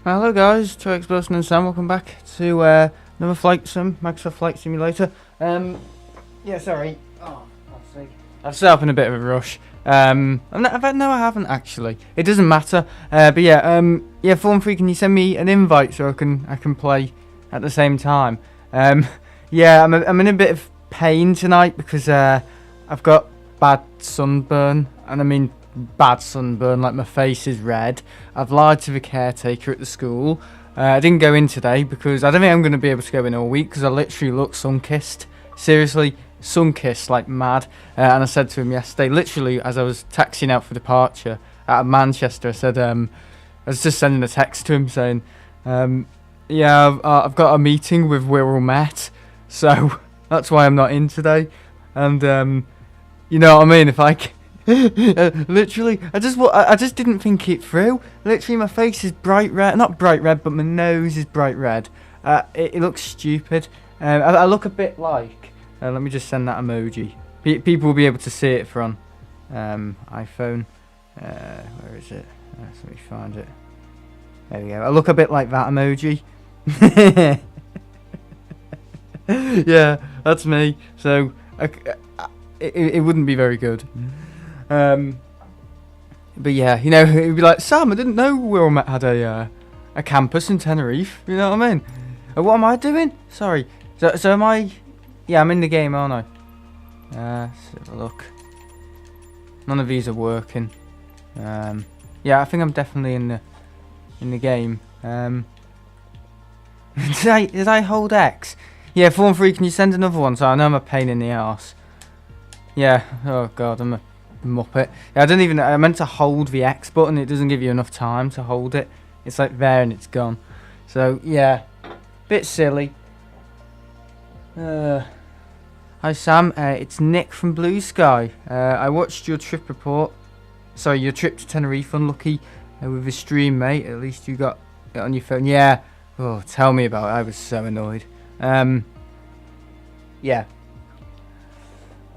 Hello guys, Troy Explosion and Sam, welcome back to another flight sim, Microsoft Flight Simulator. Yeah, sorry. Oh, God's sake. I've set up in a bit of a rush. No, I haven't actually. It doesn't matter. But yeah, Form 3, can you send me an invite so I can play at the same time? Yeah, I'm in a bit of pain tonight because I've got bad sunburn, and I mean bad sunburn, like my face is red. I've lied to the caretaker at the school. I didn't go in today because I don't think I'm going to be able to go in all week because I literally look sun-kissed. Seriously, sun-kissed like mad. And I said to him yesterday, literally as I was taxiing out for departure out of Manchester, I said, I was just sending a text to him saying, yeah, I've got a meeting with Wirral Met, so that's why I'm not in today. And you know what I mean? If I literally, I just didn't think it through. Literally, my face is bright red, not bright red, but my nose is bright red. It looks stupid. I look a bit like. Let me just send that emoji. People will be able to see it from iPhone. Where is it? Let me find it. There we go. I look a bit like that emoji. Yeah, that's me. So it wouldn't be very good. But yeah, you know, it'd be like, Sam, I didn't know Wirral Met had a campus in Tenerife. You know what I mean? What am I doing? Sorry. So am I? Yeah, I'm in the game, aren't I? Let's have a look. None of these are working. Yeah, I think I'm definitely in the game. Did I hold X? Yeah, Form 3, can you send another one? So I know I'm a pain in the arse. Yeah. Oh God, I'm a muppet. Yeah, I meant to hold the X button. It doesn't give you enough time to hold it. It's like there and it's gone. So yeah, bit silly. Hi Sam, it's Nick from Blue Sky. I watched your trip report. Sorry, your trip to Tenerife. Unlucky with the stream, mate. At least you got it on your phone. Yeah. Oh, tell me about it. I was so annoyed. Yeah.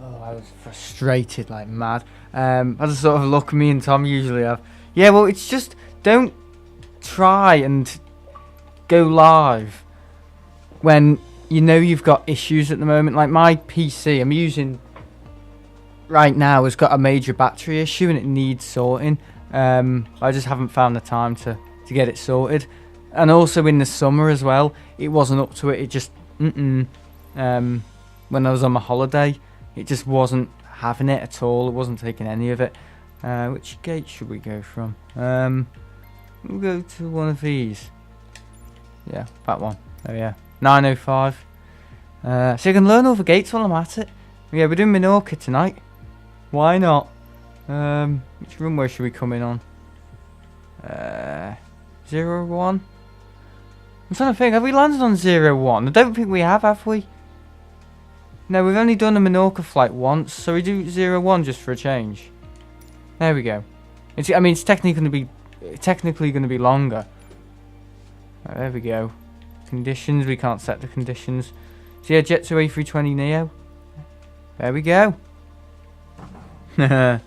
Oh, I was frustrated like mad. That's the sort of look me and Tom usually have. Yeah, well, it's just don't try and go live when you know you've got issues at the moment. Like my PC I'm using right now has got a major battery issue and it needs sorting. I just haven't found the time to get it sorted. And also in the summer as well, it wasn't up to it. It just when I was on my holiday, it just wasn't having it at all. It wasn't taking any of it. Which gate should we go from? We'll go to one of these. Yeah, that one. Oh yeah, 905. So you can learn all the gates while I'm at it. Yeah, we're doing Menorca tonight. Why not? Which runway should we come in on? 01? I'm trying to think, have we landed on 01? I don't think we have we? No, we've only done a Menorca flight once, so we do 01 just for a change. There we go. It's technically going to be longer. Right, there we go. Conditions, we can't set the conditions. So yeah, Jet to A320 Neo. There we go. The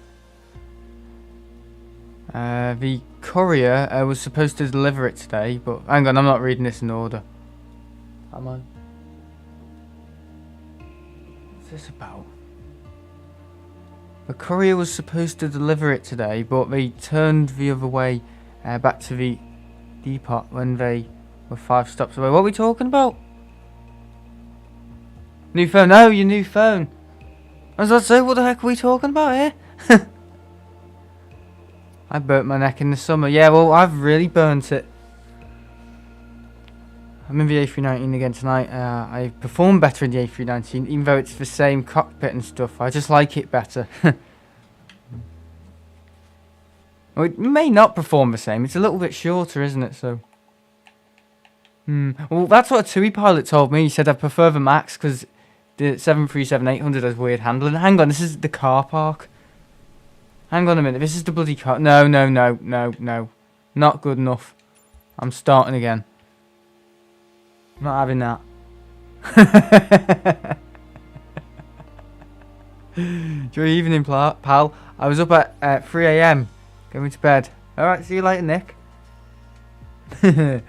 courier was supposed to deliver it today, but hang on, I'm not reading this in order. Am I? What's this about? The courier was supposed to deliver it today, but they turned the other way back to the depot when they were 5 stops away. What are we talking about? New phone? No, your new phone. I was about to say, what the heck are we talking about here? I burnt my neck in the summer. Yeah, well, I've really burnt it. I'm in the A319 again tonight. I perform better in the A319, even though it's the same cockpit and stuff. I just like it better. Well, it may not perform the same. It's a little bit shorter, isn't it? So, well, that's what a TUI pilot told me. He said I prefer the Max because the 737-800 has weird handling. Hang on, this is the car park. Hang on a minute, this is the bloody car. No. Not good enough. I'm starting again. Not having that. Good evening, pal. I was up at 3 AM going to bed. Alright, see you later, Nick. Yeah,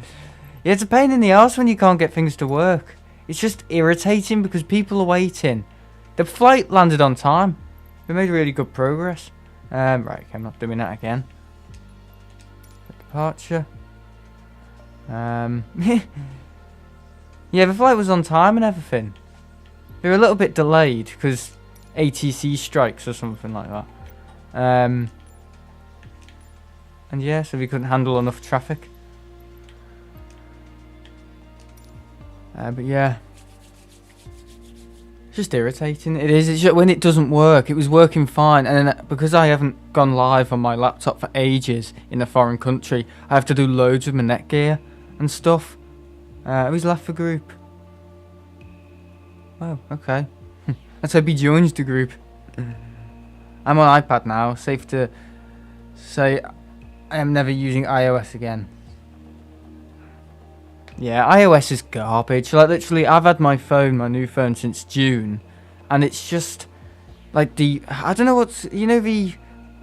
it's a pain in the arse when you can't get things to work. It's just irritating because people are waiting. The flight landed on time. We made really good progress. Right, okay, I'm not doing that again. Departure. Yeah, the flight was on time and everything. They were a little bit delayed because ATC strikes or something like that. And yeah, so we couldn't handle enough traffic. But yeah, it's just irritating. It is. It's just, when it doesn't work, it was working fine, and then because I haven't gone live on my laptop for ages in a foreign country, I have to do loads with my Netgear and stuff. Who's left the group? Oh, okay. Let's hope he joins the group. I'm on iPad now. Safe to say I am never using iOS again. Yeah, iOS is garbage. Like, literally, I've had my new phone, since June. And it's just, like, I don't know what's, you know, the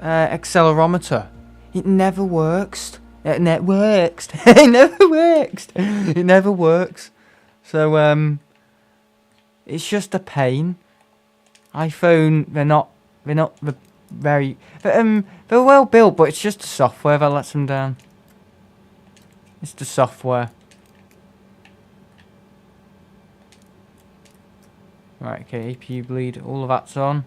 accelerometer? It never works. It never works. It never works. It never works. So, it's just a pain. iPhone, they're well built, but it's just the software that lets them down. It's the software. Right, okay, APU bleed, all of that's on.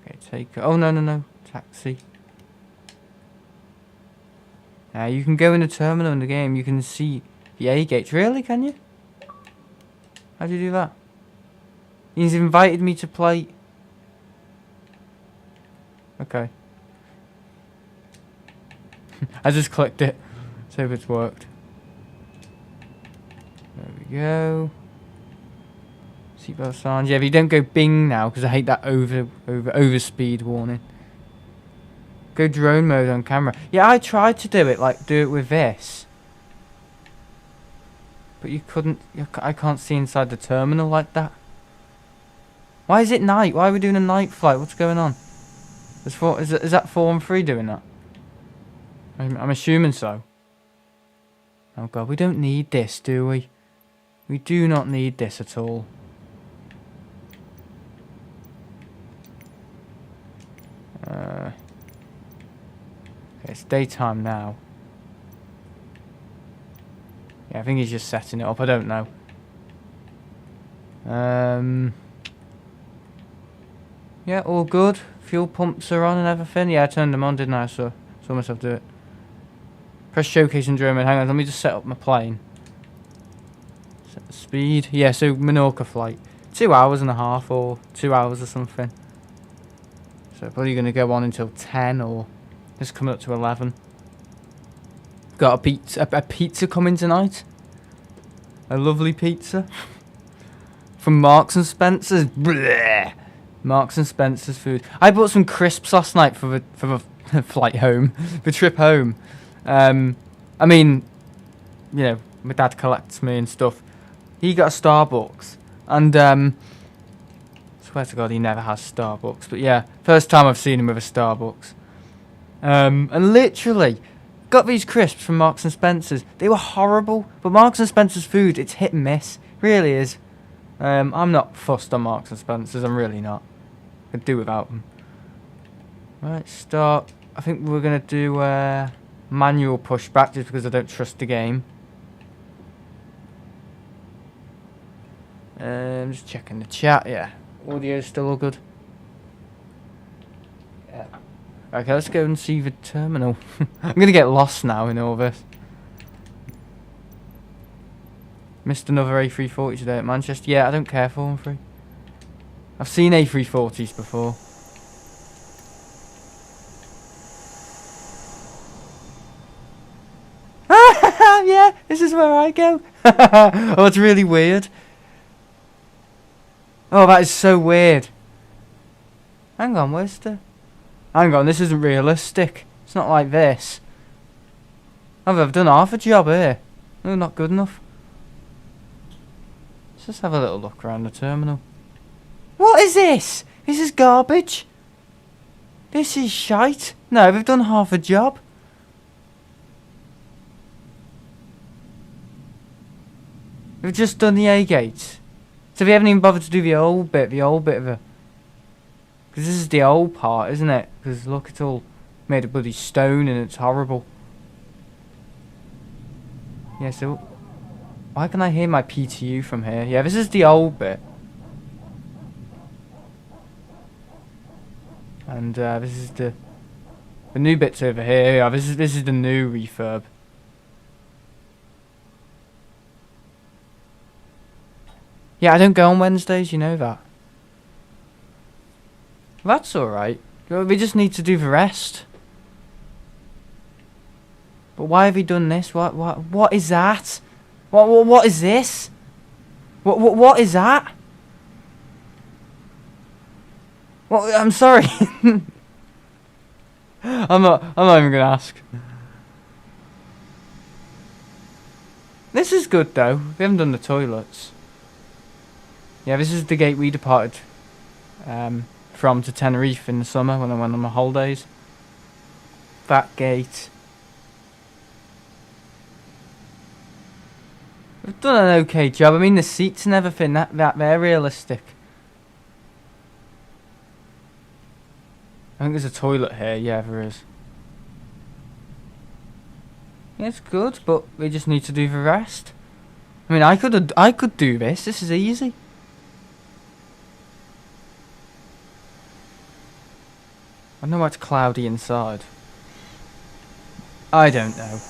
Okay, oh no, taxi. You can go in the terminal in the game, you can see the A gates. Really, can you? How do you do that? He's invited me to play. Okay. I just clicked it. See if it's worked. There we go. Seatbelt signs. Yeah, but you don't go bing now because I hate that overspeed warning. Go drone mode on camera. Yeah, I tried to do it with this. But you couldn't. I can't see inside the terminal like that. Why is it night? Why are we doing a night flight? What's going on? Is that 413 doing that? I'm assuming so. Oh god, we don't need this, do we? We do not need this at all. Okay, it's daytime now. Yeah, I think he's just setting it up. I don't know. Yeah, all good. Fuel pumps are on and everything. Yeah, I turned them on, didn't I? So saw myself do it. Press showcase and drone mode. Hang on, let me just set up my plane. Set the speed. Yeah, so Menorca flight. 2 hours and a half or 2 hours or something. So probably going to go on until 10 or just coming up to 11. Got a pizza coming tonight. A lovely pizza. From Marks and Spencer's. Blech. Marks and Spencer's food. I bought some crisps last night for the flight home. The trip home. I mean, you know, my dad collects me and stuff. He got a Starbucks. And, swear to God, he never has Starbucks. But yeah, first time I've seen him with a Starbucks. And literally, got these crisps from Marks and Spencer's. They were horrible. But Marks and Spencer's food, it's hit and miss. Really is. I'm not fussed on Marks and Spencer's. I'm really not. Could do without them. Right, start. I think we're going to do manual pushback just because I don't trust the game. Just checking the chat. Yeah. Audio's still all good. Yeah. Okay, let's go and see the terminal. I'm going to get lost now in all this. Missed another A340 today at Manchester. Yeah, I don't care for them. I've seen A340s before. Yeah, this is where I go. Oh, it's really weird. Oh, that is so weird. Hang on, where's the... Hang on, this isn't realistic. It's not like this. I've done half a job here. No, not good enough. Let's just have a little look around the terminal. What is this? This is garbage. This is shite. No, we've done half a job. We've just done the A gate. So we haven't even bothered to do the old bit of a... Because this is the old part, isn't it? Because look, it's all made of bloody stone and it's horrible. Yeah, so... Why can I hear my PTU from here? Yeah, this is the old bit. And this is the new bits over here. Yeah, this is the new refurb. Yeah, I don't go on Wednesdays, you know that. That's alright. We just need to do the rest. But why have we done this? What is that? What is this? What is that? What? I'm sorry. I'm not even gonna ask. This is good though. We haven't done the toilets. Yeah, this is the gate we departed from to Tenerife in the summer when I went on my holidays. That gate. We've done an okay job. I mean, the seats and everything, they're realistic. I think there's a toilet here. Yeah, there is. Yeah, it's good, but we just need to do the rest. I mean, I could do this. This is easy. I know why it's cloudy inside. I don't know.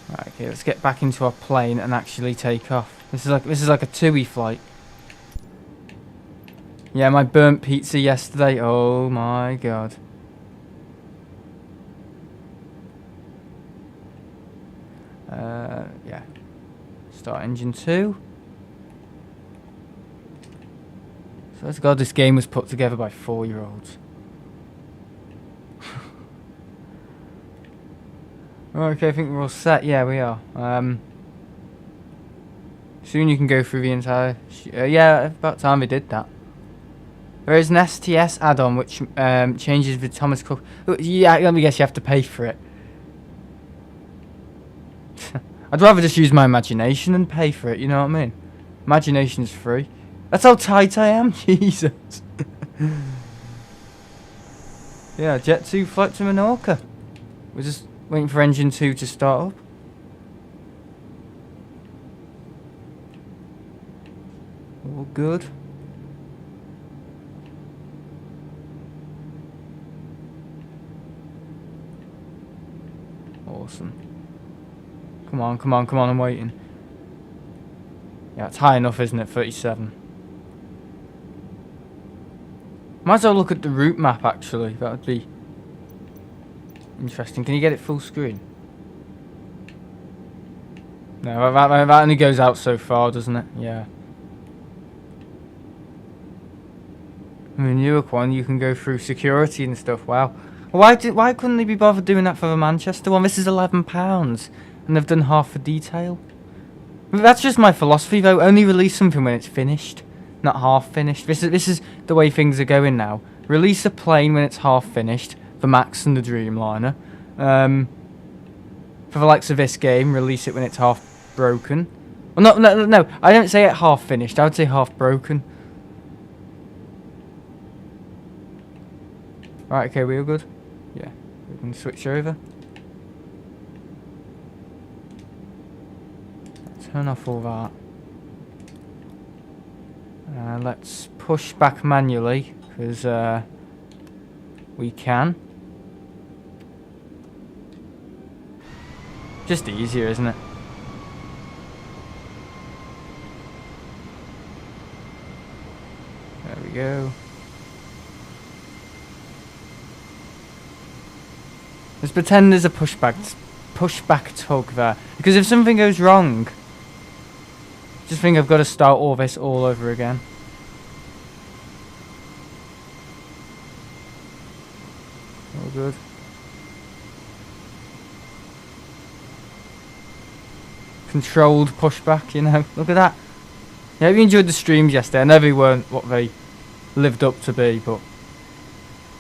Right, okay, let's get back into our plane and actually take off. This is like a TUI flight. Yeah, my burnt pizza yesterday. Oh my god. Yeah. Start engine 2. So let's God, this game was put together by 4-year-olds. Okay, I think we're all set. Yeah, we are. Soon you can go through the entire... yeah, about time we did that. There is an STS add-on which changes the Thomas Cook... Yeah, let me guess, you have to pay for it. I'd rather just use my imagination and pay for it, you know what I mean? Imagination's free. That's how tight I am, Jesus. Yeah, Jet 2 flight to Menorca. We're just waiting for engine 2 to start up. All good. Awesome. Come on, come on, come on, I'm waiting. Yeah, it's high enough, isn't it? 37. Might as well look at the route map, actually. That would be interesting. Can you get it full screen? No, that only goes out so far, doesn't it? Yeah. In the Newark one, you can go through security and stuff. Wow. Why couldn't they be bothered doing that for the Manchester one? This is £11, and they've done half the detail. That's just my philosophy, though. Only release something when it's finished, not half finished. This is the way things are going now. Release a plane when it's half finished, the Max and the Dreamliner. For the likes of this game, release it when it's half broken. Well, no. I don't say it half finished. I would say half broken. Right, okay, we all good? Yeah, we can switch over. Turn off all that. Let's push back manually, because we can. Just easier, isn't it? There we go. Let's pretend there's a pushback tug there. Because if something goes wrong, just think I've got to start all this all over again. All good. Controlled pushback, you know. Look at that. Yeah, I hope you enjoyed the streams yesterday. I know they weren't what they lived up to be, but...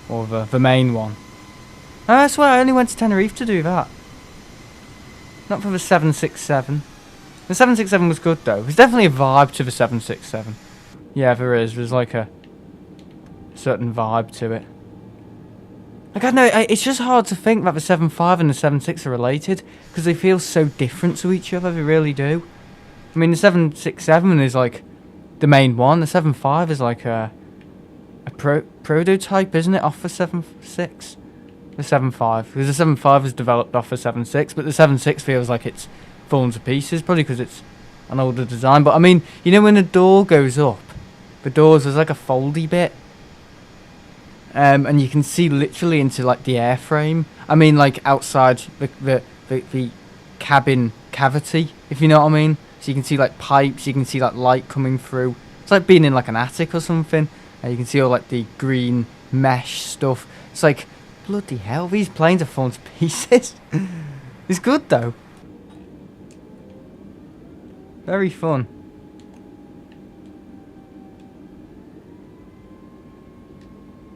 Or the main one. Oh, I swear I only went to Tenerife to do that. Not for the 767. The 767 was good though. There's definitely a vibe to the 767. Yeah, there is. There's like a certain vibe to it. Like, I don't know, it's just hard to think that the 7.5 and the 7.6 are related, because they feel so different to each other, they really do. I mean, the 767 is like the main one, the 7.5 is like a prototype, isn't it, off the 7.6? The 7.5, because the 7.5 is developed off the 7.6, but the 7.6 feels like it's fallen to pieces, probably because it's an older design. But I mean, you know when the door goes up, there's like a foldy bit. And you can see literally into like the airframe. I mean, like outside the cabin cavity, if you know what I mean. So you can see like pipes, you can see like light coming through. It's like being in like an attic or something. You can see all like the green mesh stuff. It's like, bloody hell, these planes are falling to pieces. It's good though. Very fun.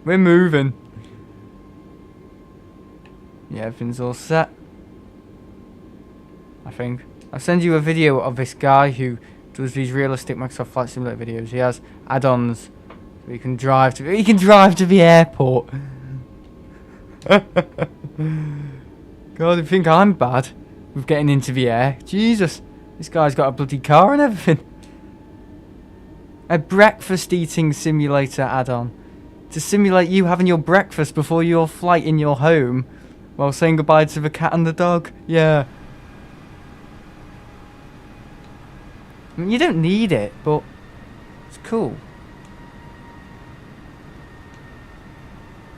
We're moving. Yeah, everything's all set. I think. I'll send you a video of this guy who does these realistic Microsoft Flight Simulator videos. He has add-ons so he can drive to the airport. God, you think I'm bad with getting into the air? Jesus, this guy's got a bloody car and everything. A breakfast eating simulator add-on. To simulate you having your breakfast before your flight in your home while saying goodbye to the cat and the dog. Yeah. I mean, you don't need it, but it's cool.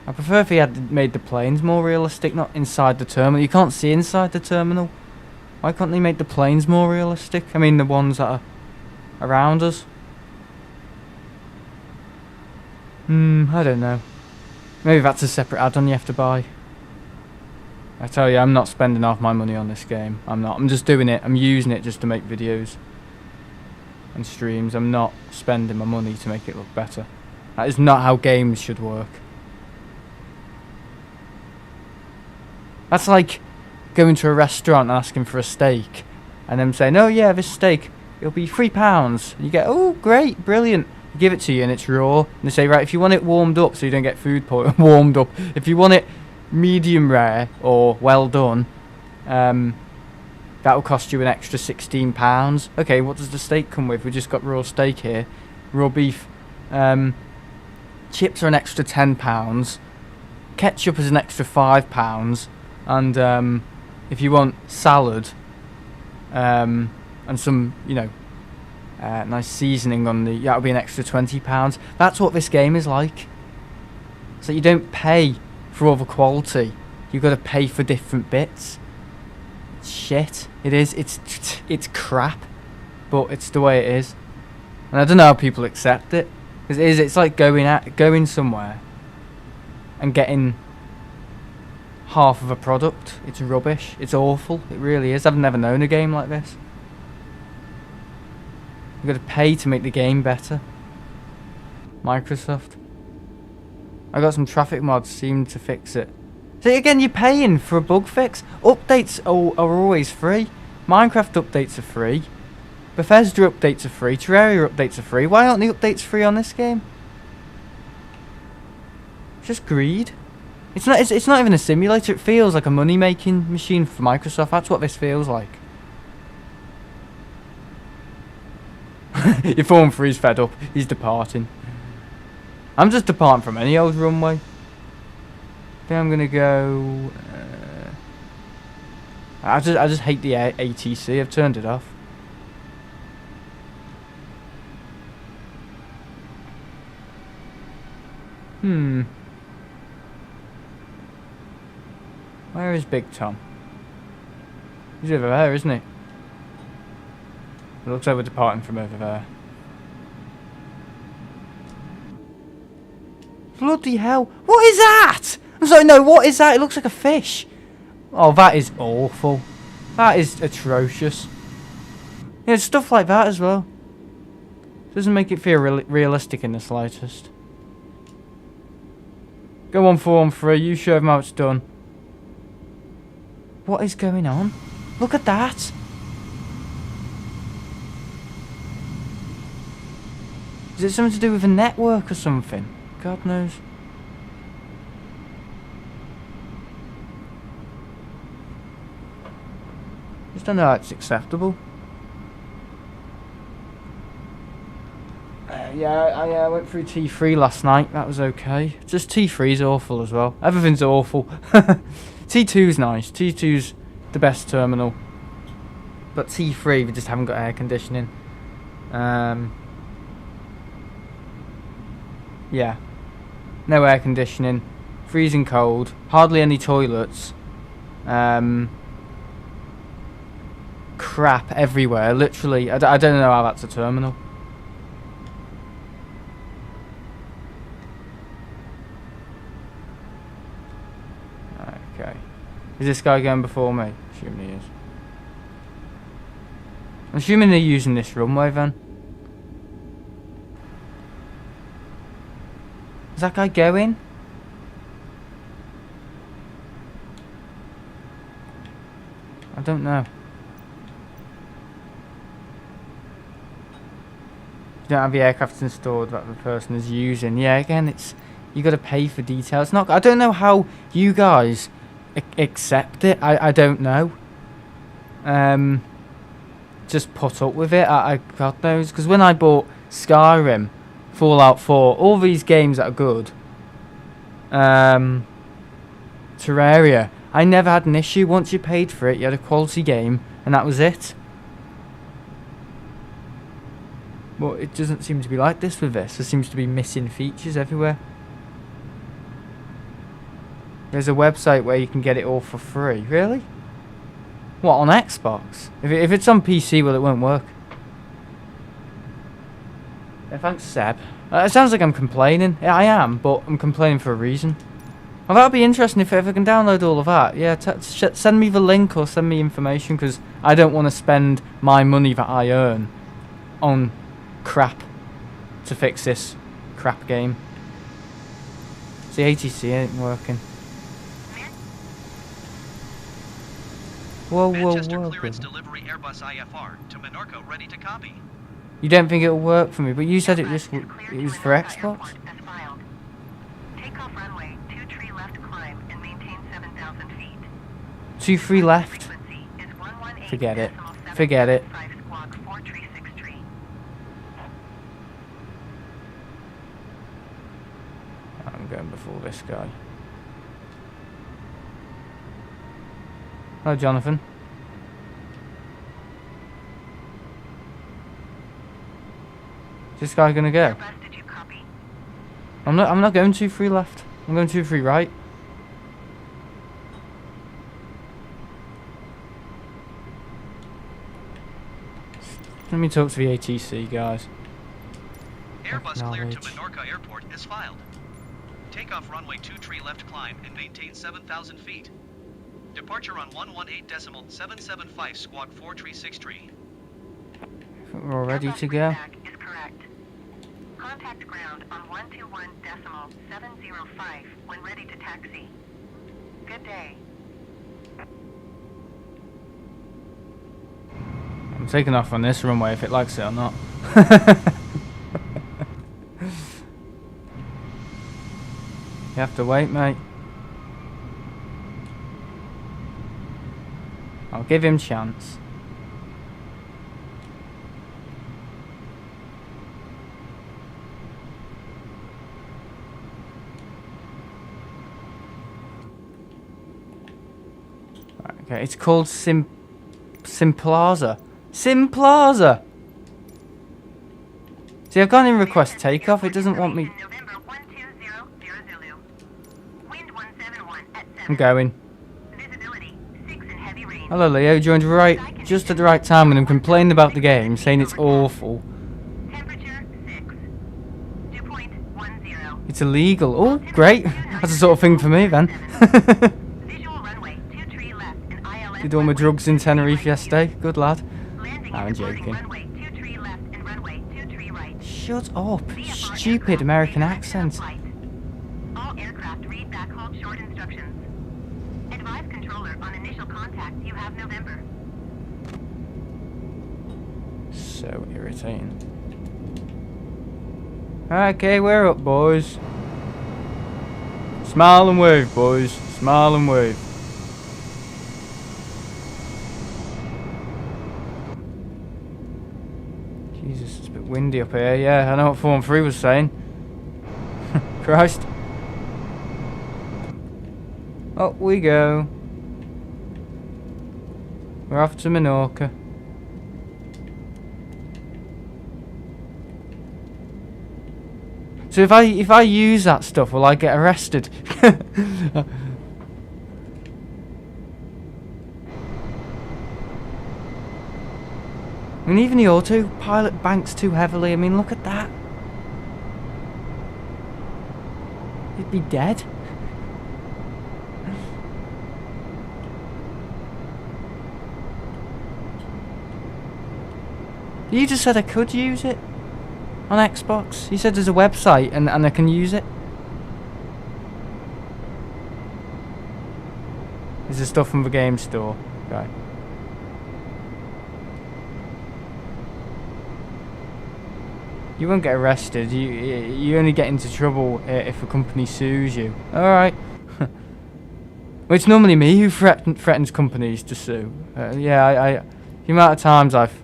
I prefer if he had made the planes more realistic, not inside the terminal. You can't see inside the terminal. Why can't they make the planes more realistic? I mean, the ones that are around us. I don't know. Maybe that's a separate add-on you have to buy. I tell you, I'm not spending half my money on this game. I'm not. I'm just doing it. I'm using it just to make videos and streams. I'm not spending my money to make it look better. That is not how games should work. That's like going to a restaurant and asking for a steak and them saying, oh yeah, this steak, it'll be £3. And you get, oh great, brilliant. Give it to you and it's raw, and they say, right, if you want it warmed up so you don't get food warmed up, if you want it medium rare or well done, that will cost you an extra £16. Okay, what does the steak come with? We just got raw steak here, raw beef. Chips are an extra £10, ketchup is an extra £5, and if you want salad and some, you know, nice seasoning on the, that'll be an extra £20. That's what this game is like. So you don't pay for all the quality. You've got to pay for different bits. It's shit. It is. It's crap. But it's the way it is. And I don't know how people accept it. It's like going somewhere and getting half of a product. It's rubbish. It's awful. It really is. I've never known a game like this. You've got to pay to make the game better. Microsoft. I got some traffic mods, seem to fix it. So again, you're paying for a bug fix. Updates are always free. Minecraft updates are free. Bethesda updates are free. Terraria updates are free. Why aren't the updates free on this game? It's just greed. It's not even a simulator. It feels like a money-making machine for Microsoft. That's what this feels like. Your Form 3's fed up. He's departing. I'm just departing from any old runway. I think I'm gonna go. I just hate the ATC. I've turned it off. Where is Big Tom? He's over there, isn't he? It looks like we're departing from over there. Bloody hell. What is that? I'm sorry, no, what is that? It looks like a fish. Oh, that is awful. That is atrocious. Yeah, stuff like that as well. Doesn't make it feel realistic in the slightest. Go on 4-on-3, you show them how it's done. What is going on? Look at that. Is it something to do with a network or something? God knows. Just don't know how it's acceptable. I went through T3 last night. That was okay. Just T3's awful as well. Everything's awful. T2's nice. T2's the best terminal. But T3, we just haven't got air conditioning. Yeah. No air conditioning. Freezing cold. Hardly any toilets. Crap everywhere. Literally. I don't know how that's a terminal. Okay. Is this guy going before me? Assuming he is. I'm assuming they're using this runway then. Is that guy going? I don't know. You don't have the aircraft installed that the person is using. Yeah, again, it's you got to pay for details. It's not. I don't know how you guys accept it. I don't know. Just put up with it. God knows. Because when I bought Skyrim, Fallout 4, all these games that are good, Terraria, I never had an issue. Once you paid for it, you had a quality game, and that was it. Well, it doesn't seem to be like this with this. There seems to be missing features everywhere. There's a website where you can get it all for free. Really? What, on Xbox? If it's on PC, well, it won't work. Yeah, thanks, Seb. It sounds like I'm complaining. Yeah, I am, but I'm complaining for a reason. Well, that would be interesting if I can download all of that. Yeah, send me the link or send me information, because I don't want to spend my money that I earn on crap to fix this crap game. See, ATC ain't working. Whoa. Clearance delivery Airbus IFR to Menorca ready to copy. You don't think it'll work for me, but you said it was for Xbox? Take off runway 23 left climb and maintain 7,000 feet. 23 left? Forget it. Forget it. I'm going before this guy. Hello, Jonathan. Is this guy gonna go? I'm not going 23 left. I'm going 23 right. Let me talk to the ATC guys. Airbus cleared to Menorca Airport is filed. Take off runway 23 left climb and maintain 7,000 feet. Departure on 118.775 squawk 4363. We're all ready to go. Is correct. Contact ground on 121.705 when ready to taxi. Good day. I'm taking off on this runway if it likes it or not. You have to wait, mate. I'll give him chance. Right, okay, it's called Simplaza. Simplaza! See, I can't even request takeoff. It doesn't want me. I'm going. Hello, Leo. Joined just at the right time when I'm complaining about the game, saying it's awful. It's illegal. Oh, great. That's the sort of thing for me, then. Did all my drugs in Tenerife yesterday. Good lad. I'm joking. Shut up. Stupid American accent. All aircraft read back hold short instructions. Advise controller on initial contact you have November. so irritating. Okay, we're up, boys. Smile and wave, boys. Smile and wave. Jesus, it's a bit windy up here. Yeah, I know what 413 was saying. Christ. Up we go. We're off to Menorca. So if I use that stuff, will I get arrested? I mean, even the autopilot banks too heavily. I mean, look at that. He'd be dead. You just said I could use it on Xbox. You said there's a website and I can use it. Is the stuff from the game store? Okay. You won't get arrested. You only get into trouble if a company sues you. All right. Well, it's normally me who threatens companies to sue. Yeah, the amount of times I've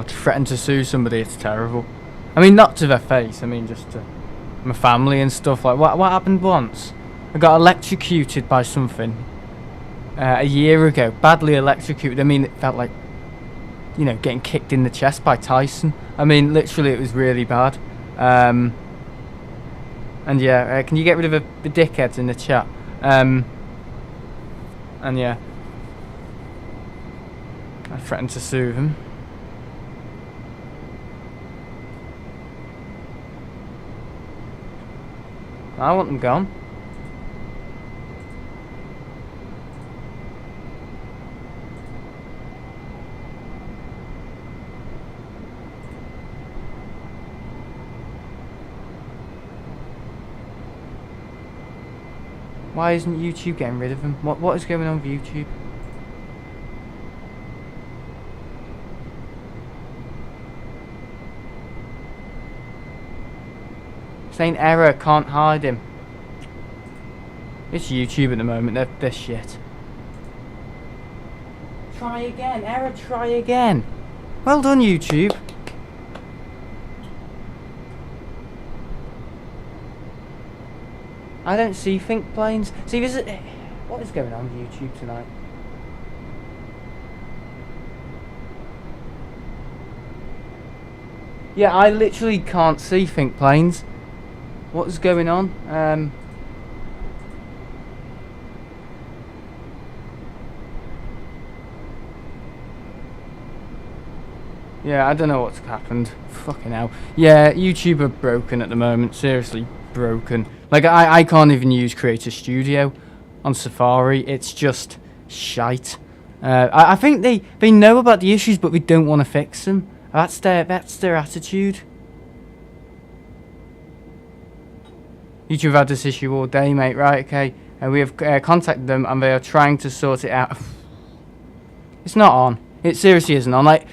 threatened to sue somebody, it's terrible. I mean, not to their face. I mean, just to my family and stuff. Like what happened once? I got electrocuted by something a year ago. Badly electrocuted. I mean, it felt like, you know, getting kicked in the chest by Tyson. I mean, literally, it was really bad. And yeah, can you get rid of the dickheads in the chat? And yeah, I threatened to sue them. I want them gone. Why isn't YouTube getting rid of them? What is going on with YouTube? Saying error, can't hide him. It's YouTube at the moment, they're shit. Try again, error, try again. Well done, YouTube. I don't see think planes. See, what is going on with YouTube tonight? Yeah, I literally can't see think planes. What is going on? Yeah, I don't know what's happened. Fucking hell. Yeah, YouTube are broken at the moment. Seriously, broken. Like, I can't even use Creator Studio on Safari. It's just shite. I think they know about the issues, but they don't want to fix them. That's their attitude. YouTube have had this issue all day, mate. Right, okay. We have contacted them, and they are trying to sort it out. It's not on. It seriously isn't on. Like,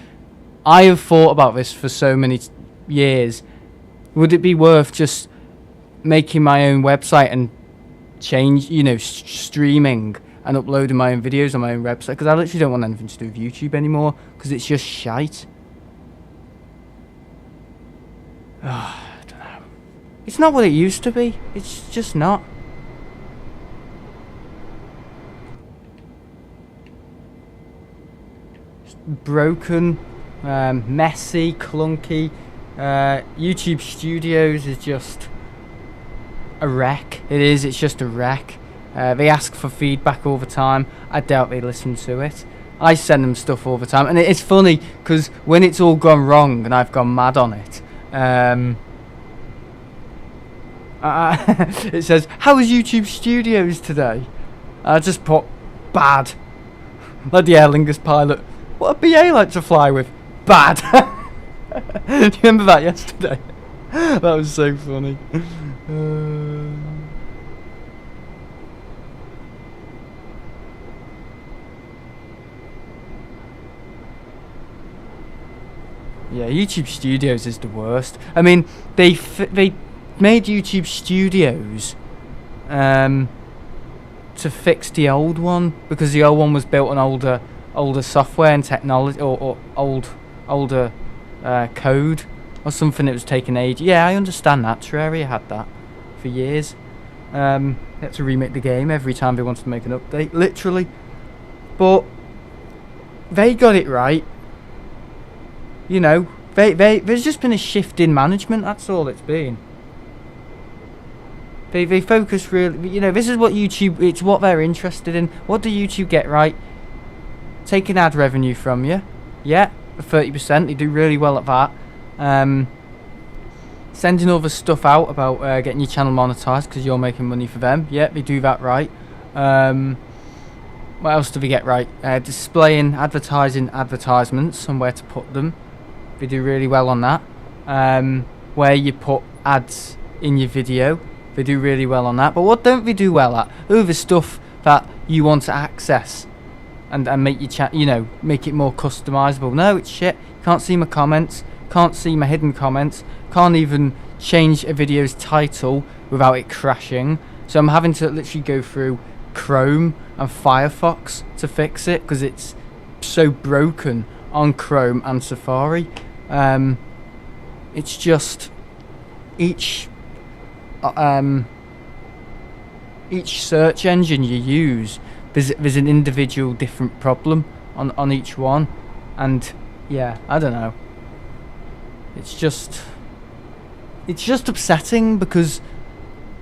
I have thought about this for so many years. Would it be worth just making my own website and change, you know, streaming and uploading my own videos on my own website? Because I literally don't want anything to do with YouTube anymore, because it's just shite. I don't know. It's not what it used to be. It's just not. It's broken, messy, clunky. YouTube Studios is just a wreck. It is. It's just a wreck. They ask for feedback all the time. I doubt they listen to it. I send them stuff all the time, and it's funny because when it's all gone wrong and I've gone mad on it, it says, "How was YouTube Studios today?" I just put bad, like the Aer Lingus pilot. What a BA like to fly with? Bad. Do you remember that yesterday? That was so funny. Yeah, YouTube Studios is the worst. I mean, they made YouTube Studios to fix the old one, because the old one was built on older software and technology, or older code or something. It was taking age. Yeah, I understand that. Terraria had that for years. They had to remake the game every time they wanted to make an update, literally. But they got it right. You know, there's just been a shift in management. That's all it's been. They focus really. You know, this is what YouTube. It's what they're interested in. What do YouTube get right? Taking ad revenue from you. Yeah, 30%. They do really well at that. Sending other stuff out about getting your channel monetized because you're making money for them. Yeah, they do that right. What else do they get right? Displaying advertisements and where to put them. They do really well on that. Where you put ads in your video, they do really well on that. But what don't they do well at? The stuff that you want to access and make your chat, you know, make it more customizable. No, it's shit. Can't see my comments. Can't see my hidden comments. Can't even change a video's title without it crashing. So I'm having to literally go through Chrome and Firefox to fix it because it's so broken on Chrome and Safari. It's just each search engine you use, there's an individual different problem on each one, and yeah, I don't know. It's just upsetting because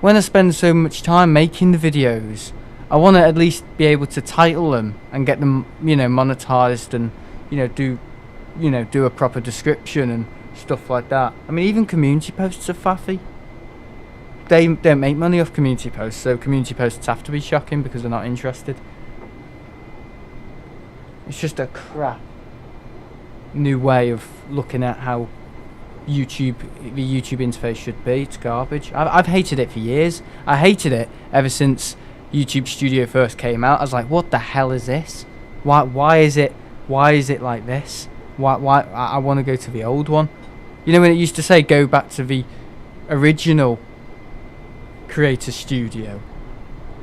when I spend so much time making the videos, I want to at least be able to title them and get them, you know, monetized, and do a proper description and stuff like that. I mean, even community posts are faffy. They don't make money off community posts, so community posts have to be shocking because they're not interested. It's just a crap new way of looking at how the YouTube interface should be. It's garbage. I've hated it for years. I hated it ever since YouTube Studio first came out. I was like, what the hell is this? Why is it like this? Why I want to go to the old one. You know when it used to say go back to the original Creator Studio?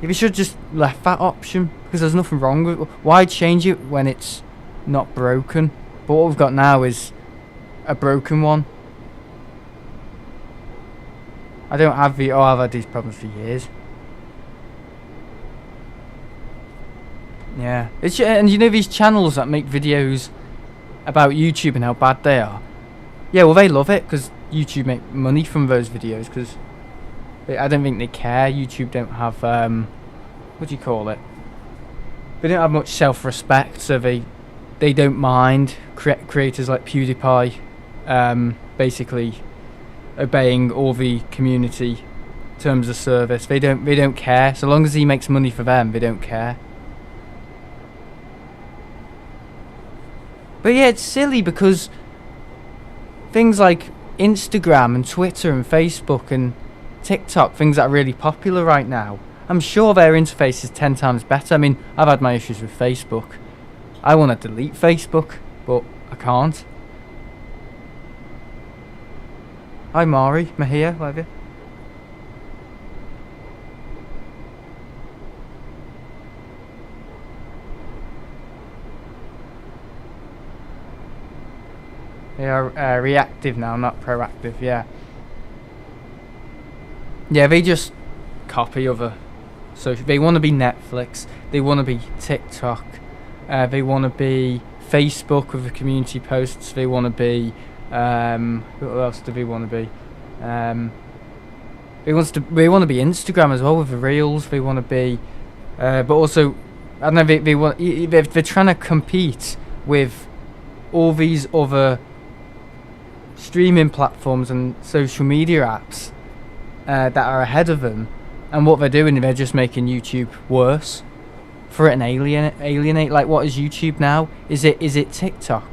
If you should just left that option, because there's nothing wrong with it. Why change it when it's not broken? But what we've got now is a broken one. I've had these problems for years. Yeah, and you know these channels that make videos about YouTube and how bad they are. Yeah, well they love it because YouTube make money from those videos. Because I don't think they care. YouTube don't have what do you call it? They don't have much self-respect, so they don't mind creators like PewDiePie basically obeying all the community terms of service. They don't care. So long as he makes money for them, they don't care. But yeah, it's silly because things like Instagram and Twitter and Facebook and TikTok, things that are really popular right now, I'm sure their interface is 10 times better. I mean, I've had my issues with Facebook. I want to delete Facebook, but I can't. Hi Mari, Mahia, love you. They are reactive now, not proactive. Yeah. Yeah, they just copy other. So they want to be Netflix. They want to be TikTok. They want to be Facebook with the community posts. They want to be. What else do they want to be? They want to be Instagram as well with the reels. They want to be, but also, I don't know. They're trying to compete with all these other streaming platforms and social media apps that are ahead of them, and what they're doing, they're just making YouTube worse for it and alienate. Like, what is YouTube now? Is it TikTok?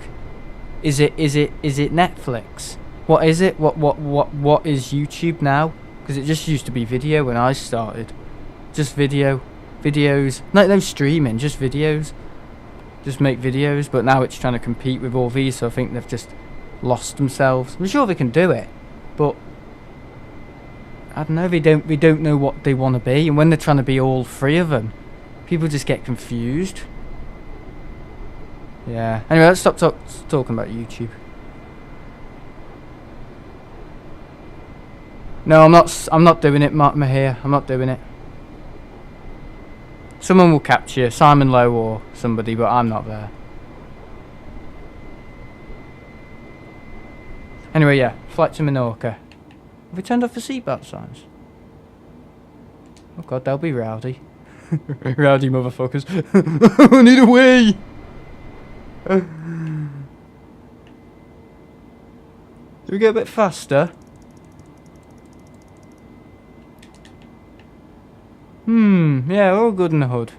Is it Netflix? What is it? What is YouTube now? Because it just used to be video when I started, just videos, no streaming, just videos, just make videos. But now it's trying to compete with all these, so I think they've just lost themselves. I'm sure they can do it, but I don't know. They don't know what they want to be, and when they're trying to be all three of them, people just get confused. Yeah. Anyway, let's stop talking about YouTube. No, I'm not doing it, Mark Mahir. I'm not doing it. Someone will capture Simon Lowe or somebody, but I'm not there. Anyway, yeah, flight to Menorca. Have we turned off the seatbelt signs? Oh god, they'll be rowdy. Rowdy motherfuckers. I need a wee! Do we get a bit faster? Yeah, we're all good in the hood.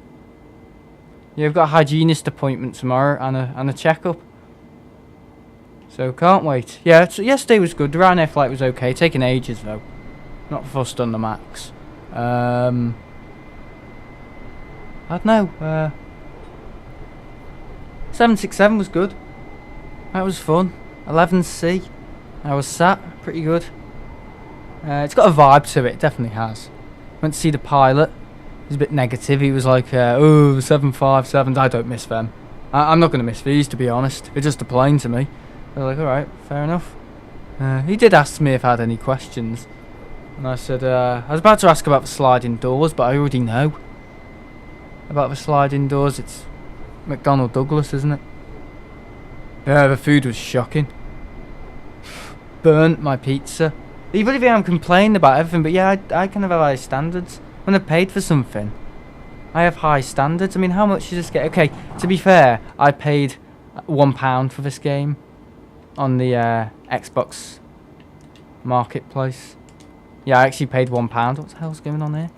Yeah, we've got a hygienist appointment tomorrow and a checkup. So, can't wait. Yeah, yesterday was good. The Ryanair flight was okay. Taking ages, though. Not fussed on the max. I don't know. 767 was good. That was fun. 11C. I was sat. Pretty good. It's got a vibe to it. Definitely has. Went to see the pilot. He was a bit negative. He was like, oh, 757s. I don't miss them. I'm not going to miss these, to be honest. They're just a plane to me. They're like, alright, fair enough. He did ask me if I had any questions. And I said, I was about to ask about the sliding doors, but I already know about the sliding doors. It's McDonnell Douglas, isn't it? Yeah, the food was shocking. Burnt my pizza. Even if I'm complaining about everything, but yeah, I kind of have high standards. When I've paid for something, I have high standards. I mean, how much does this get? Okay, to be fair, I paid £1 for this game on the Xbox Marketplace. Yeah, I actually paid £1. What the hell's going on here?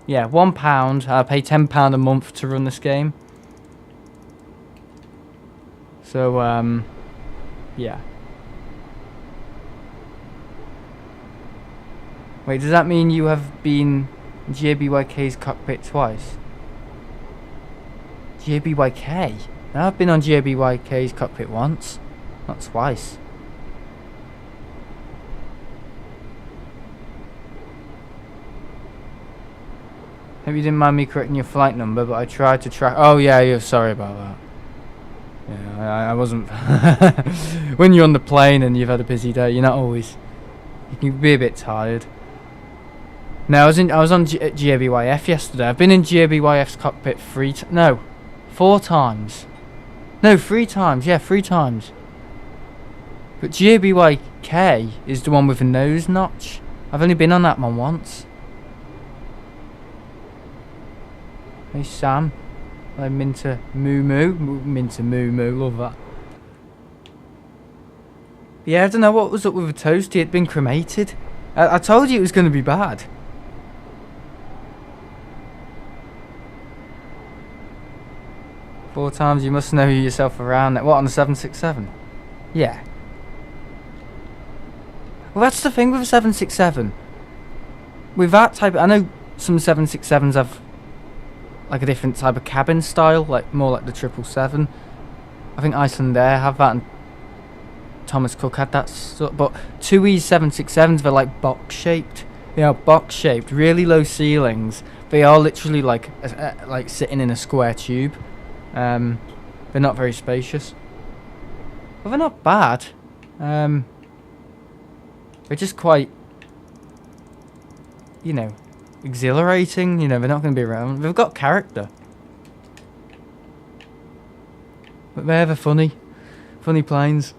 Yeah, £1. I pay £10 a month to run this game. So, yeah. Wait, does that mean you have been in GABYK's cockpit twice? GABYK? No, I've been on GABYK's cockpit once, not twice. Hope you didn't mind me correcting your flight number, but I tried to track... Oh yeah, you're sorry about that. Yeah, I wasn't... When you're on the plane and you've had a busy day, you're not always... You can be a bit tired. No, I was on GABYF yesterday. I've been in GABYF's cockpit 4 times. No, 3 times. Yeah, 3 times. But GABYK is the one with a nose notch. I've only been on that one once. Hey Sam. I'm Minter Moo Moo. Minter Moo Moo, love that. Yeah, I don't know what was up with the toast. He had been cremated. I told you it was going to be bad. Four times, you must know yourself around. What, on the 767? Yeah. Well, that's the thing with the 767. With that type, I know some 767s have like a different type of cabin style, like more like the 777. I think Icelandair have that, and Thomas Cook had that sort. But 2E 767s, they're like box shaped. They are box shaped, really low ceilings. They are literally like sitting in a square tube. They're not very spacious. Well, they're not bad. They're just quite, you know, exhilarating. You know, they're not going to be around. They've got character. But they're funny planes.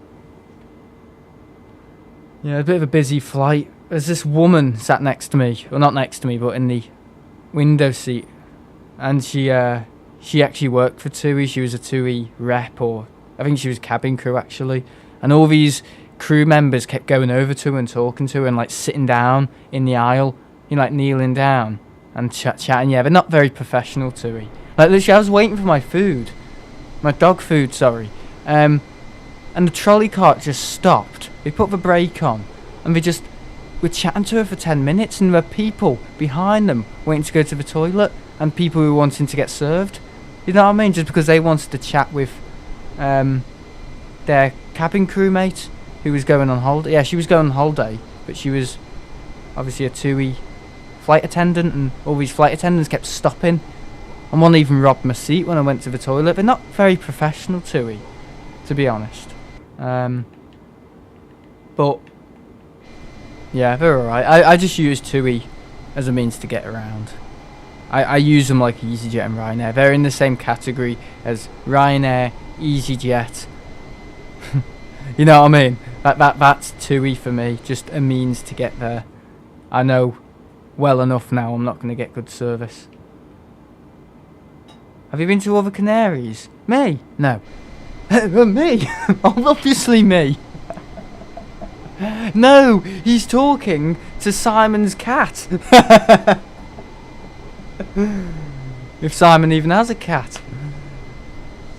Yeah, a bit of a busy flight. There's this woman sat next to me. Well, not next to me, but in the window seat. And she actually worked for TUI. She was a TUI rep, or I think she was cabin crew actually. And all these crew members kept going over to her and talking to her and like sitting down in the aisle, you know, like kneeling down and chatting. Yeah, they're not very professional, TUI. Like literally, I was waiting for my food, my dog food, sorry. And the trolley cart just stopped. They put the brake on, and they just were chatting to her for 10 minutes, and there were people behind them waiting to go to the toilet, and people who were wanting to get served. You know what I mean? Just because they wanted to chat with their cabin crewmate who was going on holiday. Yeah, she was going on holiday, but she was obviously a TUI flight attendant, and all these flight attendants kept stopping. And one even robbed my seat when I went to the toilet. They're not very professional, TUI, to be honest. But yeah, they're alright. I just use TUI as a means to get around. I use them like EasyJet and Ryanair. They're in the same category as Ryanair, EasyJet. You know what I mean? That's TUI for me. Just a means to get there. I know well enough now I'm not going to get good service. Have you been to other Canaries? Me? No. Me? Obviously me. No, he's talking to Simon's cat. If Simon even has a cat.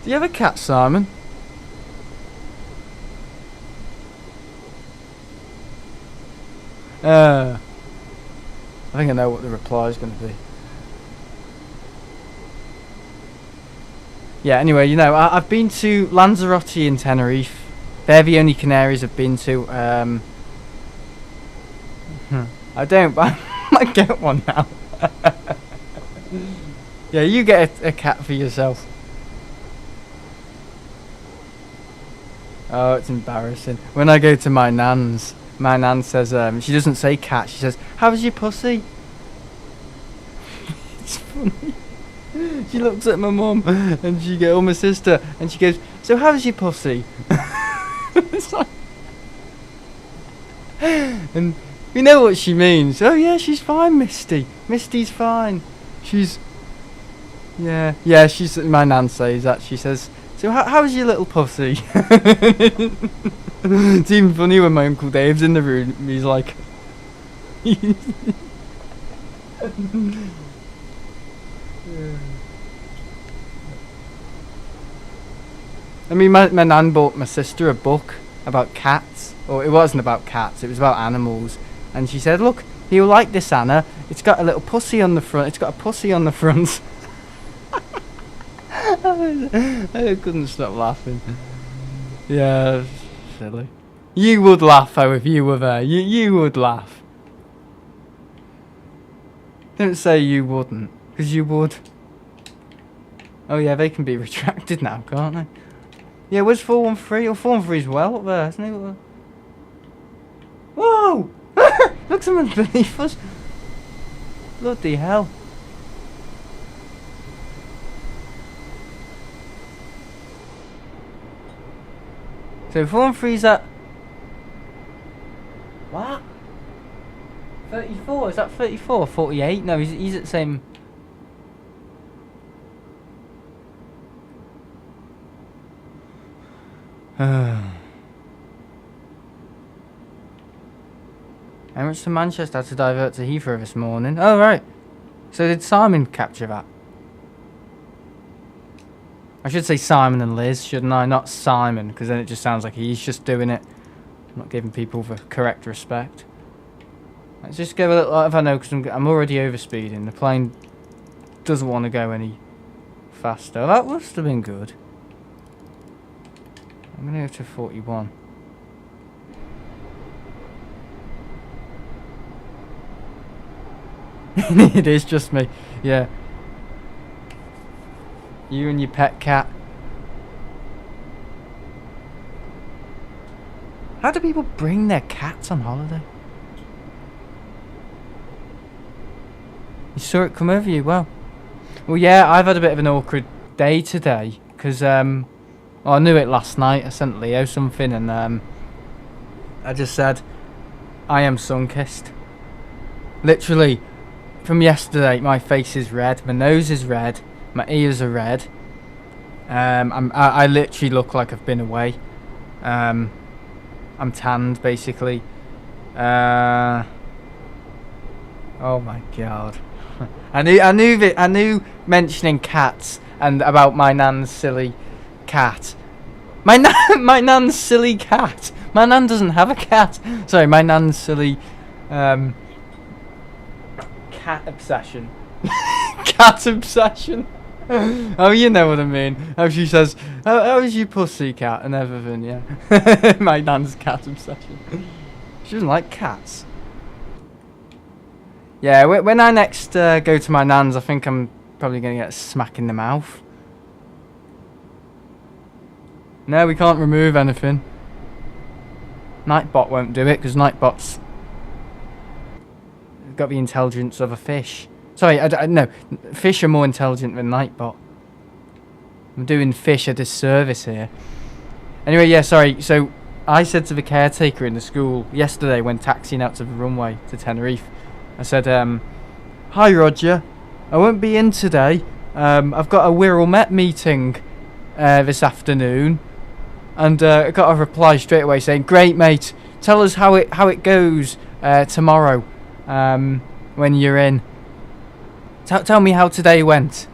Do you have a cat, Simon? I think I know what the reply is going to be. Yeah, anyway, you know, I've been to Lanzarote and Tenerife. They're the only Canaries I've been to. I don't, but I might get one now. Yeah, you get a cat for yourself. Oh, it's embarrassing. When I go to my nan's, my nan says, she doesn't say cat, she says, how's your pussy? It's funny. She looks at my mum and she goes, or my sister, and she goes, so how's your pussy? It's like, and we know what she means. Oh yeah, she's fine, Misty. Misty's fine. She's, yeah, she's, my nan says that. She says, so how's your little pussy? It's even funny when my Uncle Dave's in the room. He's like, I mean, my nan bought my sister a book about cats. Or it wasn't about cats, it was about animals. And she said, look, you'll like this, Anna. It's got a little pussy on the front. It's got a pussy on the front. I couldn't stop laughing. Yeah, silly. You would laugh though if you were there. You would laugh. Don't say you wouldn't, because you would. Oh yeah, they can be retracted now, can't they? Yeah, where's 413? Oh, 413's well up there, isn't it? Whoa! Look, someone's beneath us. Bloody hell. So 413's at... What? 34? Is that 34? 48? No, he's at the same... Emirates to Manchester had to divert to Heathrow this morning. Oh, right. So did Simon capture that? I should say Simon and Liz, shouldn't I? Not Simon, because then it just sounds like he's just doing it. I'm not giving people the correct respect. Let's just go a little out of our know, because I'm already overspeeding. The plane doesn't want to go any faster. That must have been good. I'm going to go to 41. It is just me, yeah. You and your pet cat. How do people bring their cats on holiday? You saw it come over you, well yeah, I've had a bit of an awkward day today, because well, I knew it last night. I sent Leo something and I just said, I am sun-kissed. Literally, from yesterday, my face is red, my nose is red, my ears are red. I literally look like I've been away. I'm tanned, basically. Oh my god. I knew mentioning cats and about my nan's silly cat. My nan's silly cat. My nan doesn't have a cat. Sorry, my nan's silly cat obsession. Cat obsession. Oh, you know what I mean. How she says, how is your pussy cat and everything, yeah. My nan's cat obsession. She doesn't like cats. Yeah, when I next go to my nan's, I think I'm probably going to get a smack in the mouth. No, we can't remove anything. Nightbot won't do it, because Nightbot's got the intelligence of a fish. Sorry, no, fish are more intelligent than Nightbot. I'm doing fish a disservice here. Anyway, yeah, sorry. So, I said to the caretaker in the school yesterday when taxiing out to the runway to Tenerife, I said, hi Roger, I won't be in today. I've got a Wirral Met meeting this afternoon. And I got a reply straight away saying, great mate, tell us how it goes tomorrow when you're in. Tell me how today went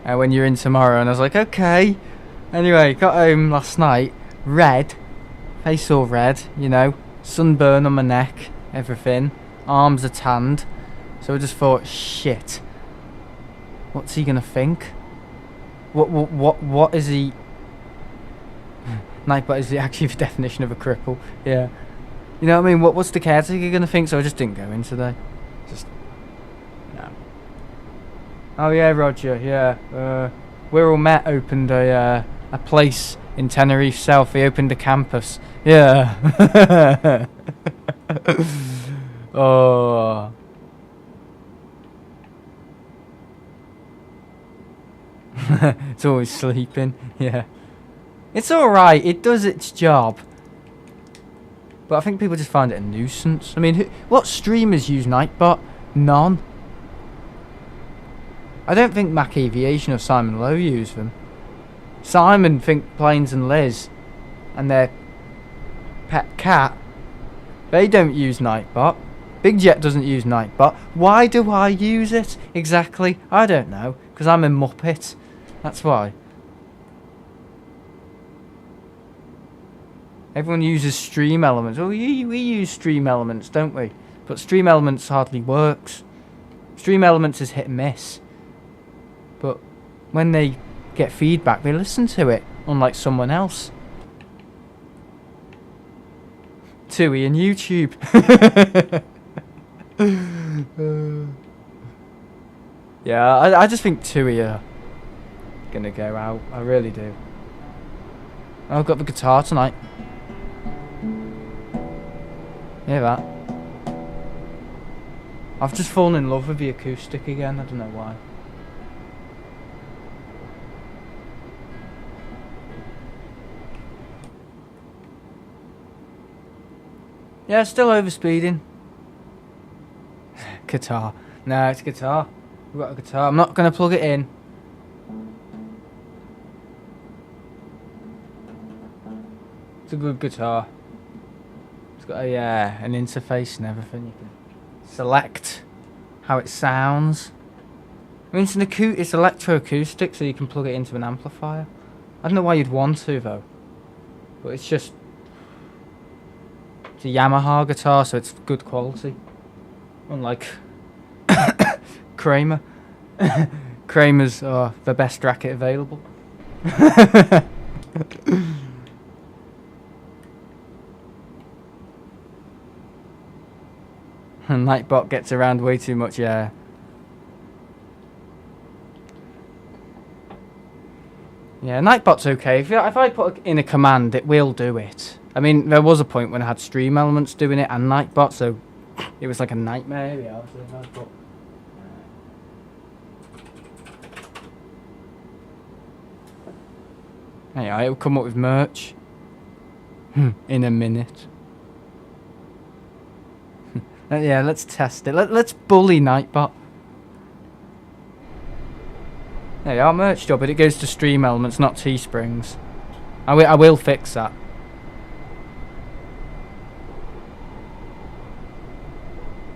when you're in tomorrow. And I was like, okay. Anyway, got home last night, red, face all red, you know, sunburn on my neck, everything, arms are tanned. So I just thought, shit, what's he gonna think? What is he? Nightbot is actually the definition of a cripple. Yeah, you know what I mean. What's the caretaker gonna think? So I just didn't go in today. Just no. Oh yeah, Roger. Yeah, Wirral Met opened a place in Tenerife South. They opened a campus. Yeah. Oh. It's always sleeping. Yeah. It's alright, it does its job. But I think people just find it a nuisance. I mean, what streamers use Nightbot? None. I don't think Mac Aviation or Simon Lowe use them. Simon think Plains and Liz and their pet cat, they don't use Nightbot. Big Jet doesn't use Nightbot. Why do I use it? Exactly. I don't know. Because I'm a muppet. That's why. Everyone uses Stream Elements. Oh, we use Stream Elements, don't we? But Stream Elements hardly works. Stream Elements is hit and miss. But when they get feedback, they listen to it, unlike someone else. TUI and YouTube. Yeah, I just think TUI are gonna go out. I really do. I've got the guitar tonight. Hear that? I've just fallen in love with the acoustic again. I don't know why. Yeah, still overspeeding. Guitar. No, it's guitar. We've got a guitar. I'm not going to plug it in. It's a good guitar. It's got a an interface and everything. You can select how it sounds. I mean, it's electroacoustic, so you can plug it into an amplifier. I don't know why you'd want to though, but it's just it's a Yamaha guitar, so it's good quality. Unlike Kramer. Kramer's the best racket available. Nightbot gets around way too much, yeah. Yeah, Nightbot's okay. If I put in a command, it will do it. I mean, there was a point when I had Stream Elements doing it and Nightbot, so it was like a nightmare. Yeah, Nightbot. Anyway, it'll come up with merch in a minute. Yeah, let's test it. Let's bully Nightbot. There you are, merch job, but it goes to Stream Elements, not Teesprings. I will fix that.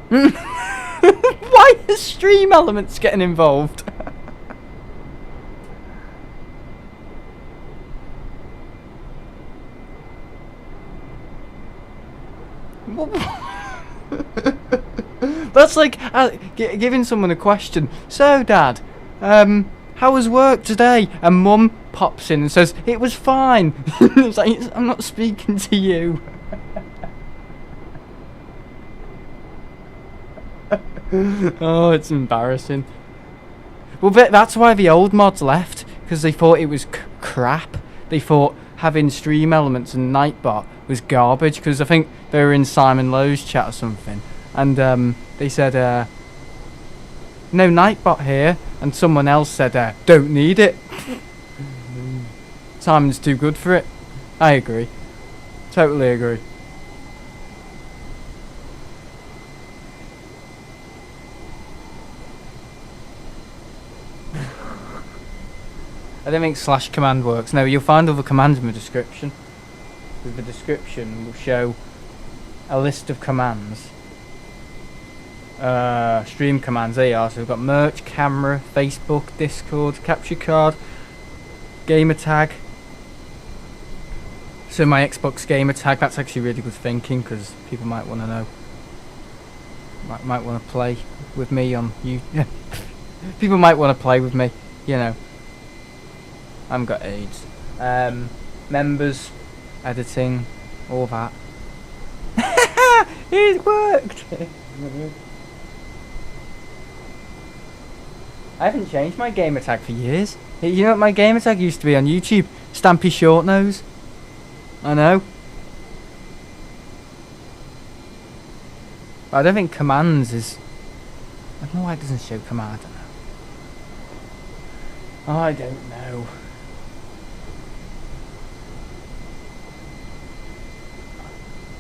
Why is Stream Elements getting involved? That's like giving someone a question. So, Dad, how was work today? And Mum pops in and says, it was fine. It's like, I'm not speaking to you. Oh, it's embarrassing. Well, that's why the old mods left, because they thought it was crap. They thought having stream elements and Nightbot was garbage, because I think they were in Simon Lowe's chat or something, and they said, no Nightbot here, and someone else said, don't need it. Simon's too good for it. I agree. Totally agree. I don't think slash command works. No, you'll find all the commands in the description. With the description will show a list of commands. Stream commands, there you are. So we've got merch, camera, Facebook, Discord, capture card, gamertag. So my Xbox gamertag, that's actually really good thinking, because people might want to know. Might want to play with me on YouTube. People might want to play with me, you know. I haven't got AIDS. Members, editing, all that. It worked! I haven't changed my gamer tag for years. You know what my gamer tag used to be on YouTube? Stampy Shortnose. I know. I don't think commands is... I don't know why it doesn't show command. I don't know.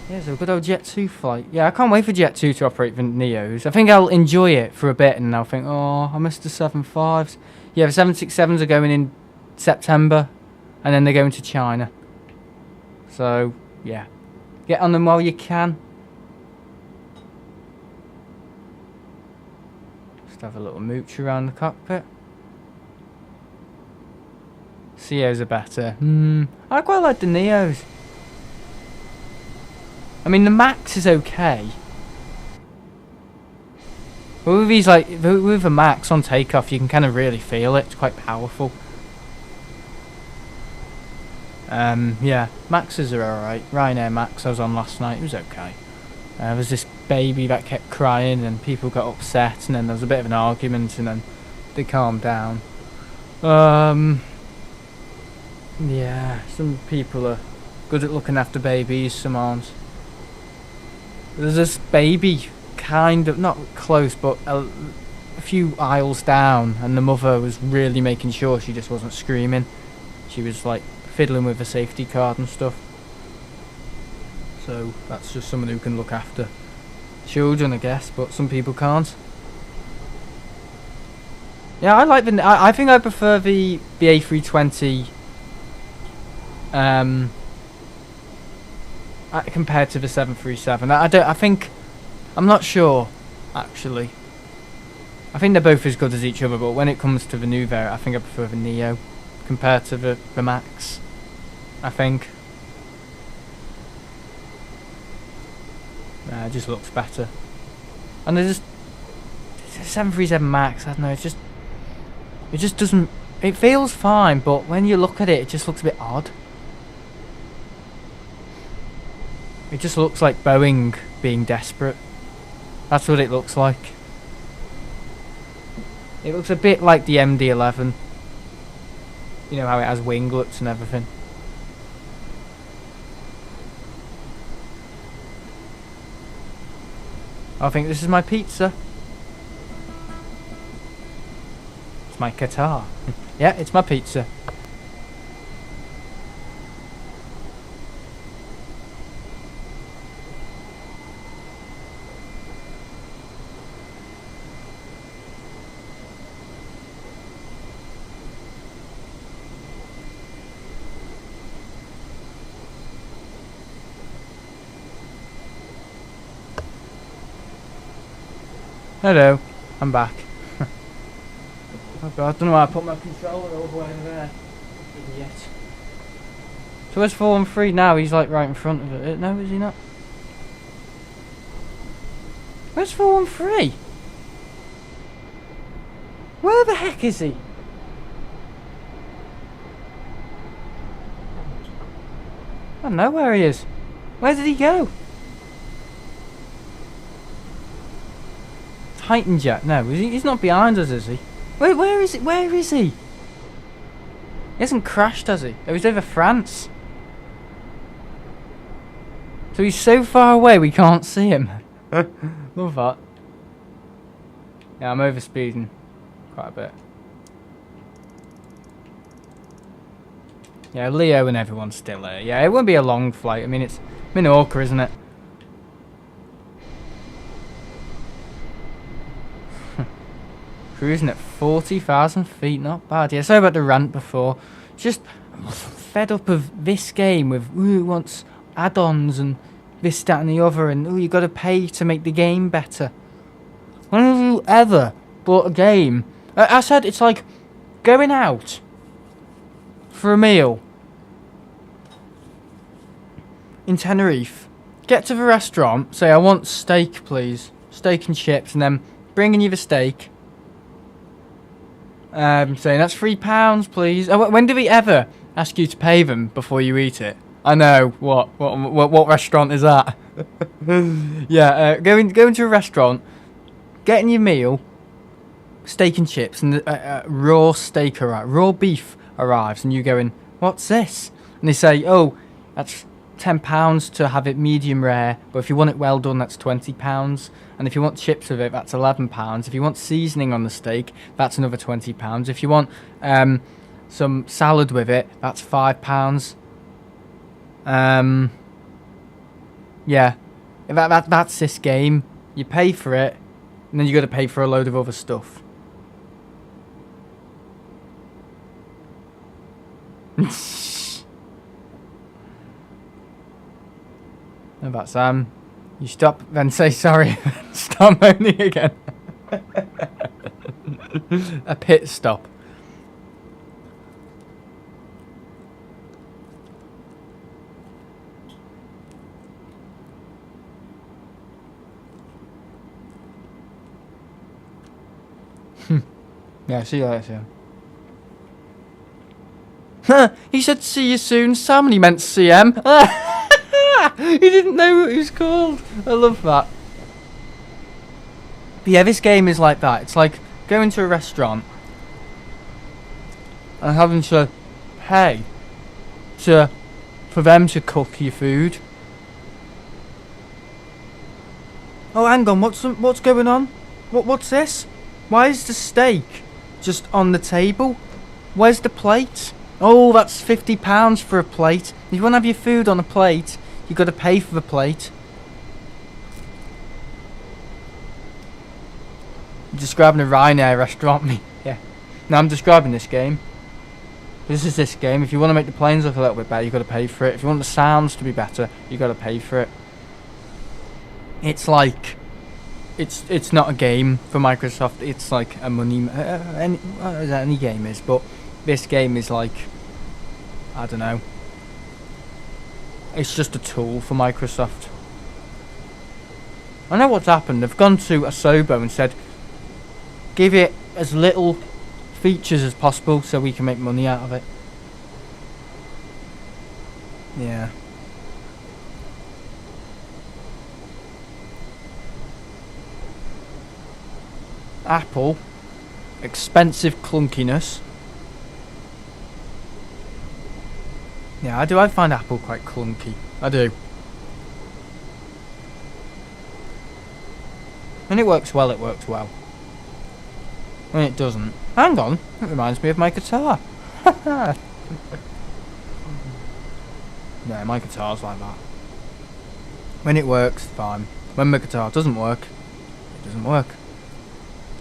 Yeah, so good old Jet 2 flight. Yeah, I can't wait for Jet 2 to operate the Neos. I think I'll enjoy it for a bit and I'll think, oh, I missed the 7.5s. Yeah, the 767s are going in September and then they're going to China. So, yeah. Get on them while you can. Just have a little mooch around the cockpit. CEOs are better. I quite like the Neos. I mean, the Max is okay. But with these, like, with the Max on takeoff, you can kind of really feel it. It's quite powerful. Yeah, Maxes are alright. Ryanair Max I was on last night, it was okay. There was this baby that kept crying and people got upset and then there was a bit of an argument and then they calmed down. Yeah, some people are good at looking after babies, some aren't. There's this baby, kind of, not close, but a few aisles down, and the mother was really making sure she just wasn't screaming. She was like fiddling with a safety card and stuff. So that's just someone who can look after children, I guess, but some people can't. Yeah, I like the. I think I prefer the A320. Compared to the 737, I think, I'm not sure, actually. I think they're both as good as each other, but when it comes to the new variant, I think I prefer the Neo compared to the Max. I think. It just looks better. And there's just 737 Max. I don't know. It just doesn't. It feels fine, but when you look at it, it just looks a bit odd. It just looks like Boeing being desperate. That's what it looks like. It looks a bit like the MD-11. You know how it has winglets and everything. I think this is my pizza. It's my Qatar. Yeah, it's my pizza. Hello, I'm back. Oh god, I don't know why I put my controller over there. Idiot. So where's 413 now? He's like right in front of it. No, is he not? Where's 413? Where the heck is he? I don't know where he is. Where did he go? Titan Jet? No, he's not behind us, is he? Where is it? Where is he? He hasn't crashed, has he? Oh, he's over France. So he's so far away we can't see him. Love that. Yeah, I'm overspeeding quite a bit. Yeah, Leo and everyone's still there. Yeah, it won't be a long flight. I mean, it's Menorca, isn't it? Cruising at 40,000 feet, not bad. Yeah, sorry about the rant before. Just fed up of this game with who wants add-ons and this, that and the other, and you got to pay to make the game better. When have you ever bought a game? I said it's like going out for a meal in Tenerife. Get to the restaurant, say I want steak please, steak and chips, and then bringing you the steak. Saying that's £3 please. Oh, when do we ever ask you to pay them before you eat it? I know, what restaurant is that? Yeah, going to a restaurant, getting your meal, steak and chips, and raw steak raw beef arrives, and you going, what's this? And they say, oh, that's £10 to have it medium rare, but if you want it well done, that's £20. And if you want chips with it, that's £11. If you want seasoning on the steak, that's another £20. If you want some salad with it, that's £5. Yeah, that's this game. You pay for it, and then you got to pay for a load of other stuff. How about Sam? You stop, then say sorry. Stop moaning again. A pit stop. Yeah, see you later, Sam. He said see you soon, Sam, and he meant CM. He didn't know what he was called. I love that. But yeah, this game is like that. It's like going to a restaurant and having to pay for them to cook your food. Oh, hang on. What's going on? What's this? Why is the steak just on the table? Where's the plate? Oh, that's £50 for a plate. If you want to have your food on a plate, you got to pay for the plate. I'm describing a Ryanair restaurant, me. Yeah. No, I'm describing this game. This is this game. If you want to make the planes look a little bit better, you got to pay for it. If you want the sounds to be better, you got to pay for it. It's like, it's not a game for Microsoft. It's like a money. Any game is, but this game is like, I don't know. It's just a tool for Microsoft. I know what's happened. They've gone to Asobo and said, give it as little features as possible so we can make money out of it. Yeah. Apple, expensive clunkiness. Yeah, I find Apple quite clunky. I do. When it works well, it works well. When it doesn't, hang on, it reminds me of my guitar. Yeah, my guitar's like that. When it works, fine. When my guitar doesn't work, it doesn't work.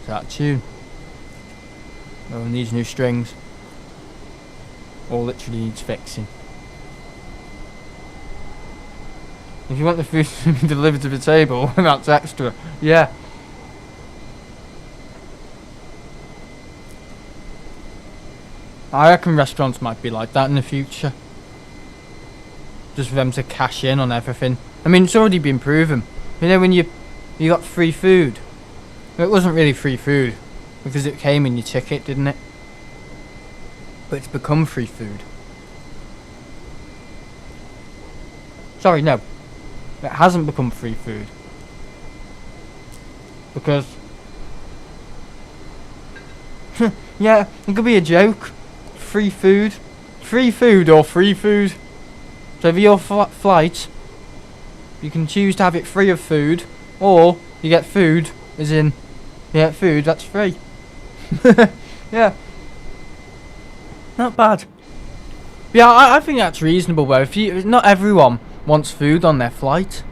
It's out of tune. No one needs new strings. Or literally needs fixing. If you want the food to be delivered to the table, that's extra. Yeah. I reckon restaurants might be like that in the future. Just for them to cash in on everything. I mean, it's already been proven. You know when you got free food? Well, it wasn't really free food. Because it came in your ticket, didn't it? But it's become free food. Sorry, no. It hasn't become free food. Because... yeah, it could be a joke. Free food. Free food or free food. So for your flight, you can choose to have it free of food, or you get food, as in, you get food that's free. Yeah. Not bad. Yeah, I think that's reasonable though. If not everyone wants food on their flight.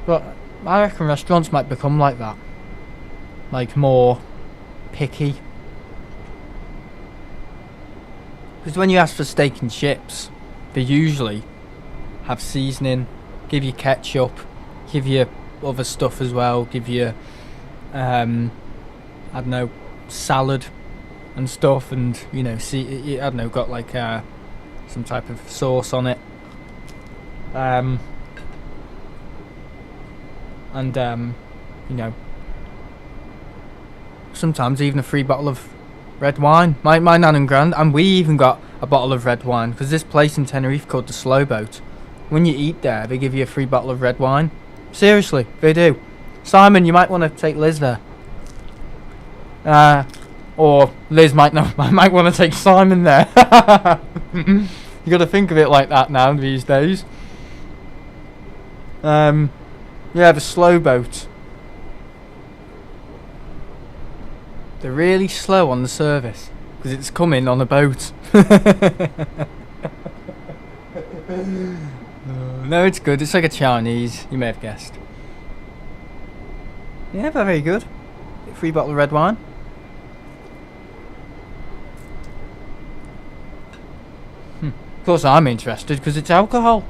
But I reckon restaurants might become like that. Like more picky. Because when you ask for steak and chips, they usually have seasoning, give you ketchup, give you other stuff as well, give you, I don't know, salad and stuff, and you know, I don't know, got like some type of sauce on it. And you know, sometimes even a free bottle of red wine. My nan and grand, and we even got a bottle of red wine, because this place in Tenerife called the Slow Boat, when you eat there they give you a free bottle of red wine. Seriously, they do. Simon, you might want to take Liz there. Or Liz might want to take Simon there. You got to think of it like that now these days. Yeah, the Slow Boat. They're really slow on the service because it's coming on a boat. No, it's good. It's like a Chinese. You may have guessed. Yeah, very good. Free bottle of red wine. Of course, I'm interested because it's alcohol.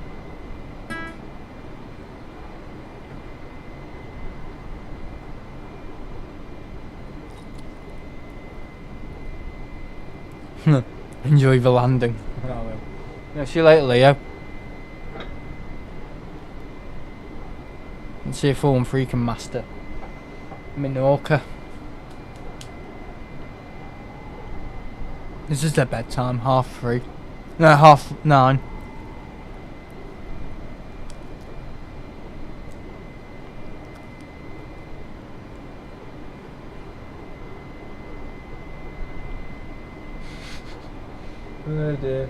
Enjoy the landing. Oh, well. Yeah, see you later, Leo. Let's see if all three can master Menorca. This is their bedtime, 3:30. No, 9:30. Oh dear.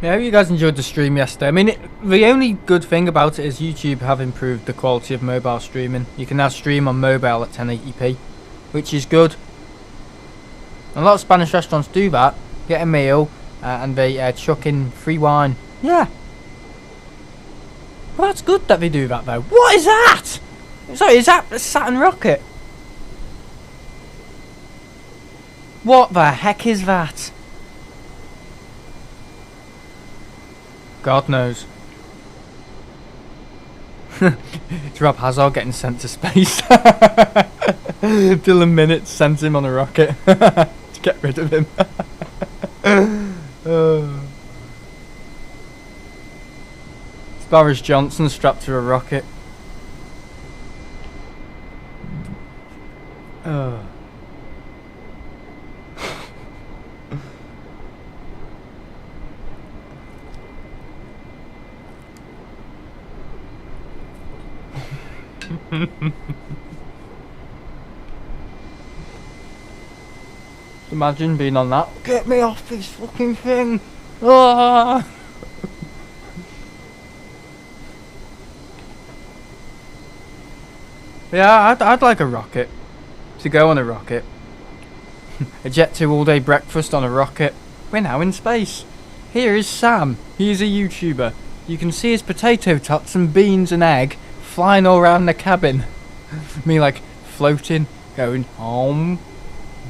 Yeah, I hope you guys enjoyed the stream yesterday. I mean, the only good thing about it is YouTube have improved the quality of mobile streaming. You can now stream on mobile at 1080p, which is good. A lot of Spanish restaurants do that. Get a meal and they chuck in free wine. Yeah. Well, that's good that they do that though. What is that? Sorry, is that a Saturn rocket? What the heck is that? God knows. It's Rob Hazard getting sent to space. Dylan Minutes sent him on a rocket to get rid of him. It's Boris Johnson strapped to a rocket. Imagine being on that. Get me off this fucking thing! Ah! Yeah, I'd like a rocket. To go on a rocket. A Jet 2 all day breakfast on a rocket. We're now in space. Here is Sam. He's a YouTuber. You can see his potato tots and beans and egg flying all around the cabin. Me like floating, going home,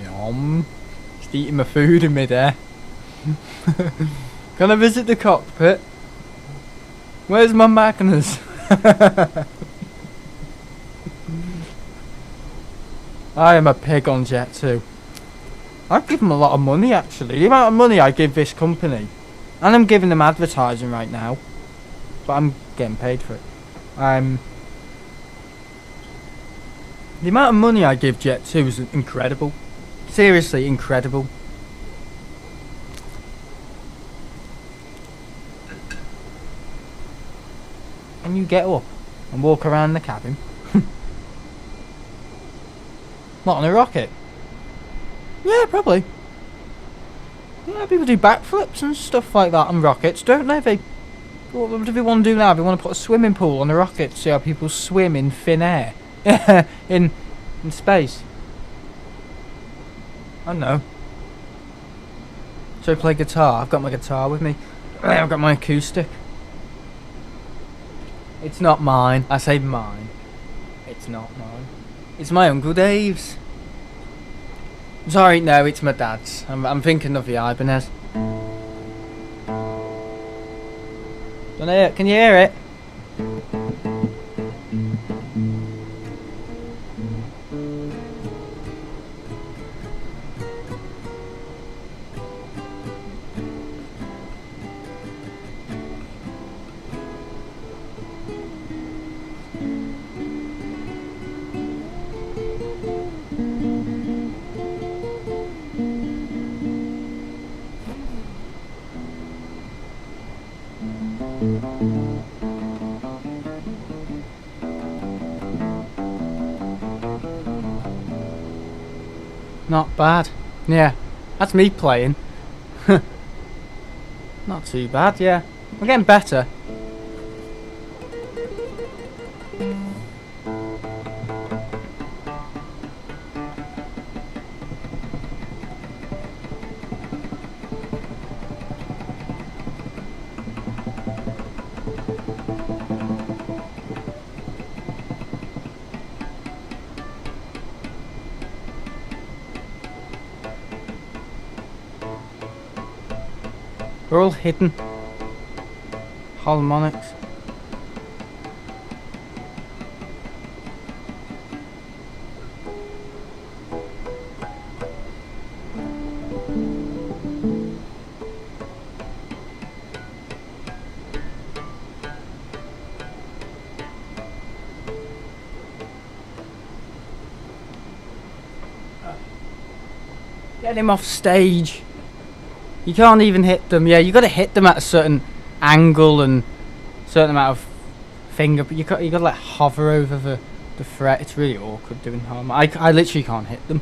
yum, just eating my food in midair. Can I visit the cockpit? Where's my Magnus? I am a pig on Jet 2. I'd give them a lot of money actually. The amount of money I give this company, and I'm giving them advertising right now, but I'm getting paid for it. The amount of money I give Jet 2 is incredible. Seriously, incredible. Can you get up and walk around the cabin? Not on a rocket. Yeah, probably. Yeah, people do backflips and stuff like that on rockets, don't they? What do they want to do now? They want to put a swimming pool on a rocket to see how people swim in thin air. in space. I don't know. So play guitar. I've got my guitar with me. I've got my acoustic. It's not mine. I say mine. It's not mine. It's my Uncle Dave's. Sorry, no, it's my dad's. I'm thinking of the Ibanez. Don't hear it. Can you hear it? Not bad. Yeah, that's me playing. Not too bad, yeah. I'm getting better. We're all hidden. Harmonics. Get him off stage. You can't even hit them. Yeah, you got to hit them at a certain angle and certain amount of finger. But you got to like hover over the fret. It's really awkward doing harm. I literally can't hit them.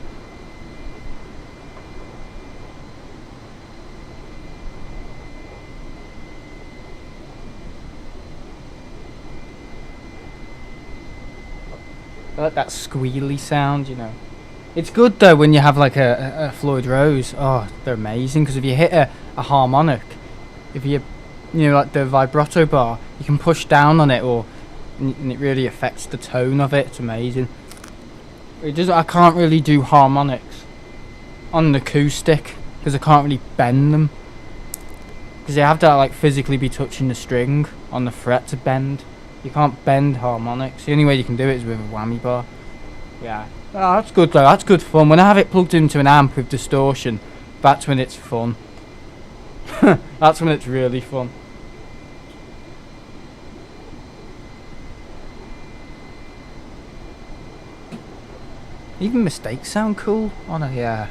I like that squealy sound, you know. It's good though when you have like a Floyd Rose. Oh, they're amazing because if you hit a harmonic, if you know like the vibrato bar, you can push down on it and it really affects the tone of it. It's amazing. I can't really do harmonics on an acoustic because I can't really bend them because you have to like physically be touching the string on the fret to bend. You can't bend harmonics. The only way you can do it is with a whammy bar. Yeah. Oh, that's good though, that's good fun. When I have it plugged into an amp with distortion, that's when it's fun. That's when it's really fun. Even mistakes sound cool on a,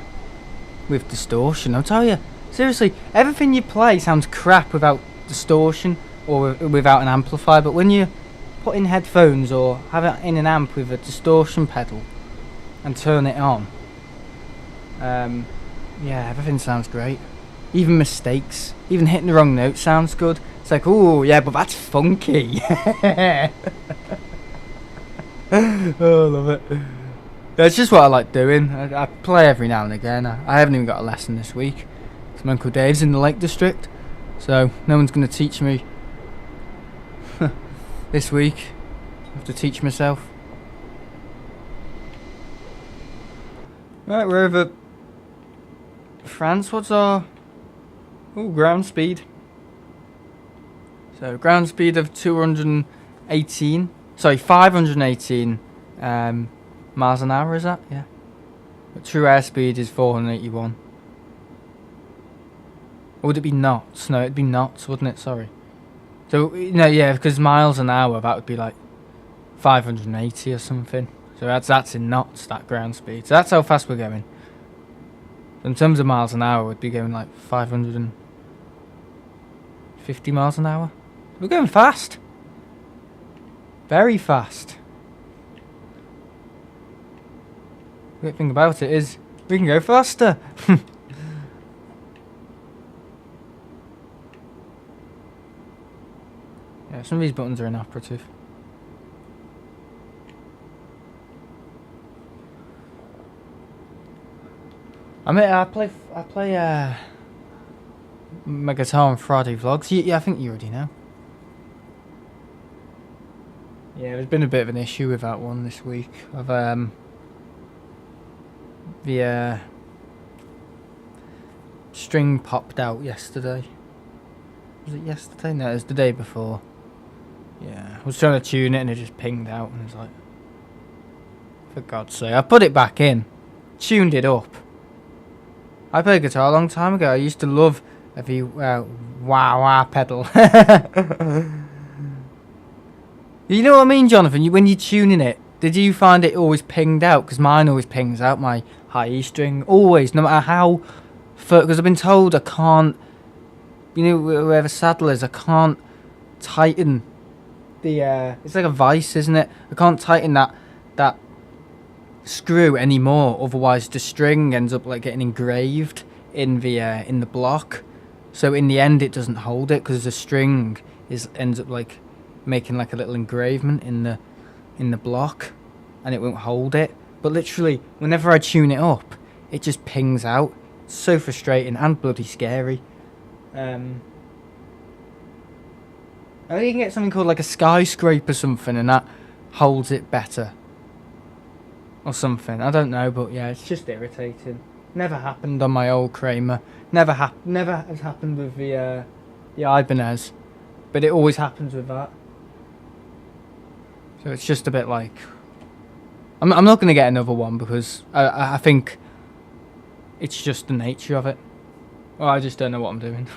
with distortion, I'll tell you. Seriously, everything you play sounds crap without distortion or without an amplifier, but when you put in headphones or have it in an amp with a distortion pedal, and turn it on, yeah, everything sounds great. Even mistakes, even hitting the wrong note sounds good. It's like, oh yeah, but that's funky. Oh, I love it. That's just what I like doing. I play every now and again. I haven't even got a lesson this week. My Uncle Dave's in the Lake District, so no one's going to teach me this week. I have to teach myself. Right, we're over France. What's our ground speed? So ground speed of 518 miles an hour, is that? Yeah. But true airspeed is 481. Or would it be knots? No, it'd be knots, wouldn't it? Sorry. So, yeah, because miles an hour, that would be like 580 or something. So that's in knots, that ground speed. So that's how fast we're going. In terms of miles an hour, we'd be going like 550 miles an hour. We're going fast. Very fast. The great thing about it is we can go faster. Yeah, some of these buttons are inoperative. I mean, I play my guitar on Friday vlogs. Yeah, I think you already know. Yeah, there's been a bit of an issue with that one this week. Of the string popped out yesterday. Was it yesterday? No, it was the day before. Yeah, I was trying to tune it and it just pinged out, and it's like, for God's sake! I put it back in, tuned it up. I played guitar a long time ago. I used to love the wah pedal. You know what I mean, Jonathan? When you're tuning it, did you find it always pinged out? Because mine always pings out, my high E string. Always, no matter how... Because I've been told I can't... You know, where the saddle is, I can't tighten the... it's like a vice, isn't it? I can't tighten that screw anymore, otherwise the string ends up like getting engraved in the block. So in the end it doesn't hold it, because the string ends up like making like a little engravement in the block, and it won't hold it. But literally whenever I tune it up, it just pings out. It's so frustrating and bloody scary. I think you can get something called like a skyscraper or something, and that holds it better. Or something, I don't know, but yeah, it's just irritating. Never happened on my old Kramer. Never has happened with the Ibanez, but it always happens with that. So it's just a bit like, I'm not going to get another one, because I think it's just the nature of it. Well, I just don't know what I'm doing.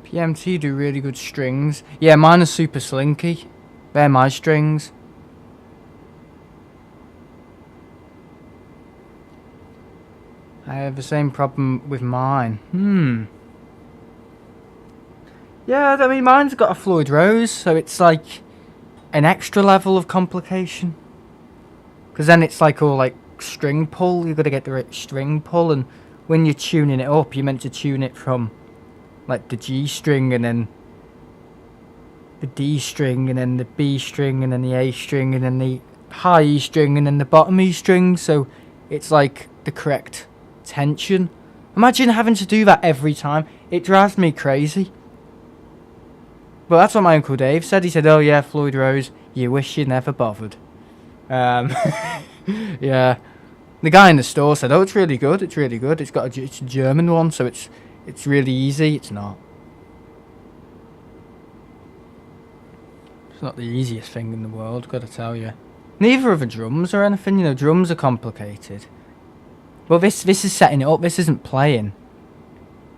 PMT do really good strings. Yeah, mine are super slinky. They're my strings. I have the same problem with mine. Yeah, I mean, mine's got a Floyd Rose, so it's like an extra level of complication. Because then it's like all like string pull. You've got to get the right string pull, and when you're tuning it up, you're meant to tune it from like the G string, and then the D string, and then the B string, and then the A string, and then the high E string, and then the bottom E string, so it's like the correct tension. Imagine having to do that every time. It drives me crazy. But that's what my Uncle Dave said. He said, oh yeah, Floyd Rose, you wish you never bothered. Yeah. The guy in the store said, oh, it's really good, it's really good. It's a German one, so it's really easy. It's not. It's not the easiest thing in the world, gotta tell you. Neither are the drums or anything, you know, drums are complicated. But this is setting it up, this isn't playing.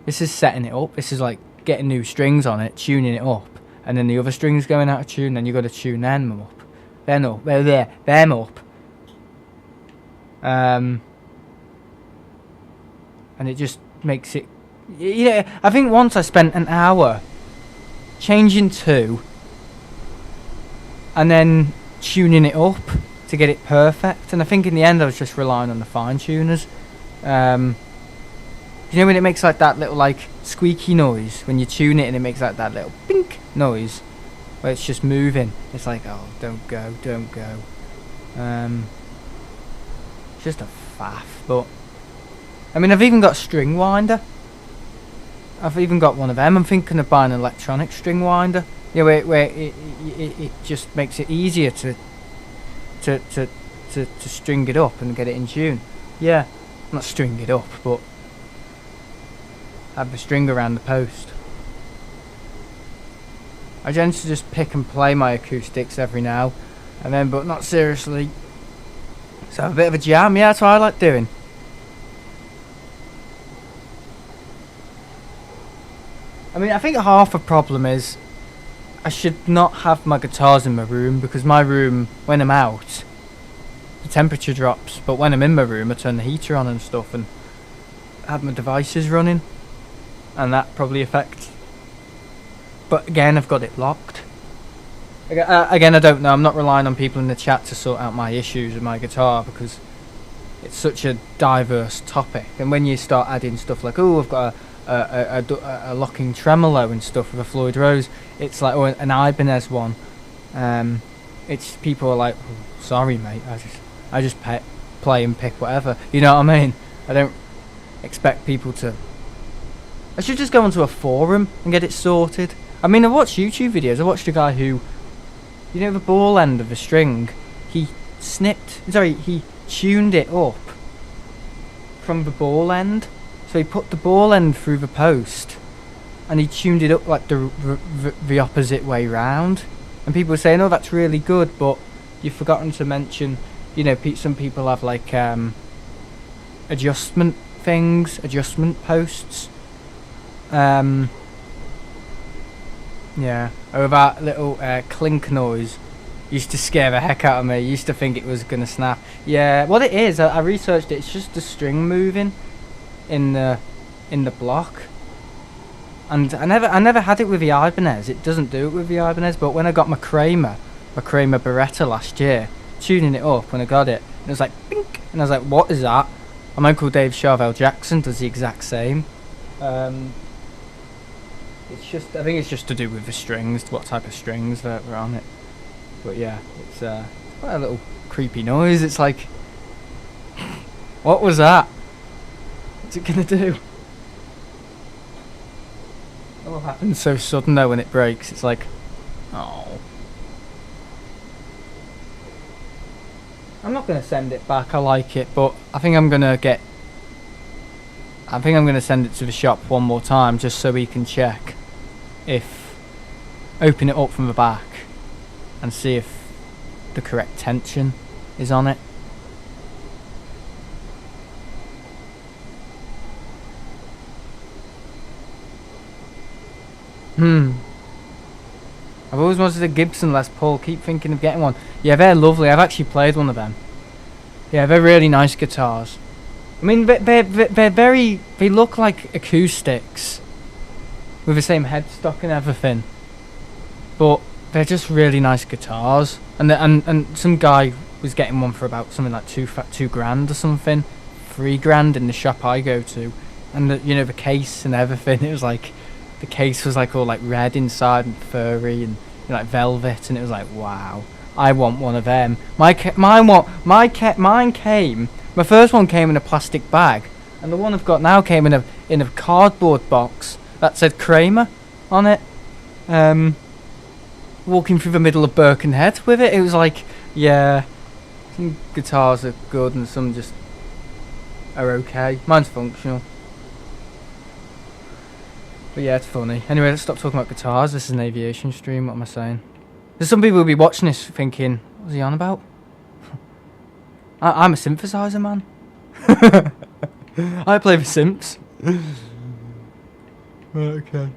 This is setting it up, this is like getting new strings on it, tuning it up, and then the other strings going out of tune, then you gotta tune them up. Them up, them up. And it just makes it... Yeah, I think once I spent an hour changing two and then tuning it up to get it perfect, and I think in the end I was just relying on the fine tuners. You know when it makes like that little like squeaky noise when you tune it, and it makes like that little pink noise where it's just moving. It's like, oh, don't go. It's just a faff. But I mean, I've even got a string winder. I've even got one of them. I'm thinking of buying an electronic string winder. Yeah, where it just makes it easier to string it up and get it in tune. Yeah, not string it up, but have the string around the post. I tend to just pick and play my acoustics every now and then, but not seriously. So have a bit of a jam, yeah, that's what I like doing. I mean, I think half the problem is I should not have my guitars in my room, because my room, when I'm out, the temperature drops, but when I'm in my room I turn the heater on and stuff and have my devices running, and that probably affects. But again, I've got it locked. Again, I don't know, I'm not relying on people in the chat to sort out my issues with my guitar, because it's such a diverse topic, and when you start adding stuff like, oh, I've got a locking tremolo and stuff with a Floyd Rose, it's like, or an Ibanez one, it's, people are like, oh, sorry mate, I just play and pick whatever, you know what I mean? I don't expect people to. I should just go onto a forum and get it sorted. I mean, I watched YouTube videos. I watched a guy who, you know, the ball end of the string, he tuned it up from the ball end. So he put the ball end through the post and he tuned it up like the opposite way round. And people were saying, oh, that's really good, but you've forgotten to mention, you know, some people have like adjustment posts. Yeah, oh, that little clink noise used to scare the heck out of me. Used to think it was gonna snap. Yeah, what it is, I researched it. It's just the string moving in the block. And I never had it with the Ibanez. It doesn't do it with the Ibanez. But when I got my Kramer Beretta last year, tuning it up when I got it, it was like bink, and I was like, what is that? And my Uncle Dave Charvel Jackson does the exact same. I think it's just to do with the strings, what type of strings that were on it. But yeah, it's quite a little creepy noise. It's like, what was that? What's it gonna do? It all happens so sudden though when it breaks. It's like, oh. I'm not gonna send it back. I like it, but I think I'm gonna send it to the shop one more time just so we can check open it up from the back and see if the correct tension is on it. I've always wanted a Gibson Les Paul, keep thinking of getting one. Yeah, they're lovely. I've actually played one of them. Yeah, they're really nice guitars. I mean, they look like acoustics with the same headstock and everything, but they're just really nice guitars. And some guy was getting one for about something like $2,000 or something, $3,000 in the shop I go to, and the case and everything. It was like the case was like all like red inside and furry and like velvet, and it was like, wow, I want one of them. Mine came. My first one came in a plastic bag, and the one I've got now came in a cardboard box that said Kramer on it. Walking through the middle of Birkenhead with it, it was like, yeah, some guitars are good and some just are okay. Mine's functional. But yeah, it's funny. Anyway, let's stop talking about guitars. This is an aviation stream. What am I saying? There's some people who'll be watching this thinking, what's he on about? I'm a synthesizer man. I play the synths. Okay.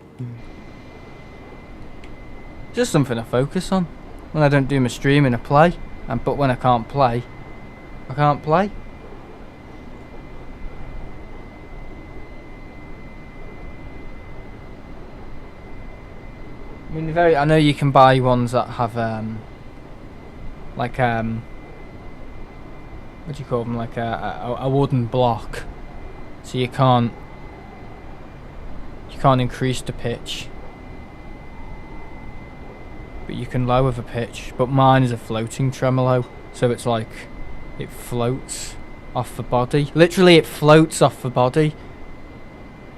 Just something I focus on. When I don't do my streaming, I play. But when I can't play, I can't play. I mean, I know you can buy ones that have what do you call them? Like a wooden block, so you can't increase the pitch, but you can lower the pitch. But mine is a floating tremolo, so it's like it floats off the body. Literally, it floats off the body,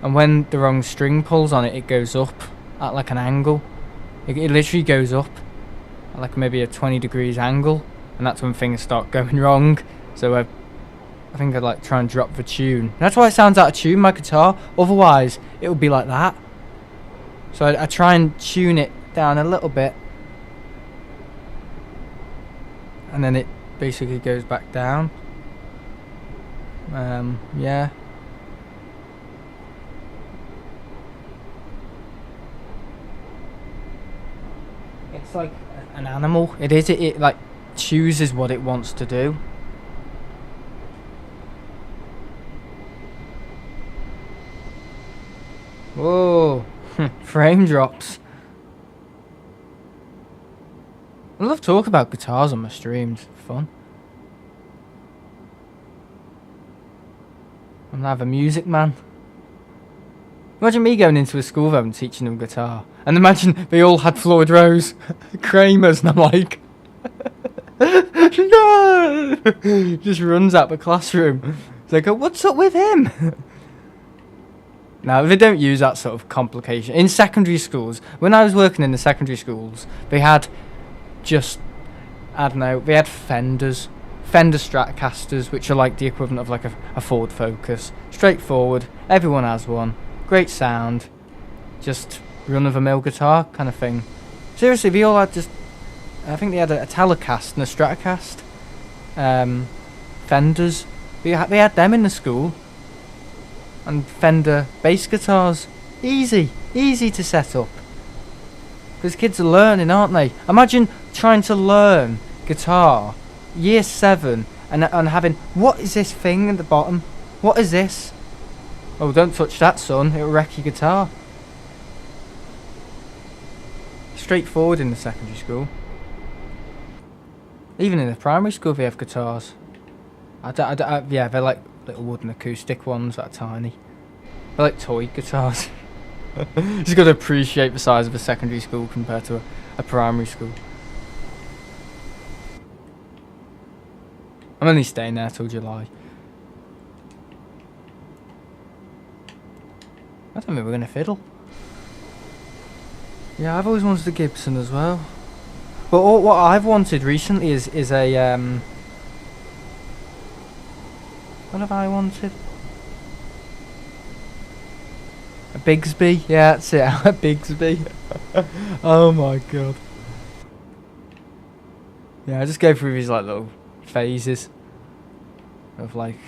and when the wrong string pulls on it, it goes up at like an angle. It literally goes up at like maybe a 20 degrees angle, and that's when things start going wrong. So I think I'd like try and drop the tune. That's why it sounds out of tune, my guitar. Otherwise, it would be like that. So I try and tune it down a little bit, and then it basically goes back down. Yeah. It's like an animal. It is. It like chooses what it wants to do. Whoa. Frame drops. I love talking about guitars on my streams. Fun. I'm now a music man. Imagine me going into a school though and teaching them guitar. And imagine they all had Floyd Rose, Kramers, and I'm like, no! Just runs out the classroom. They go, what's up with him? Now, they don't use that sort of complication. In secondary schools, when I was working in the secondary schools, they had just, I don't know, they had Fender Stratocasters, which are like the equivalent of like a Ford Focus. Straightforward, everyone has one. Great sound. Just run-of-the-mill guitar kind of thing. Seriously, they all had just, I think they had a Telecaster and a Stratocaster. Fenders. They had them in the school. And Fender bass guitars. Easy to set up. Because kids are learning, aren't they? Imagine trying to learn guitar, year 7, and having, what is this thing at the bottom? What is this? Oh, don't touch that, son. It'll wreck your guitar. Straightforward in the secondary school. Even in the primary school, they have guitars. Yeah, they're like little wooden acoustic ones that are tiny. They're like toy guitars. Just got to appreciate the size of a secondary school compared to a primary school. I'm only staying there till July. I don't think we're going to fiddle. Yeah, I've always wanted a Gibson as well. But what I've wanted recently is a what have I wanted? A Bigsby. Yeah, that's it. A Bigsby. Oh my god. Yeah, I just go through these like little phases of like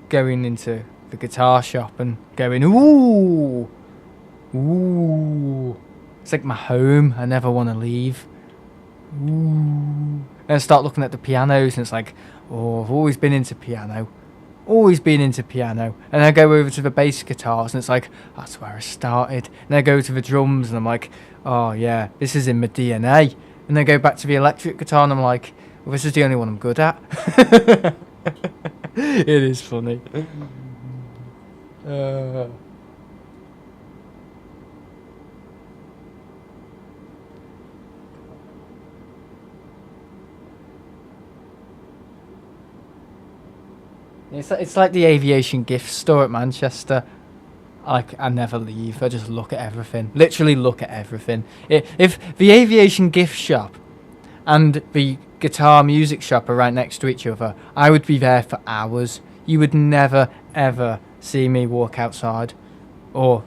going into the guitar shop and going, ooh. It's like my home. I never want to leave. Ooh. And I start looking at the pianos and it's like, oh, I've always been into piano. And I go over to the bass guitars and it's like, that's where I started. And I go to the drums and I'm like, oh yeah, this is in my DNA. And I go back to the electric guitar and I'm like, well, this is the only one I'm good at. It is funny. It's like the Aviation gift store at Manchester. I never leave. I just look at everything. Literally look at everything. If the Aviation gift shop and the guitar music shop are right next to each other, I would be there for hours. You would never, ever see me walk outside. Or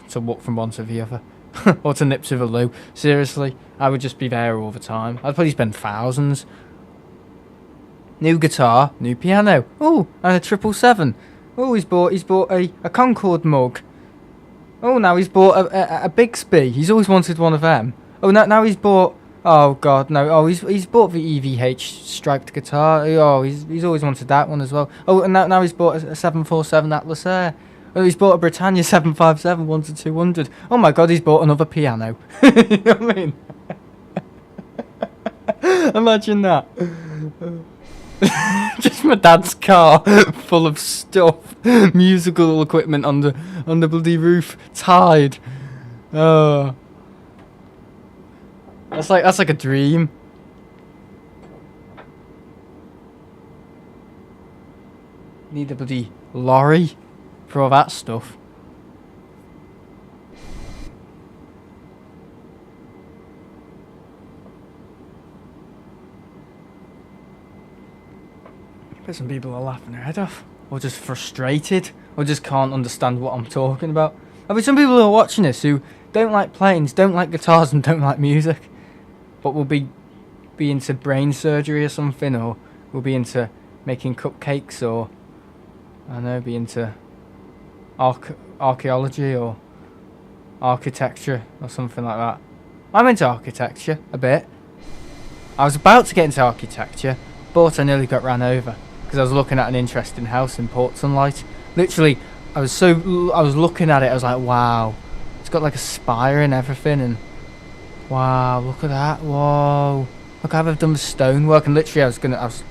to walk from one to the other. Or to nip to the loo. Seriously, I would just be there all the time. I'd probably spend thousands. New guitar, new piano. Oh, and a 777. Oh, he's bought a Concorde mug. Oh, now he's bought a Bigsby. He's always wanted one of them. Oh, now he's bought. Oh God, no. Oh, he's bought the EVH striped guitar. Oh, he's always wanted that one as well. Oh, and now he's bought a 747 Atlas Air. Oh, he's bought a Britannia 757 1-200. Oh my God, he's bought another piano. You know what I mean? Imagine that. Just my dad's car full of stuff, musical equipment on the bloody roof, tied. Oh, that's like a dream. Need a bloody lorry for all that stuff. But some people are laughing their head off, or just frustrated, or just can't understand what I'm talking about. I mean, some people who are watching this who don't like planes, don't like guitars, and don't like music, but will be into brain surgery or something, or will be into making cupcakes, or I don't know, be into archaeology or architecture or something like that. I'm into architecture a bit. I was about to get into architecture, but I nearly got ran over because I was looking at an interesting house in Port Sunlight. Literally, I was looking at it, I was like, wow, it's got like a spire and everything, and wow, look at that, whoa, look how they've done the stonework. And literally I was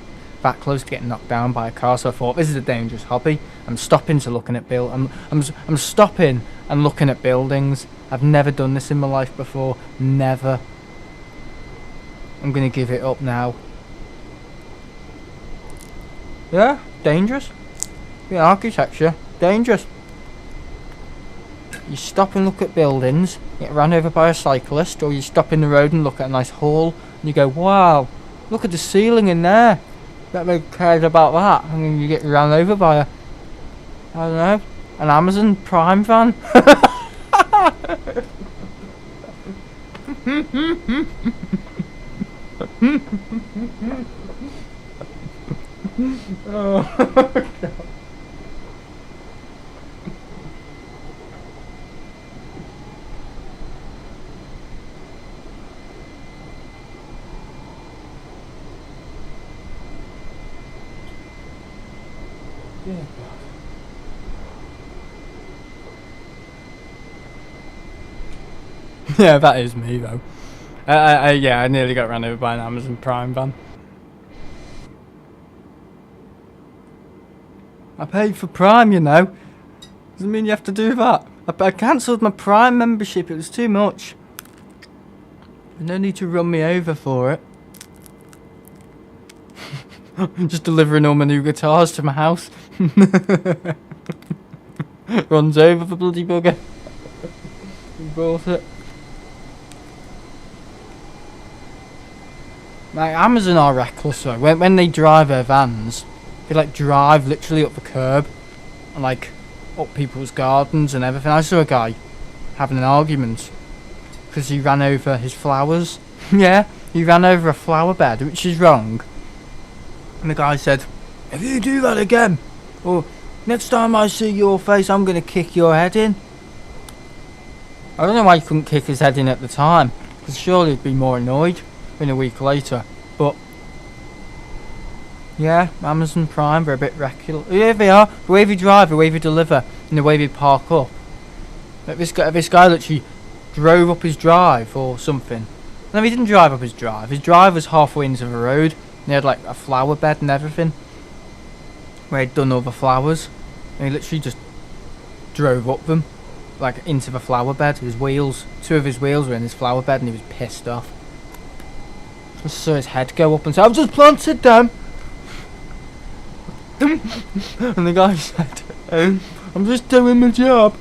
that close to getting knocked down by a car, so I thought, this is a dangerous hobby. I'm stopping to looking at I'm stopping and looking at buildings. I've never done this in my life before, never. I'm gonna give it up now. Yeah, dangerous. Yeah, architecture, dangerous. You stop and look at buildings, get ran over by a cyclist, or you stop in the road and look at a nice hall, and you go, wow, look at the ceiling in there. That they cared about that, and then you get ran over by a, I don't know, an Amazon Prime van. Oh, God. Yeah, God. Yeah, that is me though. Yeah, I nearly got ran over by an Amazon Prime van. I paid for Prime, you know. Doesn't mean you have to do that. I cancelled my Prime membership, it was too much. There's no need to run me over for it. Just delivering all my new guitars to my house. Runs over the bloody bugger. He bought it. Like, Amazon are reckless though. When they drive their vans, they like drive literally up the curb and like up people's gardens and everything. I saw a guy having an argument because he ran over his flowers. Yeah, he ran over a flower bed, which is wrong. And the guy said, if you do that again, or next time I see your face, I'm going to kick your head in. I don't know why he couldn't kick his head in at the time, because surely he'd be more annoyed in a week later. But yeah, Amazon Prime, they're a bit reckless. Yeah, they are. The way they drive, the way they deliver, and the way they park up. Like this guy literally drove up his drive or something. No, he didn't drive up his drive. His drive was halfway into the road. And he had like a flower bed and everything, where he'd done all the flowers, and he literally just drove up them, like into the flower bed. His wheels, two of his wheels were in his flower bed, and he was pissed off. Just saw his head go up and said, "I've just planted them." And the guy said, "I'm just doing my job."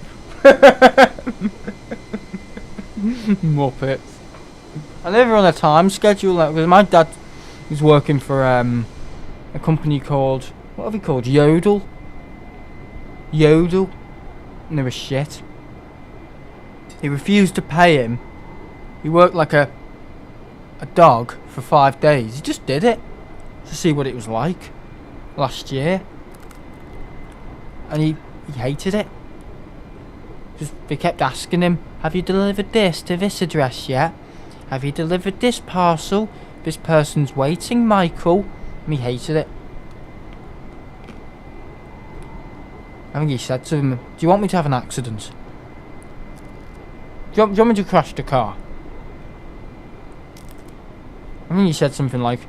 Muppets. I never on a time schedule, like, because my dad was working for a company called, what have we called? Yodel. And they were shit. He refused to pay him. He worked like a dog for 5 days. He just did it to see what it was like last year. And he hated it. Just, they kept asking him, have you delivered this to this address yet? Have you delivered this parcel? This person's waiting, Michael. And he hated it. I think he said to him, do you want me to have an accident? Do you want me to crash the car? I think he said something like,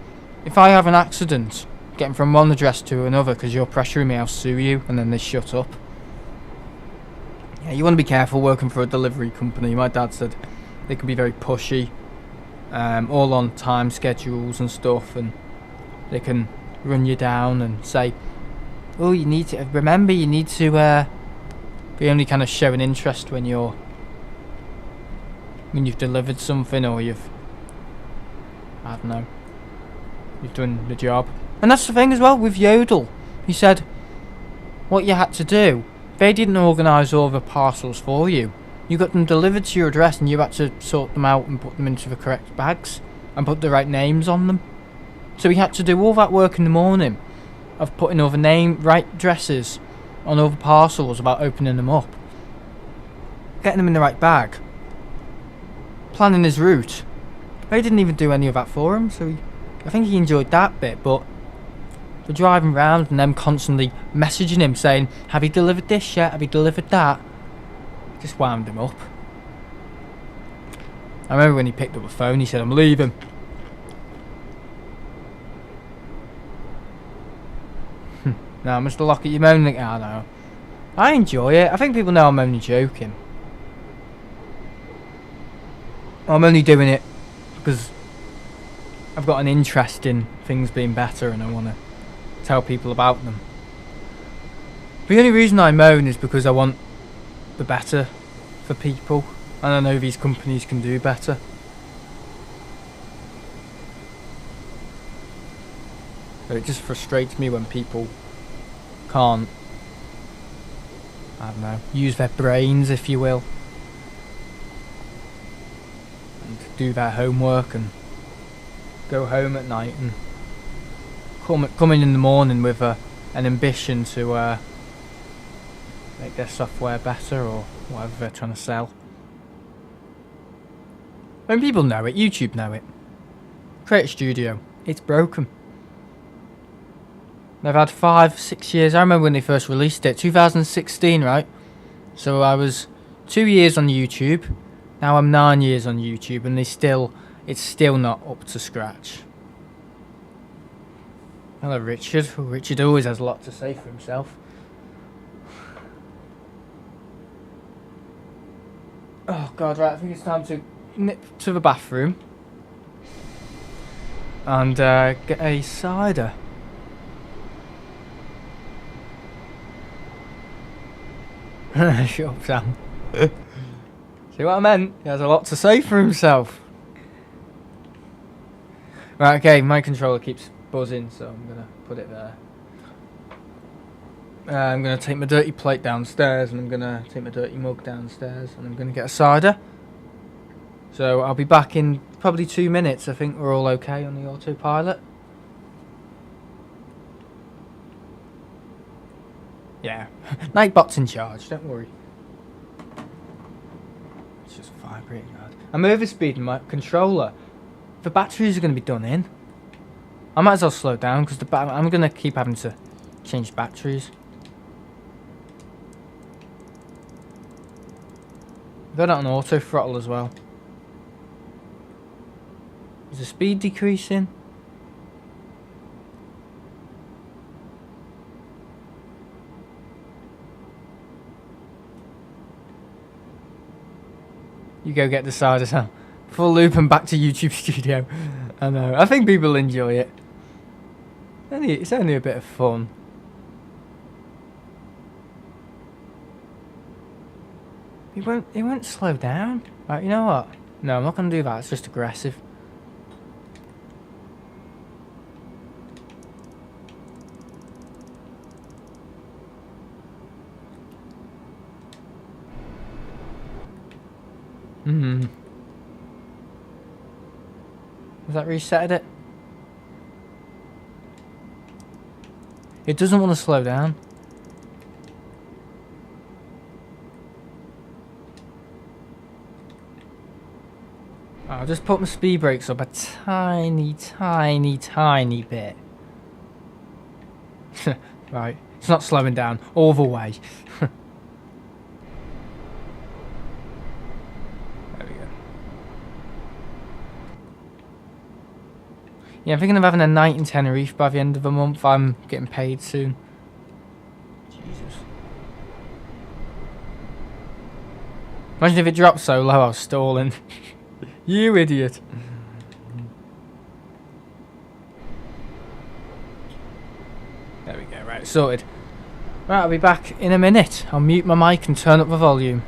if I have an accident getting from one address to another because you're pressuring me, I'll sue you. And then they shut up. Yeah, you want to be careful working for a delivery company. My dad said they can be very pushy, all on time schedules and stuff, and they can run you down and say, oh, you need to remember, you need to be only kind of show an interest when you've delivered something, or I don't know, you've done the job. And that's the thing as well with Yodel. He said what you had to do, they didn't organise all the parcels for you. You got them delivered to your address and you had to sort them out and put them into the correct bags and put the right names on them. So we had to do all that work in the morning of putting all the right addresses on all the parcels about opening them up, getting them in the right bag, planning his route. They didn't even do any of that for him, so I think he enjoyed that bit, but the driving around and them constantly messaging him saying, have you delivered this yet? Have you delivered that? Just wound him up. I remember when he picked up the phone, he said, I'm leaving. Now, Mr. Lockett, you're moaning. I know. I enjoy it. I think people know I'm only joking. I'm only doing it because I've got an interest in things being better and I want to tell people about them. The only reason I moan is because I want the better for people, and I know these companies can do better. But it just frustrates me when people can't, I don't know, use their brains, if you will, and do their homework and go home at night and come in the morning with an ambition to make their software better or whatever they're trying to sell. When people know it, YouTube know it. Create a studio, it's broken. They've had 5-6 years. I remember when they first released it, 2016, right? So I was 2 years on YouTube. Now I'm 9 years on YouTube, and it's still not up to scratch. Hello, Richard. Oh, Richard always has a lot to say for himself. Oh God, right. I think it's time to nip to the bathroom and get a cider. Shut up, Sam. See what I meant? He has a lot to say for himself. Right, okay, my controller keeps buzzing, so I'm going to put it there. I'm going to take my dirty plate downstairs, and I'm going to take my dirty mug downstairs, and I'm going to get a cider. So I'll be back in probably 2 minutes. I think we're all okay on the autopilot. Yeah, Nightbot's in charge, don't worry. It's just vibrating hard. I'm overspeeding my controller. The batteries are going to be done in. I might as well slow down because I'm going to keep having to change batteries. Got it on auto throttle as well. Is the speed decreasing? You go get the cider, Sam. Full loop and back to YouTube Studio. I know. I think people enjoy it. It's only a bit of fun. It won't slow down. Right, you know what? No, I'm not going to do that. It's just aggressive. Has that resetted it? It doesn't want to slow down. I'll just put my speed brakes up a tiny bit. Right, it's not slowing down all the way. There we go. Yeah, I'm thinking of having a night in Tenerife by the end of the month. I'm getting paid soon. Jesus. Imagine if it dropped so low I was stalling. You idiot. There we go, right, sorted. Right, I'll be back in a minute. I'll mute my mic and turn up the volume.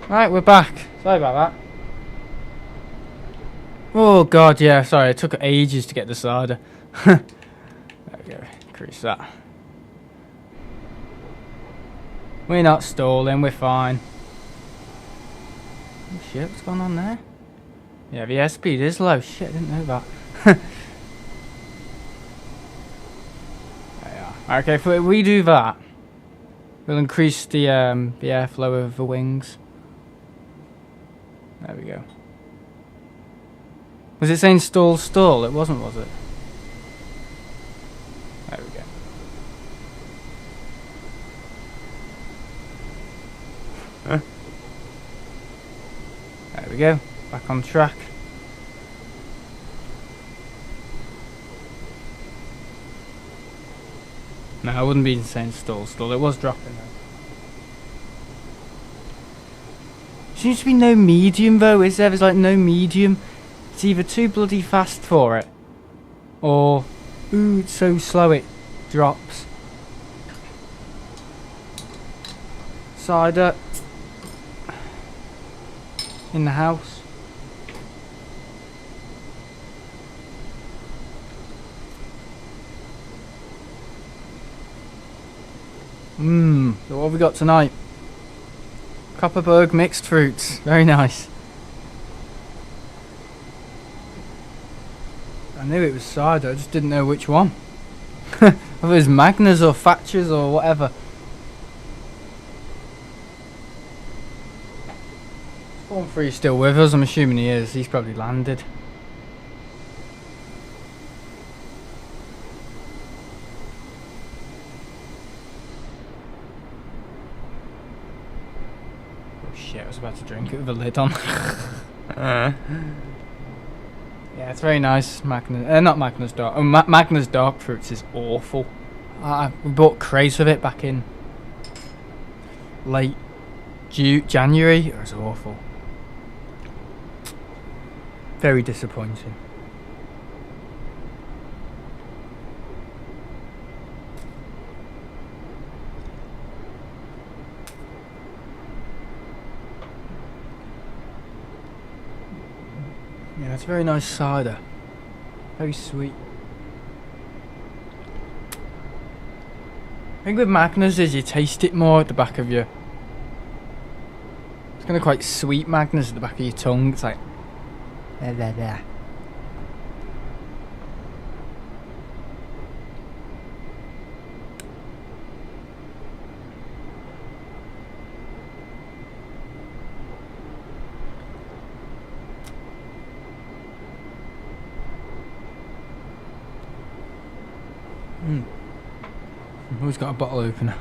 Right, we're back. Sorry about that. Oh god, yeah, sorry, it took ages to get the cider. There we go, increase that. We're not stalling, we're fine. Oh shit, what's going on there? Yeah, the airspeed is low. Shit, I didn't know that. There you are. Okay, if we do that, we'll increase the airflow of the wings. There we go. Was it saying stall, stall? It wasn't, was it? There we go. There we go. Back on track. No, I wouldn't be saying stall, stall. It was dropping though. Seems to be no medium though, is there? There's like no medium. It's either too bloody fast for it, or ooh, it's so slow it drops. Cider in the house. So what have we got tonight? Copperberg mixed fruits. Very nice. I knew it was cider, I just didn't know which one. Whether it was Magners or Thatchers or whatever. Form 3 still with us, I'm assuming he is. He's probably landed. Oh shit, I was about to drink it with the lid on. Yeah, it's very nice. Magnus, not Magnus Dark. Oh, Magnus Dark Fruits is awful. We bought crates of it back in late January. It was awful. Very disappointing. Yeah, it's very nice cider. Very sweet. I think with Magnus is you taste it more at the back of your... It's kind of quite sweet Magnus at the back of your tongue. It's like... Blah, blah, blah. Always got a bottle opener.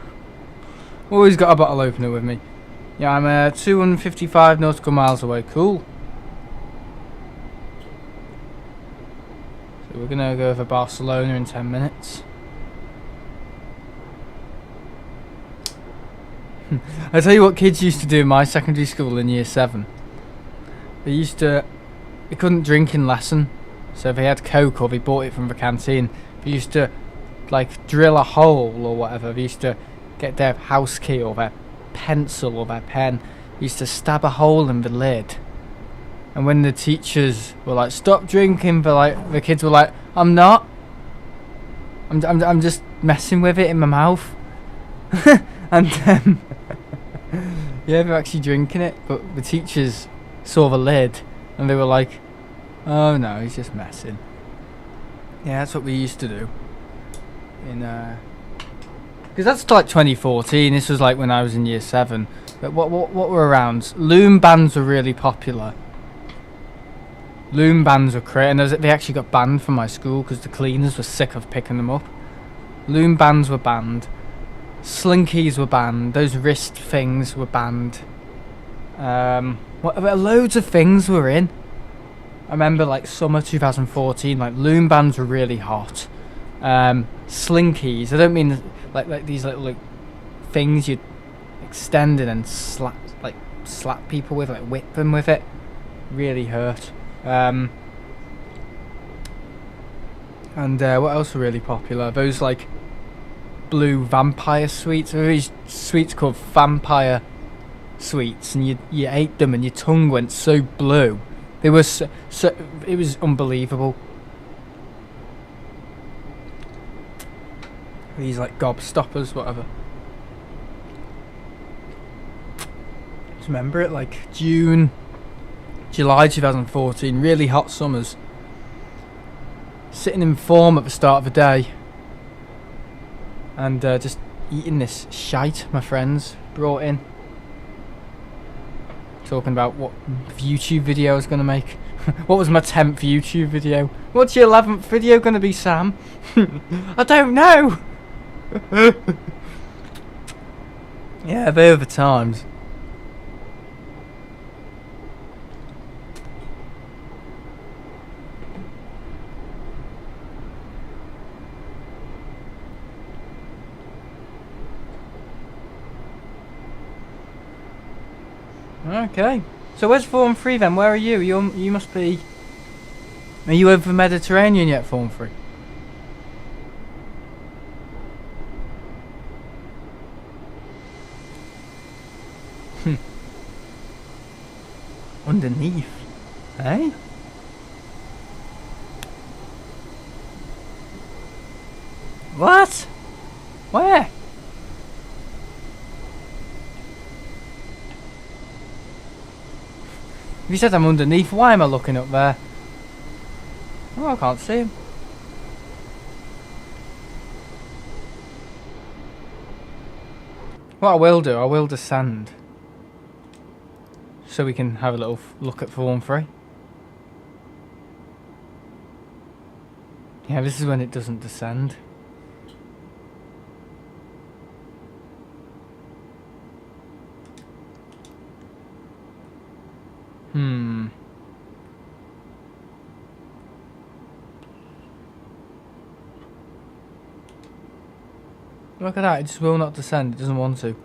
Always got a bottle opener with me. Yeah, I'm 255 nautical miles away. Cool. So we're gonna go over Barcelona in 10 minutes. I tell you what kids used to do in my secondary school in year 7. They couldn't drink in lesson. So if they had Coke or they bought it from the canteen, they used to like drill a hole or whatever. They used to get their house key or their pencil or their pen. They used to stab a hole in the lid. And when the teachers were like, stop drinking, the kids were like, I'm not. I'm just messing with it in my mouth. And yeah, they're actually drinking it, but the teachers saw the lid and they were like, oh no, he's just messing. Yeah, that's what we used to do. Because that's like 2014. This was like when I was in year 7. But what were around? Loom bands were really popular. Loom bands were great, and they actually got banned from my school because the cleaners were sick of picking them up. Loom bands were banned. Slinkies were banned. Those wrist things were banned. Loads of things were in. I remember like summer 2014. Like loom bands were really hot. Slinkies. I don't mean like these little like things you extend and then slap people with, like whip them with it. Really hurt. And what else were really popular? Those like blue vampire sweets. There were these sweets called vampire sweets and you ate them and your tongue went so blue. They were so it was unbelievable. These like gobstoppers, whatever. Just remember it, like June, July 2014, really hot summers. Sitting in form at the start of the day. And just eating this shite my friends brought in. Talking about what YouTube video I was going to make. What was my 10th YouTube video? What's your 11th video going to be, Sam? I don't know! Yeah, they were the times. Okay, so where's Form 3 then? Where are you? You must be... Are you over the Mediterranean yet, Form 3? Underneath, eh? What? Where? If you said I'm underneath, why am I looking up there? Oh, I can't see him. What I will do, I will descend. So we can have a little look at Form 3. Yeah, this is when it doesn't descend. Look at that, it just will not descend, it doesn't want to.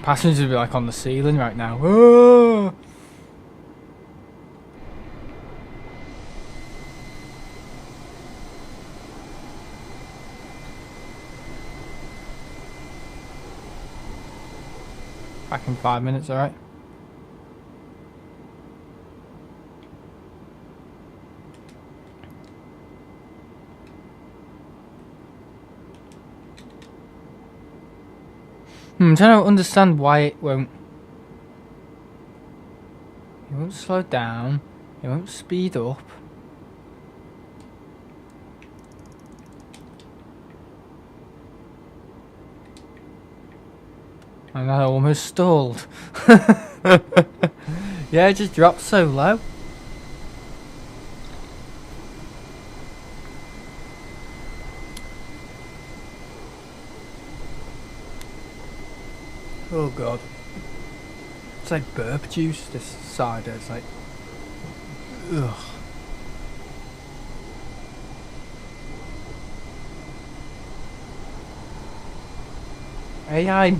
Passengers will be like on the ceiling right now. Oh! Back in 5 minutes, alright? I'm trying to understand why it won't slow down, it won't speed up. And I almost stalled. Yeah, it just dropped so low. Oh god. It's like burp juice, this cider. It's like... Ugh. AI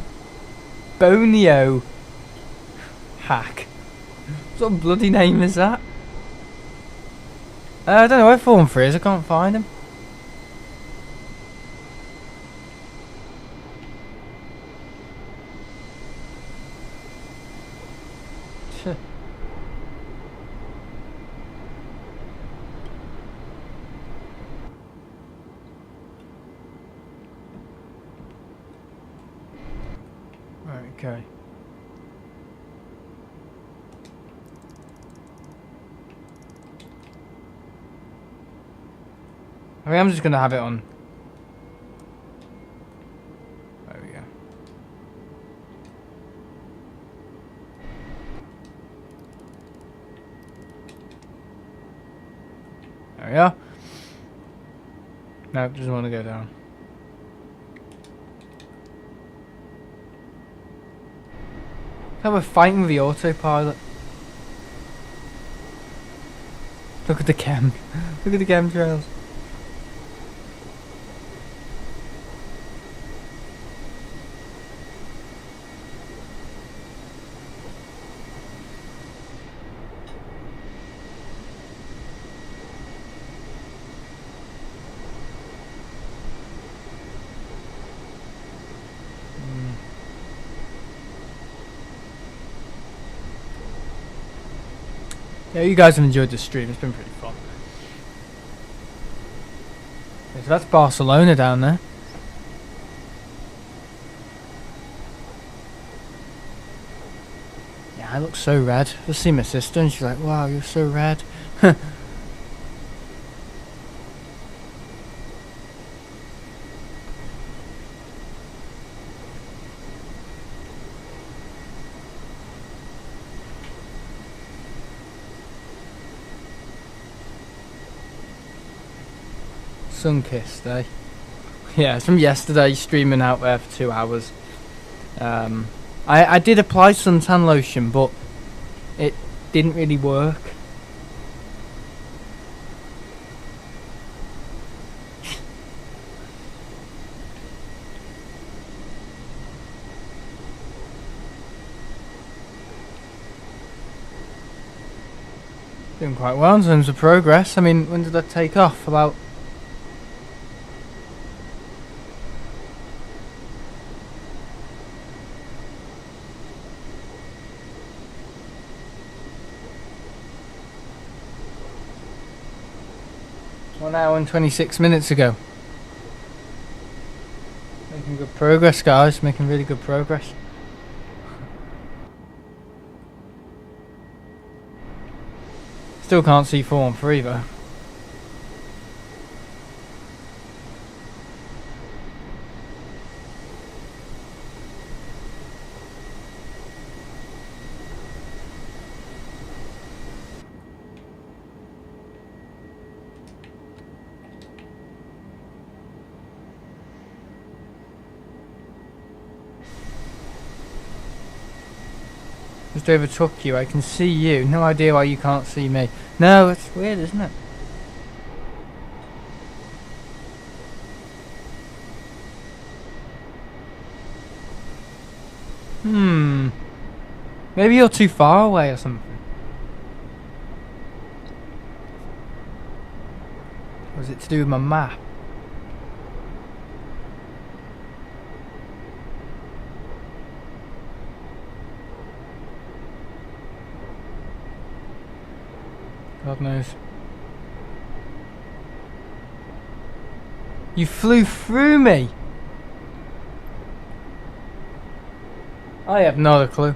Bonio hack. What bloody name is that? I don't know where Form 3 is, I can't find him. Okay. I mean, I'm just gonna have it on. There we go. There we are. No, doesn't want to go down. How we're fighting with the autopilot. Look at the chem. Look at the chemtrails. Yeah, you guys have enjoyed the stream. It's been pretty fun. Okay, so that's Barcelona down there. Yeah, I look so red. I see my sister and she's like, wow, you're so red. Sun-kissed, eh? Yeah, it's from yesterday, streaming out there for 2 hours. I did apply suntan lotion, but it didn't really work. Doing quite well in terms of progress. I mean, when did that take off? About... One hour and 26 minutes ago. Making good progress, guys. Making really good progress. Still can't see 413 though. Just overtook you. I can see you. No idea why you can't see me. No, it's weird, isn't it? Maybe you're too far away or something. Or is it to do with my map? God knows. You flew through me. I have not a clue.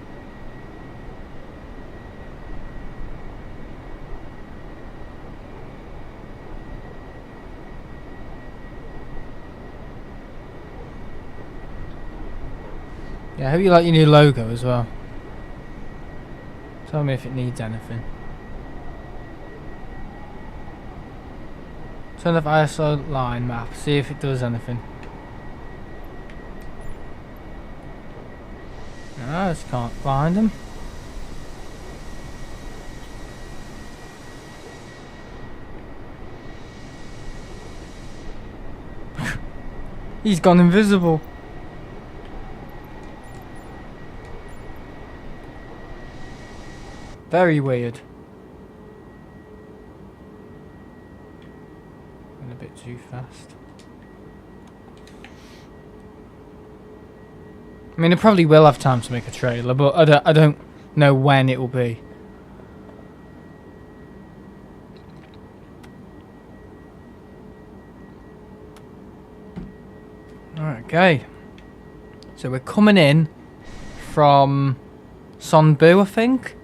Yeah, I hope you like your new logo as well. Tell me if it needs anything. Turn off ISO line map, see if it does anything. No, I just can't find them. He's gone invisible. Very weird. Went a bit too fast. I mean, I probably will have time to make a trailer, but I don't know when it will be. Alright, okay. So we're coming in from Sonbu, I think.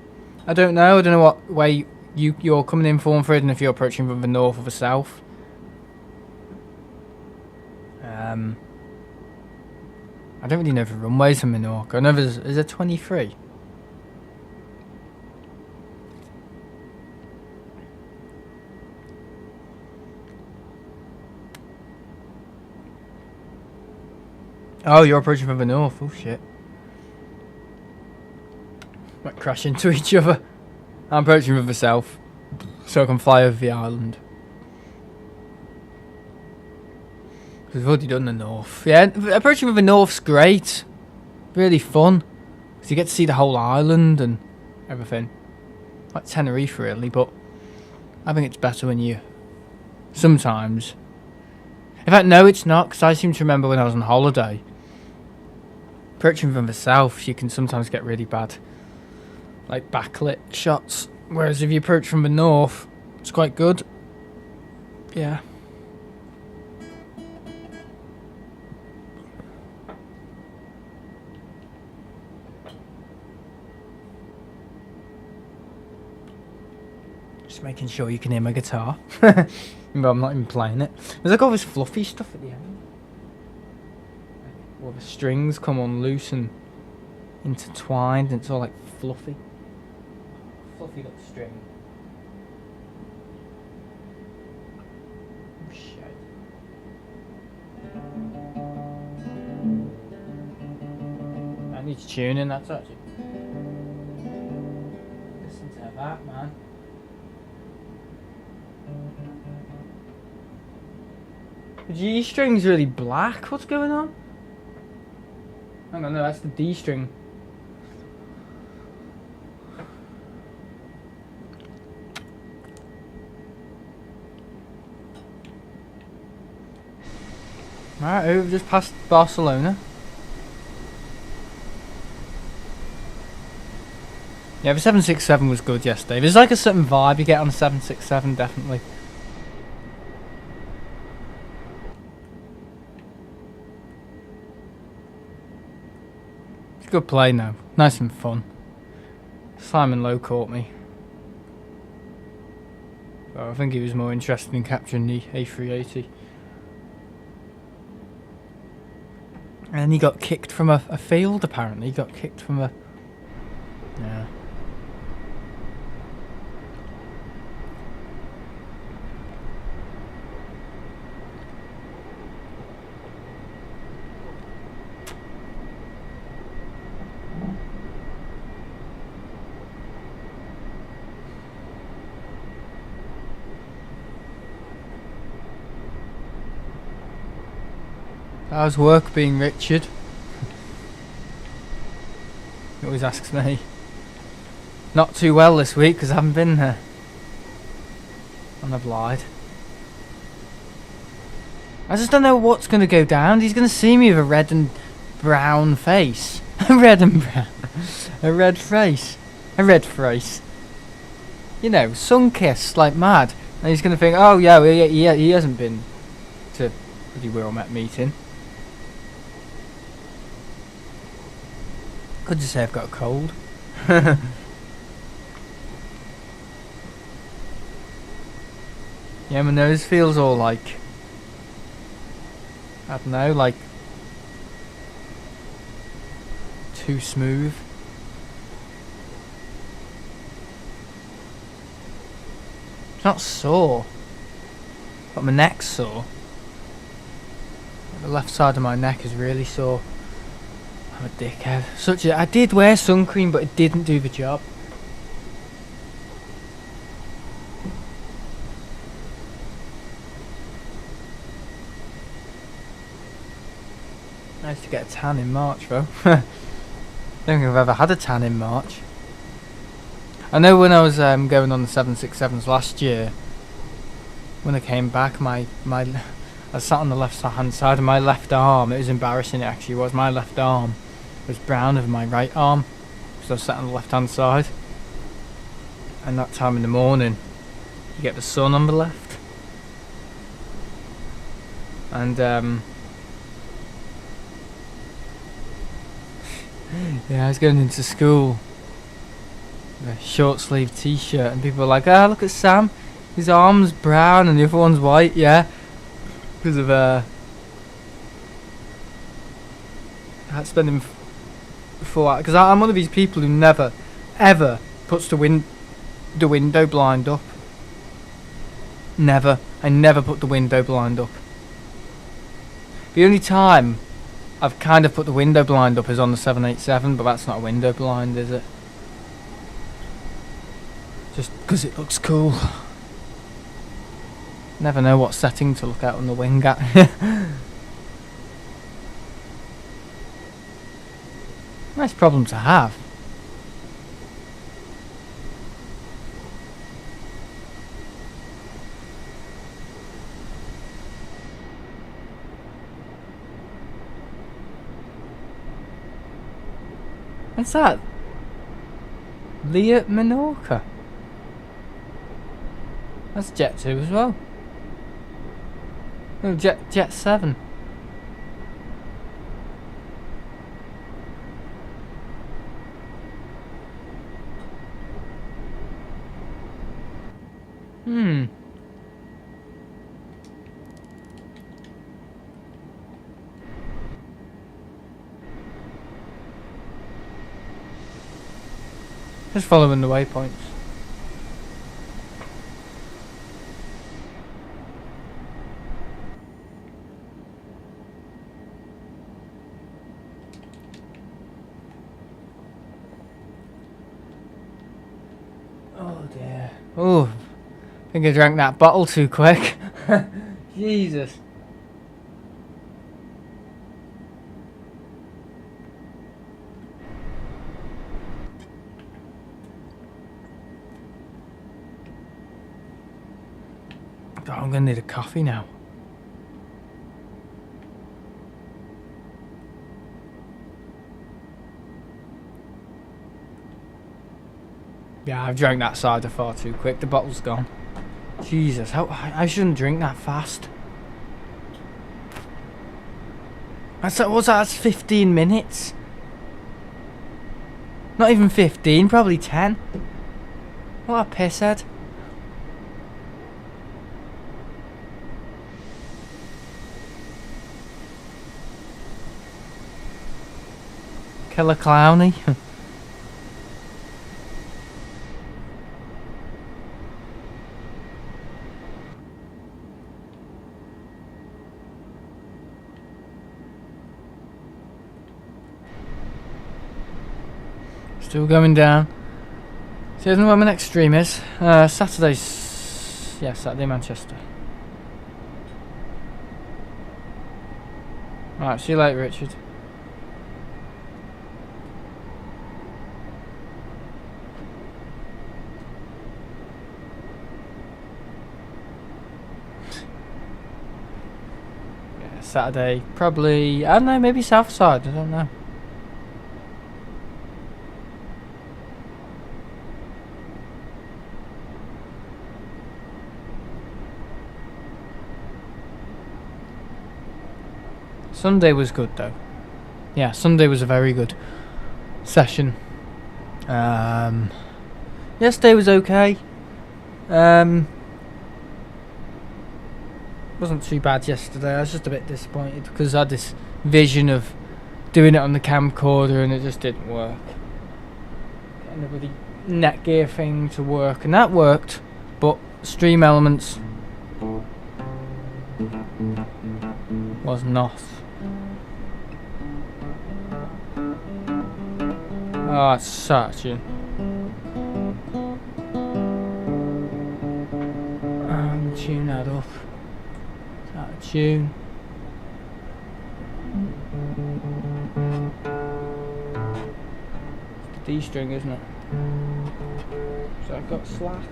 I don't know what way you're coming in from, Fred, and if you're approaching from the north or the south. I don't really know the runways in Menorca. I know is there 23? Oh, you're approaching from the north. Oh shit. Might crash into each other. I'm approaching from the south, so I can fly over the island. Because we've already done the north. Yeah, approaching from the north's great. Really fun. Because you get to see the whole island and everything. Like Tenerife really, but I think it's better when you... Sometimes. In fact, no it's not, because I seem to remember when I was on holiday. Approaching from the south, you can sometimes get really bad, like, backlit shots. Whereas if you approach from the north, it's quite good. Yeah. Just making sure you can hear my guitar. But I'm not even playing it. There's like all this fluffy stuff at the end. All the strings come on loose and intertwined, and it's all like fluffy. Fluffy little string. Oh shit. I need to tune in, that's actually. Listen to that, man. The G string's really black. What's going on? Hang on, no, that's the D string. Alright, we've just passed Barcelona. Yeah, the 767 was good yesterday. There's like a certain vibe you get on a 767, definitely. Good play now, nice and fun. Simon Lowe caught me. But I think he was more interested in capturing the A380. And he got kicked from a field apparently. He got kicked from a... Yeah. How's work being, Richard? He always asks me. Not too well this week because I haven't been there. And I've lied. I just don't know what's going to go down. He's going to see me with a red and brown face. Red and brown. A red face. A red face. You know, sun-kissed like mad. And he's going to think, oh yeah, he hasn't been to the Will Met meeting. Could just say I've got a cold. Yeah, my nose feels all like... I don't know, like... too smooth. It's not sore. But my neck's sore. The left side of my neck is really sore. I'm a dickhead. I did wear sun cream, but it didn't do the job. Nice to get a tan in March, though. Don't think I've ever had a tan in March. I know when I was going on the 767s last year, when I came back, I sat on the left hand side of my left arm. It was embarrassing, it actually was. My left arm was brown over my right arm because I was sat on the left hand side. And that time in the morning, you get the sun on the left. And yeah, I was going into school with a short sleeve t-shirt and people were like, ah, look at Sam, his arm's brown and the other one's white. Yeah, because of I had spending 4 hours, because I'm one of these people who never ever puts the window blind up. I never put the window blind up. The only time I've kind of put the window blind up is on the 787, but that's not a window blind, is it? Just because it looks cool. Never know what setting to look at on the wing at. Nice problem to have. What's that? Leah Menorca. That's Jet 2 as well. Oh, Jet 7. Just following the waypoints. Oh dear. Oh, I think I drank that bottle too quick. Jesus. Oh, I'm gonna need a coffee now. Yeah, I've drank that cider far too quick. The bottle's gone. Jesus, I shouldn't drink that fast. That's 15 minutes. Not even 15, probably 10. What a pisshead. Killer Clowny. Still going down. See, I don't know where my next stream is. Saturday's... Yeah, Saturday Manchester. Alright, see you later, Richard. Yeah, Saturday. Probably... I don't know, maybe Southside. I don't know. Sunday was good though. Yeah, Sunday was a very good session. Yesterday was okay. Wasn't too bad yesterday. I was just a bit disappointed because I had this vision of doing it on the camcorder and it just didn't work. Getting the bloody Netgear thing to work, and that worked, but Stream Elements was not. Oh, it's such a... tune that up. It's out of tune. It's the D string, isn't it? So I've got slack.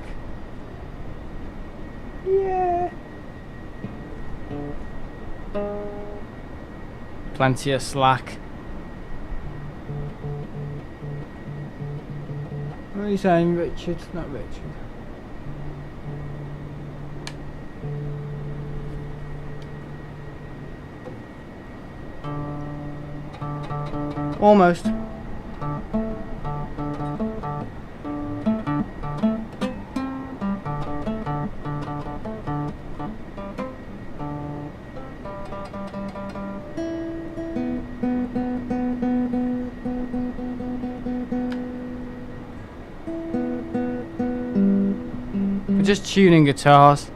Yeah. Plenty of slack. What are you saying, Richard? Not Richard. Almost. We're just tuning guitars.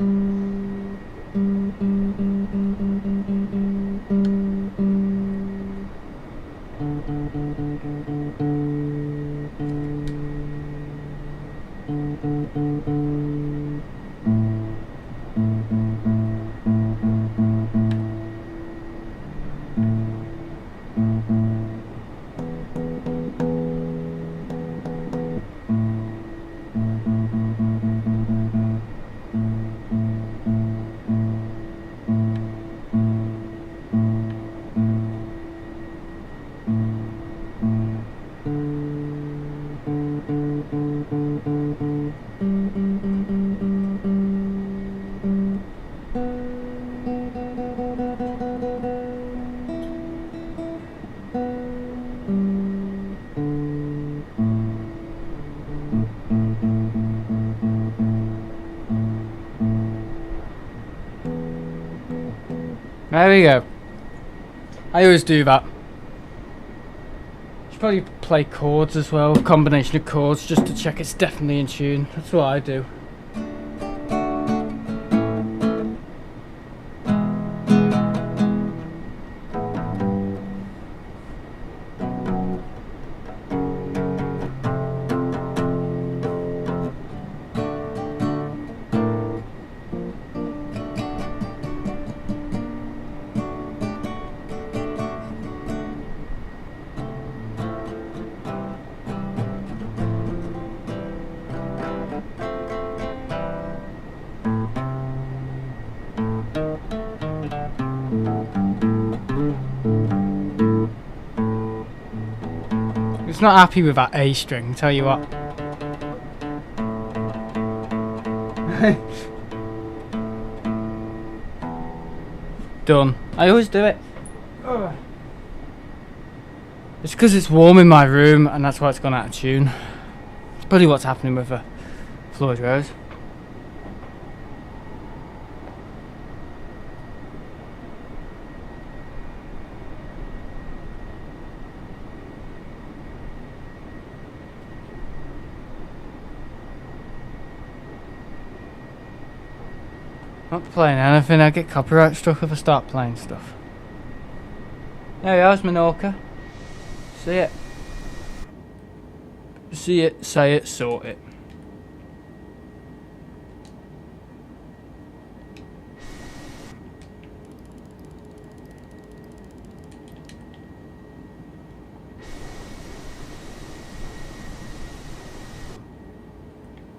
There we go. I always do that. Should probably play chords as well, a combination of chords, just to check it's definitely in tune. That's what I do. It's not happy with that A string, tell you what. Done. I always do it. Ugh. It's because it's warm in my room and that's why it's gone out of tune. It's probably what's happening with the Floyd Rose. Not playing anything, I get copyright struck if I start playing stuff. There we are, it's Menorca. See it. See it, say it, sort it.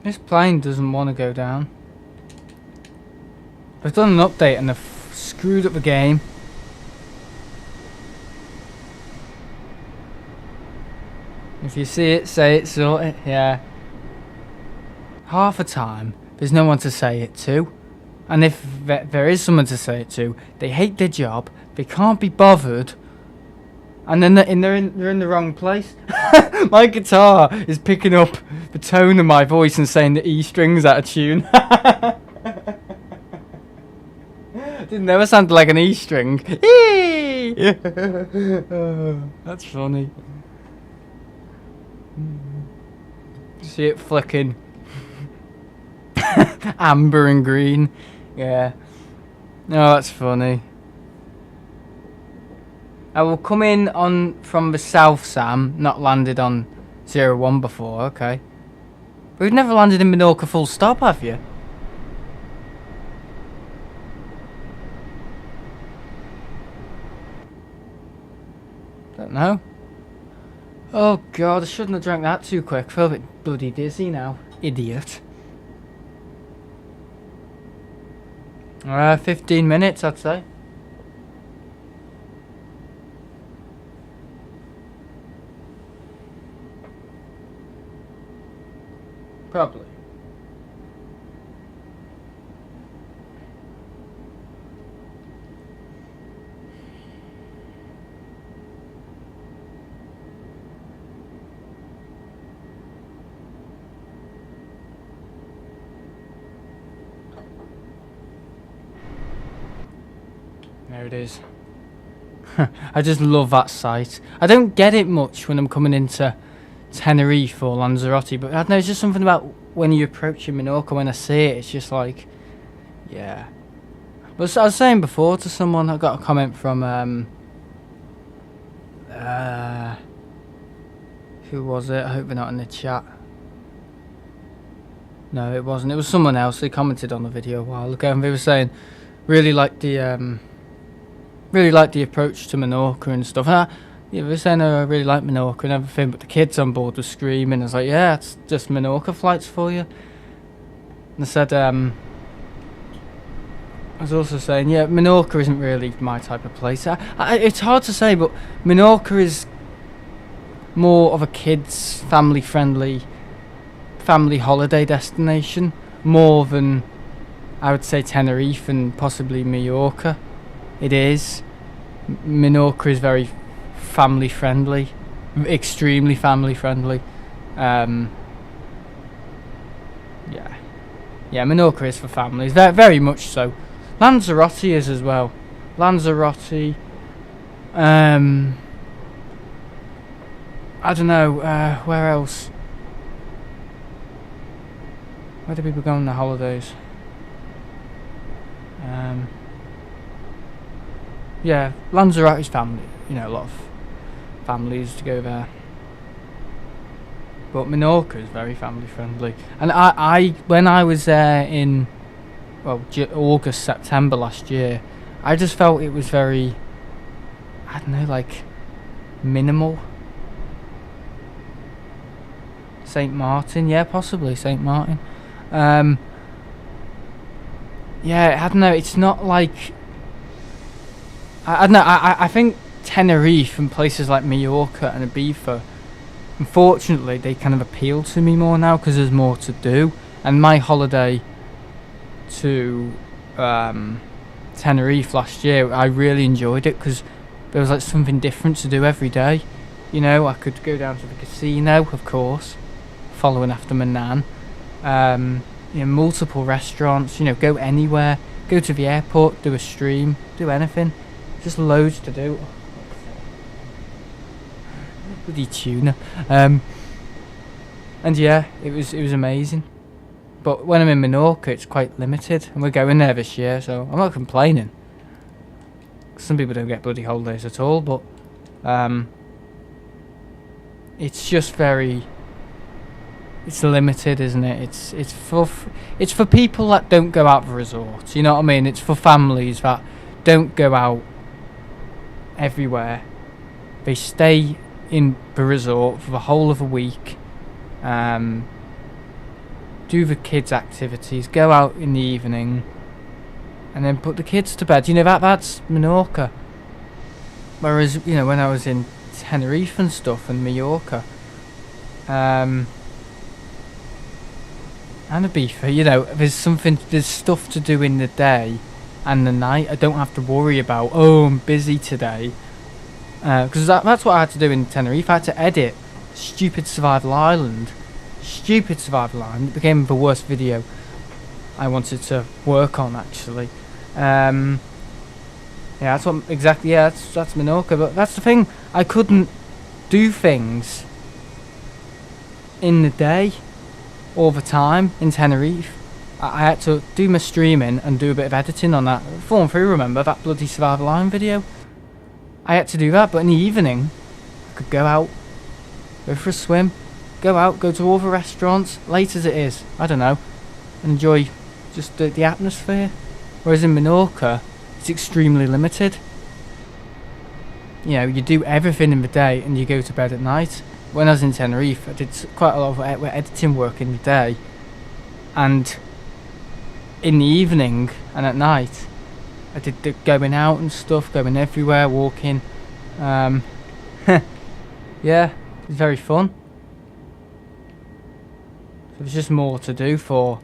This plane doesn't want to go down. I've done an update and they've screwed up the game. If you see it, say it, sort it, yeah. Half the time, there's no one to say it to. And if there is someone to say it to, they hate their job, they can't be bothered, and then they're in the wrong place. My guitar is picking up the tone of my voice and saying the E string's out of tune. Didn't ever sound like an E string. Oh, that's funny. See it flicking. Amber and green. Yeah. No, that's funny. I will come in on from the south, Sam. Not landed on 01 before. Okay. But we've never landed in Menorca full stop, have you? Don't know. Oh god, I shouldn't have drank that too quick. I feel a bit bloody dizzy now. Idiot. 15 minutes, I'd say. Probably. There it is. I just love that site. I don't get it much when I'm coming into Tenerife or Lanzarote, but I don't know, it's just something about when you approach Menorca, when I see it, it's just like, yeah. But I was saying before to someone, I got a comment from, who was it? I hope they're not in the chat. No, it wasn't. It was someone else. They commented on the video a while ago, and they were saying, really like the approach to Menorca and stuff. And yeah, they were saying, oh, I really like Menorca and everything, but the kids on board were screaming. I was like, yeah, it's just Menorca flights for you. And I said, I was also saying, yeah, Menorca isn't really my type of place. It's hard to say, but Menorca is more of a kids, family-friendly, family holiday destination, more than, I would say, Tenerife and possibly Mallorca. It is. Menorca is very family friendly, extremely family friendly. Yeah, Menorca is for families, very much so. Lanzarote is as well. Lanzarote. I don't know. Where else? Where do people go on their holidays? Yeah, Lanzarote's family. You know, a lot of families to go there. But Menorca is very family friendly. And I when I was there in, well, August, September last year, I just felt it was very, I don't know, like minimal. St. Martin, yeah, possibly St. Martin. Yeah, I don't know, it's not like, I don't know, I think Tenerife and places like Mallorca and Ibiza, unfortunately, they kind of appeal to me more now because there's more to do. And my holiday to Tenerife last year, I really enjoyed it because there was like something different to do every day. You know, I could go down to the casino, of course, following after my nan. You know, multiple restaurants, you know, go anywhere, go to the airport, do a stream, do anything. Just loads to do. Bloody tuna. And yeah, it was amazing. But when I'm in Menorca, it's quite limited, and we're going there this year, so I'm not complaining. Some people don't get bloody holidays at all, but it's just very, it's limited, isn't it? It's for people that don't go out for resorts. You know what I mean? It's for families that don't go out everywhere. They stay in the resort for the whole of a week. Do the kids' activities, go out in the evening, and then put the kids to bed. You know, that's Menorca. Whereas, you know, when I was in Tenerife and stuff and Mallorca, and Ibiza, you know, there's stuff to do in the day and the night. I don't have to worry about, oh, I'm busy today, because that's what I had to do in Tenerife. I had to edit Stupid Survival Island. It became the worst video I wanted to work on, actually. Yeah, that's what exactly. Yeah, that's Menorca. But that's the thing. I couldn't do things in the day all the time in Tenerife. I had to do my streaming and do a bit of editing on that. Falling through, remember that bloody Survival Island video? I had to do that, but in the evening, I could go out, go for a swim, go out, go to all the restaurants, late as it is, I don't know, and enjoy just the atmosphere. Whereas in Menorca, it's extremely limited. You know, you do everything in the day and you go to bed at night. When I was in Tenerife, I did quite a lot of editing work in the day, and in the evening and at night, I did the going out and stuff, going everywhere, walking. Yeah, it was very fun. There's just more to do for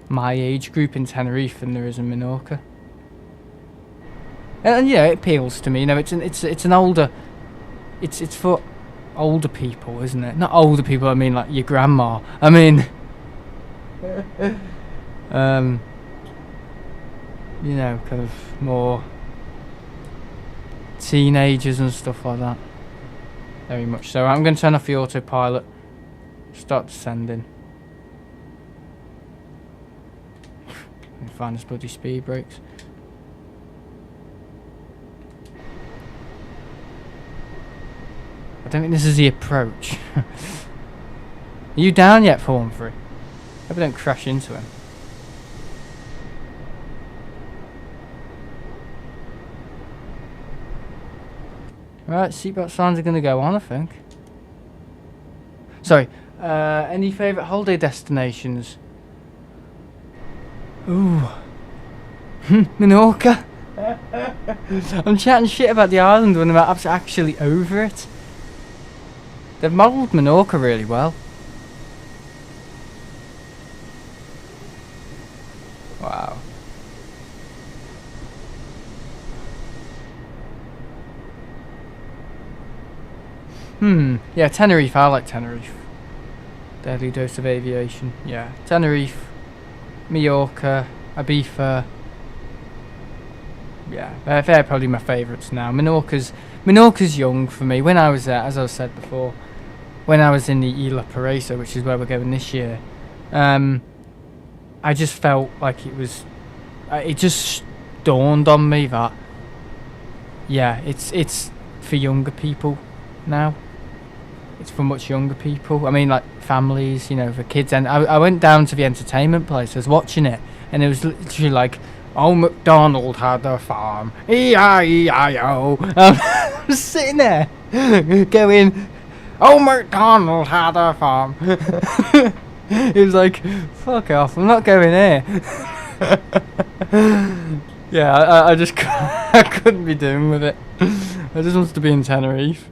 my age group in Tenerife than there is in Menorca. And yeah, it appeals to me. You know, it's an older, it's for older people, isn't it? Not older people. I mean, like your grandma. I mean, you know, kind of more teenagers and stuff like that. Very much so. I'm going to turn off the autopilot. Start descending. Find this bloody speed brakes. I don't think this is the approach. Are you down yet, Thornbury? Hope I don't crash into him. Right, seatbelt signs are going to go on, I think. Sorry. Any favourite holiday destinations? Ooh. Menorca. I'm chatting shit about the island when I'm actually over it. They've modelled Menorca really well. Wow. Yeah, Tenerife. I like Tenerife. Daily dose of aviation. Yeah, Tenerife, Mallorca, Ibiza, Yeah, they're probably my favourites now. Menorca's young for me. When I was there, as I said before, when I was in the Isla Paraiso, which is where we're going this year, I just felt like it was. It just dawned on me that, yeah, it's for younger people now. It's for much younger people. I mean, like families, you know, for kids. And I went down to the entertainment place. I was watching it, and it was literally like, "Oh, MacDonald had a farm, E-I-E-I-O." I was sitting there, going, "Oh, MacDonald had a farm." It was like, "Fuck off! I'm not going here." Yeah, I just I couldn't be doing with it. I just wanted to be in Tenerife.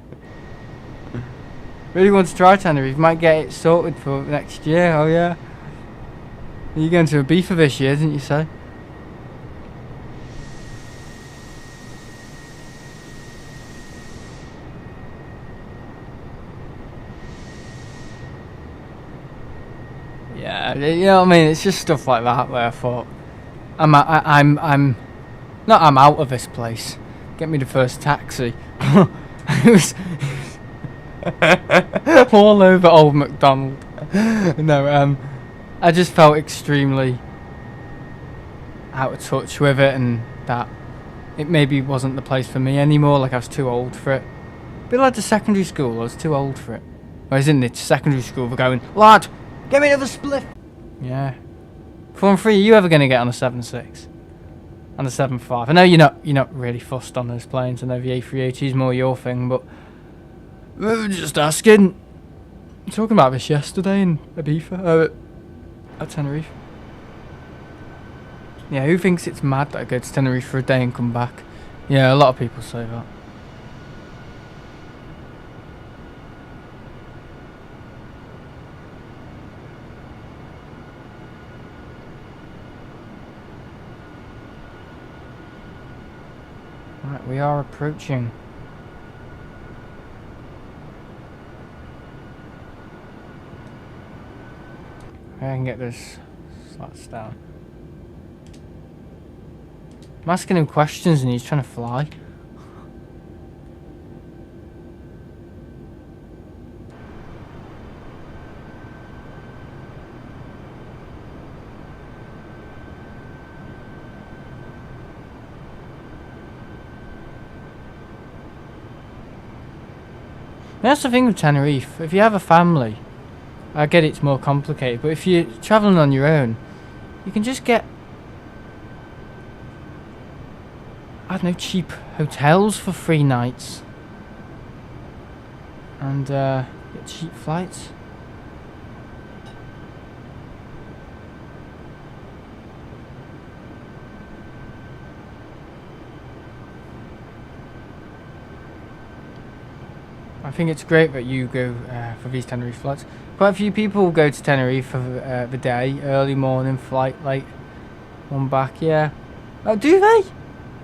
Really want to try Tenerife. Might get it sorted for next year. Oh yeah. You're going to Ibiza this year, didn't you say? Yeah, you know what I mean. It's just stuff like that where I thought, I'm not. I'm out of this place. Get me the first taxi. It was all over old MacDonald. No, I just felt extremely out of touch with it, and that it maybe wasn't the place for me anymore. Like I was too old for it. A bit like the secondary school, I was too old for it. Whereas in the secondary school, we're going, "Lad, get me another spliff." Yeah. Form 3, are you ever going to get on a 7.6? On a 7.5? I know you're not really fussed on those planes. I know the A380 is more your thing, but just asking. Talking about this yesterday in Ibiza, at Tenerife. Yeah, who thinks it's mad that I go to Tenerife for a day and come back? Yeah, a lot of people say that. Right, we are approaching. I can get those slats down. I'm asking him questions and he's trying to fly. That's the thing with Tenerife. If you have a family, I get it's more complicated, but if you're travelling on your own, you can just get, I don't know, cheap hotels for 3 nights. And get cheap flights. I think it's great that you go for these Tenerife flights. Quite a few people go to Tenerife for the day, early morning flight, late one back. Yeah. Oh, do they?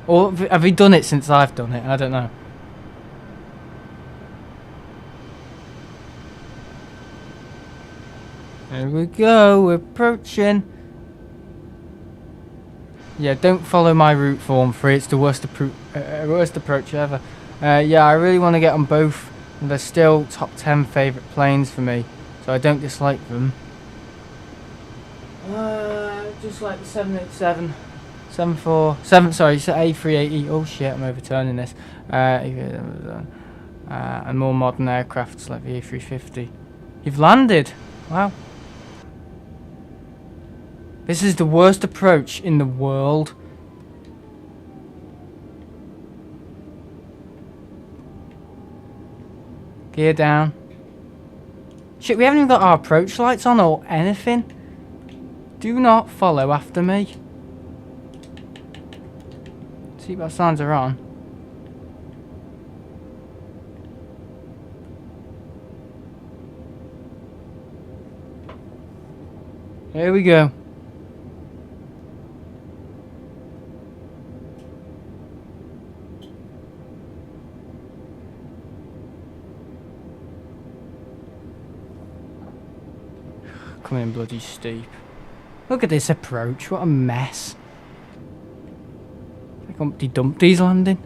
Or have they done it since I've done it? I don't know. There we go. We're approaching. Yeah, don't follow my route Form 3. It's the worst approach ever. Yeah, I really want to get on both. They're still top 10 favourite planes for me, so I don't dislike them. Just like the 787, 747, sorry, A380. Oh shit, I'm overturning this. And more modern aircrafts like the A350. You've landed. Wow. This is the worst approach in the world. Gear down. Shit, we haven't even got our approach lights on or anything. Do not follow after me. Seatbelt signs are on. Here we go. Coming in bloody steep. Look at this approach, what a mess. Like Humpty Dumpty's landing.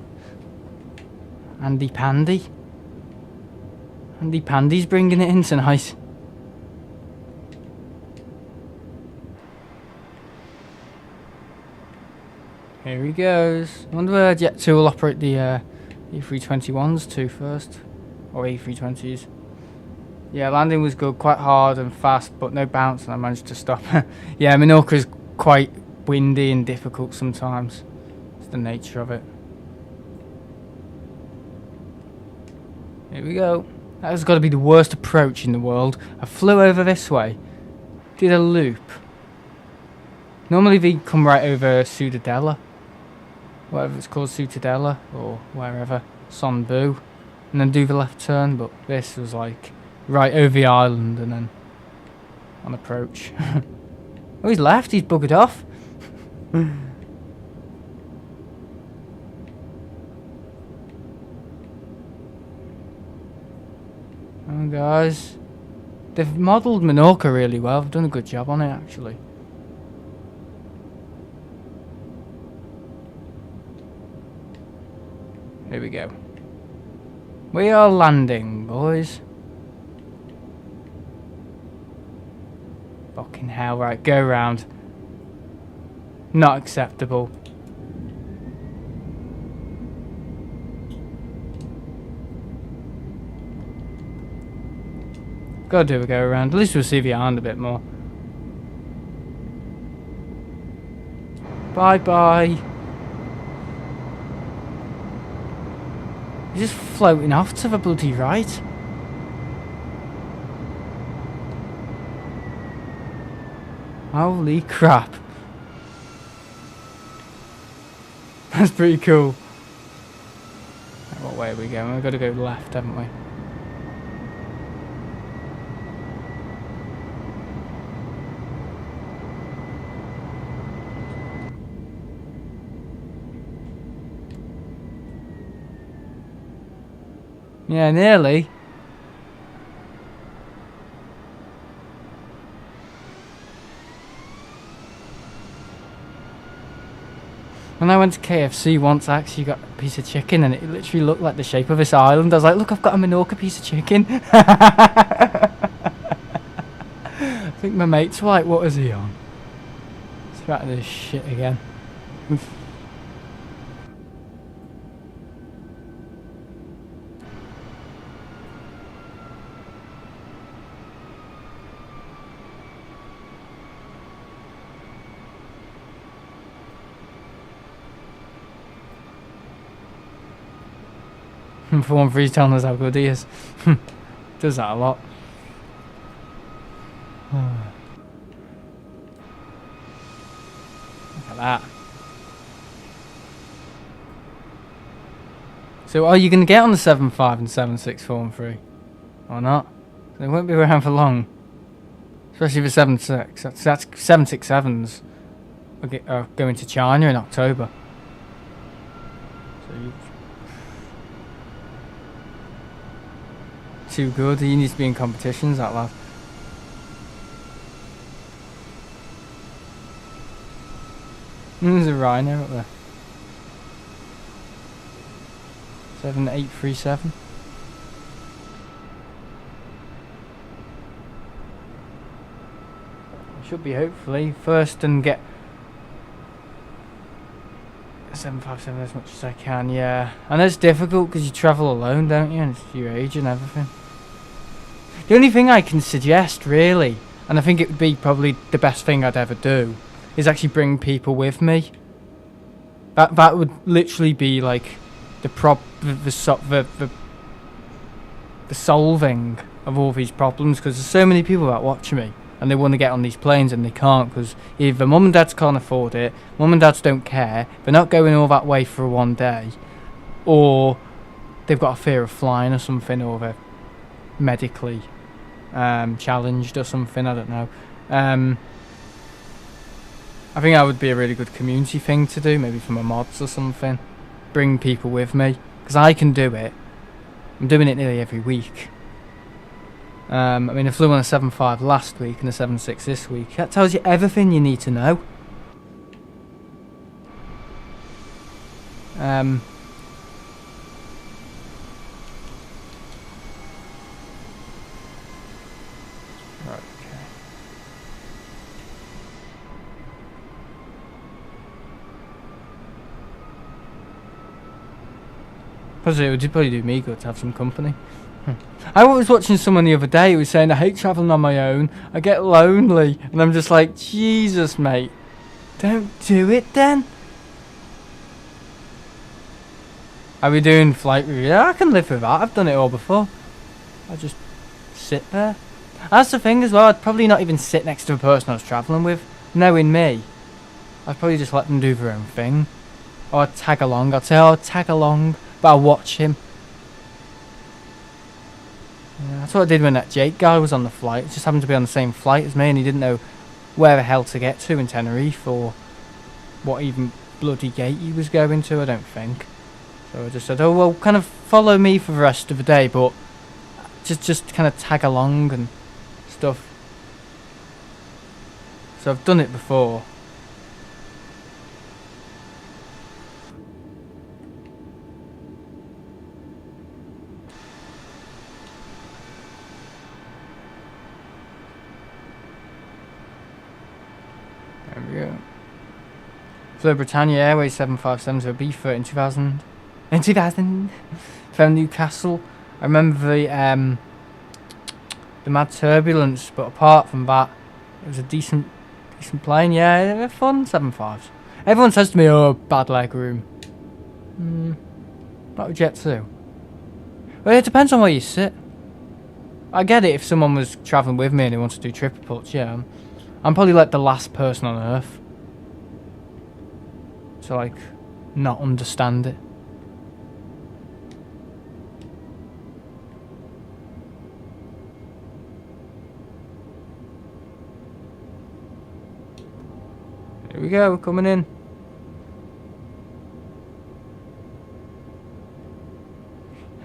Andy Pandy. Andy Pandy's bringing it in tonight. Here he goes. I wonder where Jet 2 will operate the A321s to first. Or A320s. Yeah, landing was good, quite hard and fast, but no bounce, and I managed to stop. Yeah, Menorca is quite windy and difficult sometimes. It's the nature of it. Here we go. That has got to be the worst approach in the world. I flew over this way, did a loop. Normally they come right over Ciudadela, whatever it's called, Ciudadela or wherever, Sonbu, and then do the left turn, but this was like right over the island and then on approach. Oh, he's left, he's buggered off. Oh guys, they've modelled Menorca really well. They've done a good job on it actually. Here we go. We are landing, boys. Fucking hell, right, go round. Not acceptable. Gotta do a go around. At least we'll see the island a bit more. Bye bye. He's just floating off to the bloody right. Holy crap. That's pretty cool. What way are we going? We've got to go left, haven't we? Yeah, nearly. When I went to KFC once, I actually got a piece of chicken and it literally looked like the shape of this island. I was like, look, I've got a Menorca piece of chicken. I think my mate's like, what is he on? He's about to do this shit again. For one, he's telling us how good he is. Does that a lot. Look at that. So are you going to get on the 7.5 and 7.643? Or not? They won't be around for long. Especially the 7.6. That's 767s are going to China in October. So you... Too good, he needs to be in competitions, that lad. There's a Rhino up there. 7837. Should be hopefully first and get 757 as much as I can, yeah. I know it's difficult because you travel alone, don't you? And it's your age and everything. The only thing I can suggest, really, and I think it would be probably the best thing I'd ever do, is actually bring people with me. That would literally be like the solving of all these problems, because there's so many people that watch me and they want to get on these planes and they can't because either mum and dads can't afford it, mum and dads don't care, they're not going all that way for one day, or they've got a fear of flying or something, or they're medically challenged or something, I don't know. I think that would be a really good community thing to do, maybe for my mods or something. Bring people with me, because I can do it. I'm doing it nearly every week. I mean, I flew on a 7.5 last week and a 7.6 this week. That tells you everything you need to know. Plus it would probably do me good to have some company. I was watching someone the other day who was saying, I hate travelling on my own, I get lonely. And I'm just like, Jesus, mate. Don't do it then. Are we doing flight review? Yeah, I can live with that. I've done it all before. I just sit there. That's the thing as well. I'd probably not even sit next to a person I was travelling with. Knowing me, I'd probably just let them do their own thing. Or I'd tag along. I'd say, oh, tag along. But I'll watch him. Yeah, that's what I did when that Jake guy was on the flight. It just happened to be on the same flight as me, and he didn't know where the hell to get to in Tenerife, or what even bloody gate he was going to, I don't think. So I just said, oh well, kind of follow me for the rest of the day, but just kind of tag along and stuff. So I've done it before. There we go. Flew Britannia Airways 757 to a B-30 in 2000. In 2000, from Newcastle. I remember the mad turbulence, but apart from that, it was a decent plane. Yeah, they were fun 757s. Everyone says to me, "Oh, bad leg room." Not with Jet 2. Well, it depends on where you sit. I get it if someone was travelling with me and they wanted to do triple putts. Yeah, I'm probably like the last person on earth to like not understand it. Here we go, we're coming in.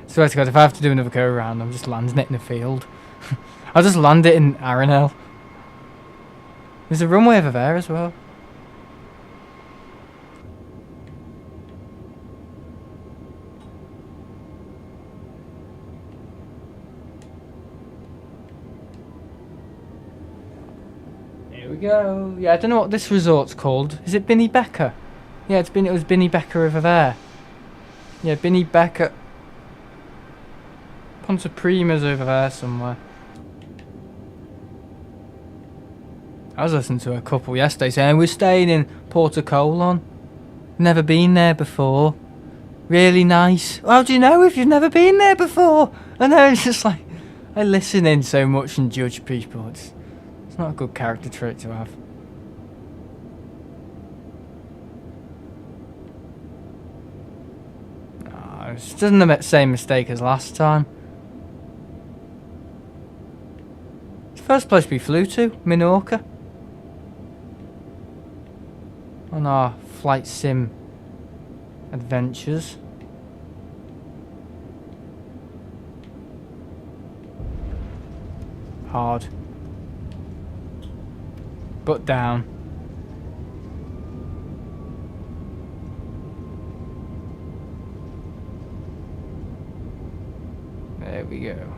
Swear to God, if I have to do another go around, I'm just landing it in the field. I'll just land it in Arenell. There's a runway over there as well. Here we go. Yeah, I don't know what this resort's called. Is it Binny Becker? Yeah, it was Binny Becker over there. Yeah, Binny Becker. Ponte Prima's over there somewhere. I was listening to a couple yesterday saying we're staying in Porto Colon. Never been there before. Really nice. How do you know if you've never been there before? I know, it's just like, I listen in so much and judge people. It's not a good character trait to have. No, it doesn't have the same mistake as last time. It's the first place we flew to, Menorca. On our flight sim adventures. Hard. But down. There we go.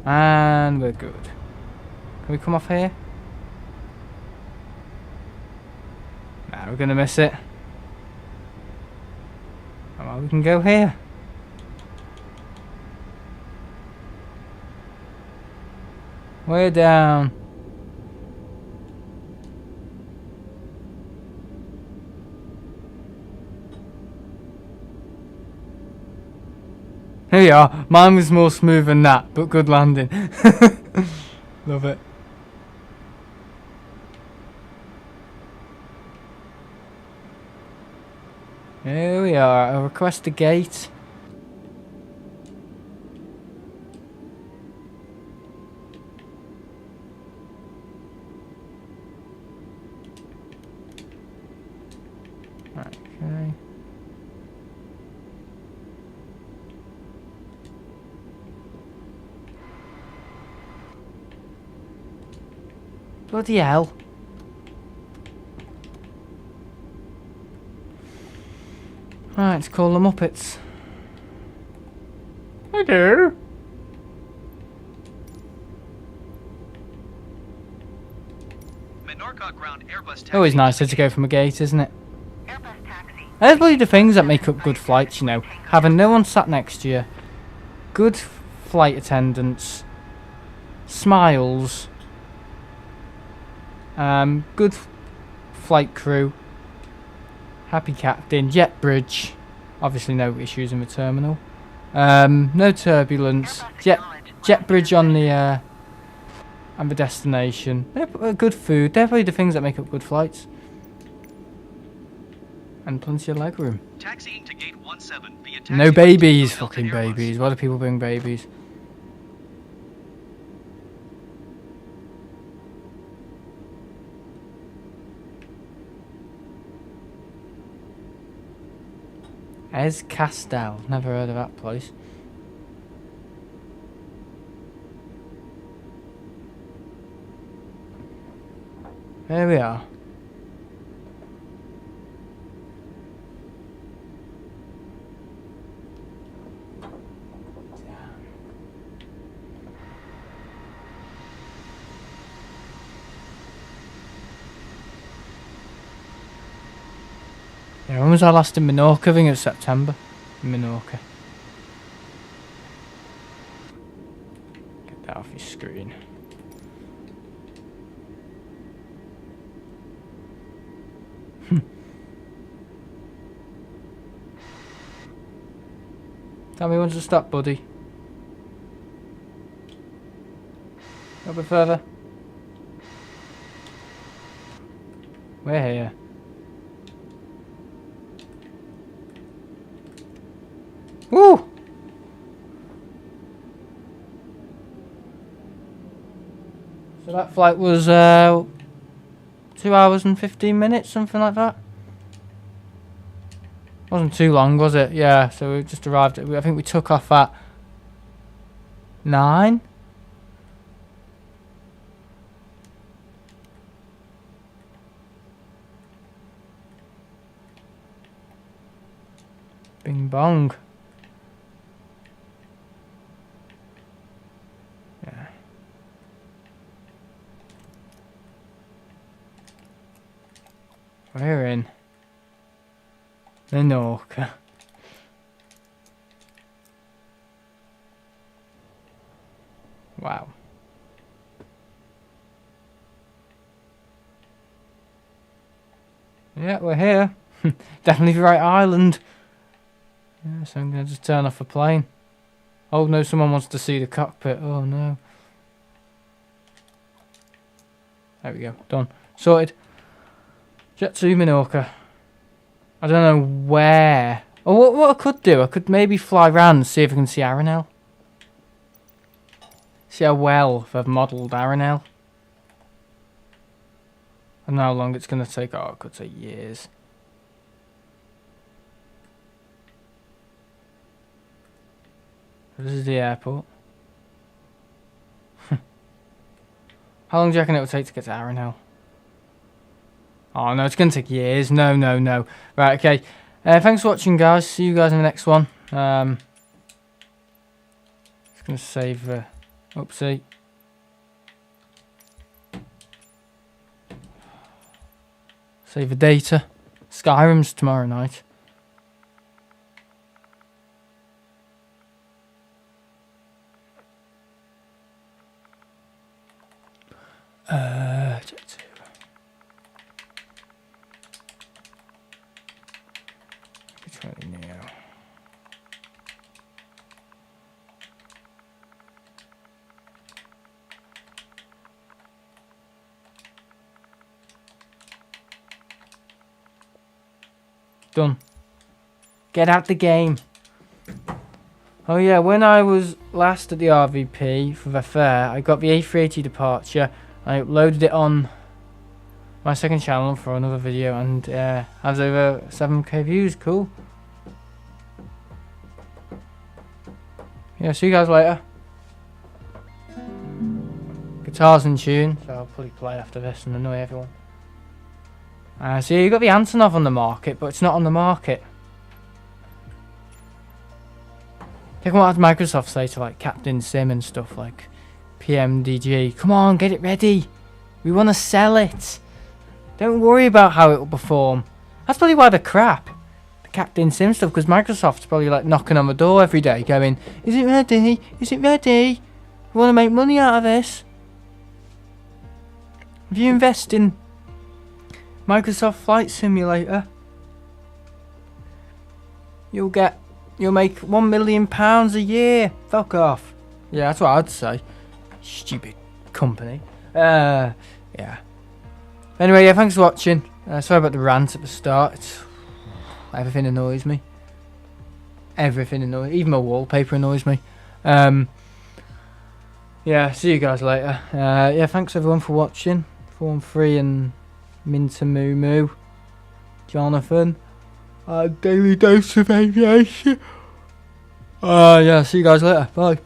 And we're good. Can we come off here? Nah, we're gonna miss it. Oh, well, we can go here. Way down. Here we are. Mine was more smooth than that, but good landing. Love it. Here we are. I'll request a gate. Okay. Bloody hell. Right, it's called the Muppets. Hello. Menorca ground Airbus taxi. Always nicer to go from a gate, isn't it? Airbus taxi. There's probably the things that make up good flights, you know. Having no one sat next to you. Good flight attendants. Smiles. Good flight crew. Happy captain. Jet bridge. Obviously no issues in the terminal. No turbulence. Jet bridge on the destination. They're good food. They're probably the things that make up good flights. And plenty of legroom. Taxiing to gate 17 via No taxiway babies. to Delta Fucking Airbus. babies. Why do people bring babies? Es Castel. Never heard of that place. There we are. Yeah, when was I last in Menorca? I think it was September. Menorca. Get that off your screen. Tell me when to stop, buddy. A bit further. We're here. Woo! So that flight was 2 hours and 15 minutes, something like that. Wasn't too long, was it? Yeah, so we just arrived at, I think we took off at 9. Bing bong. Yeah. We're in Menorca. Wow. Yeah, we're here. Definitely the right island. Yeah, so I'm going to just turn off the plane. Oh no, someone wants to see the cockpit. Oh no. There we go. Done. Sorted. Jet to Menorca. I don't know where. Oh, what I could do, I could maybe fly round and see if I can see Aranel. See how well they've modelled Aranel. I don't know how long it's going to take. Oh, it could take years. This is the airport. How long do you reckon it will take to get to Aranel? Oh no, it's going to take years. No, no, no. Right, okay. Thanks for watching, guys. See you guys in the next one. Just going to save... oopsie. Save the data. Skyrim's tomorrow night. Jet 2. A320 Neo. Done. Get out the game. Oh yeah, when I was last at the RVP for the fair, I got the A380 departure. I uploaded it on my second channel for another video, and has over 7k views. Cool. Yeah, see you guys later. Guitar's in tune, so I'll probably play after this and annoy everyone. So you got the Antonov on the market, but it's not on the market. Like, what did Microsoft say to like Captain Sim and stuff like PMDG? Come on, get it ready. We want to sell it. Don't worry about how it will perform. That's probably why they're crap. The Captain Sim stuff, because Microsoft's probably like knocking on the door every day going, is it ready? Is it ready? We want to make money out of this. If you invest in Microsoft Flight Simulator, you'll make £1 million a year. Fuck off. Yeah, that's what I'd say. Stupid company. Yeah. Anyway, yeah, thanks for watching. Sorry about the rant at the start. Everything annoys me. Everything annoys me. Even my wallpaper annoys me. Yeah, see you guys later. Yeah, thanks everyone for watching. 413 and Minta Moo Moo. Jonathan. Daily Dose of Aviation. Yeah, see you guys later. Bye.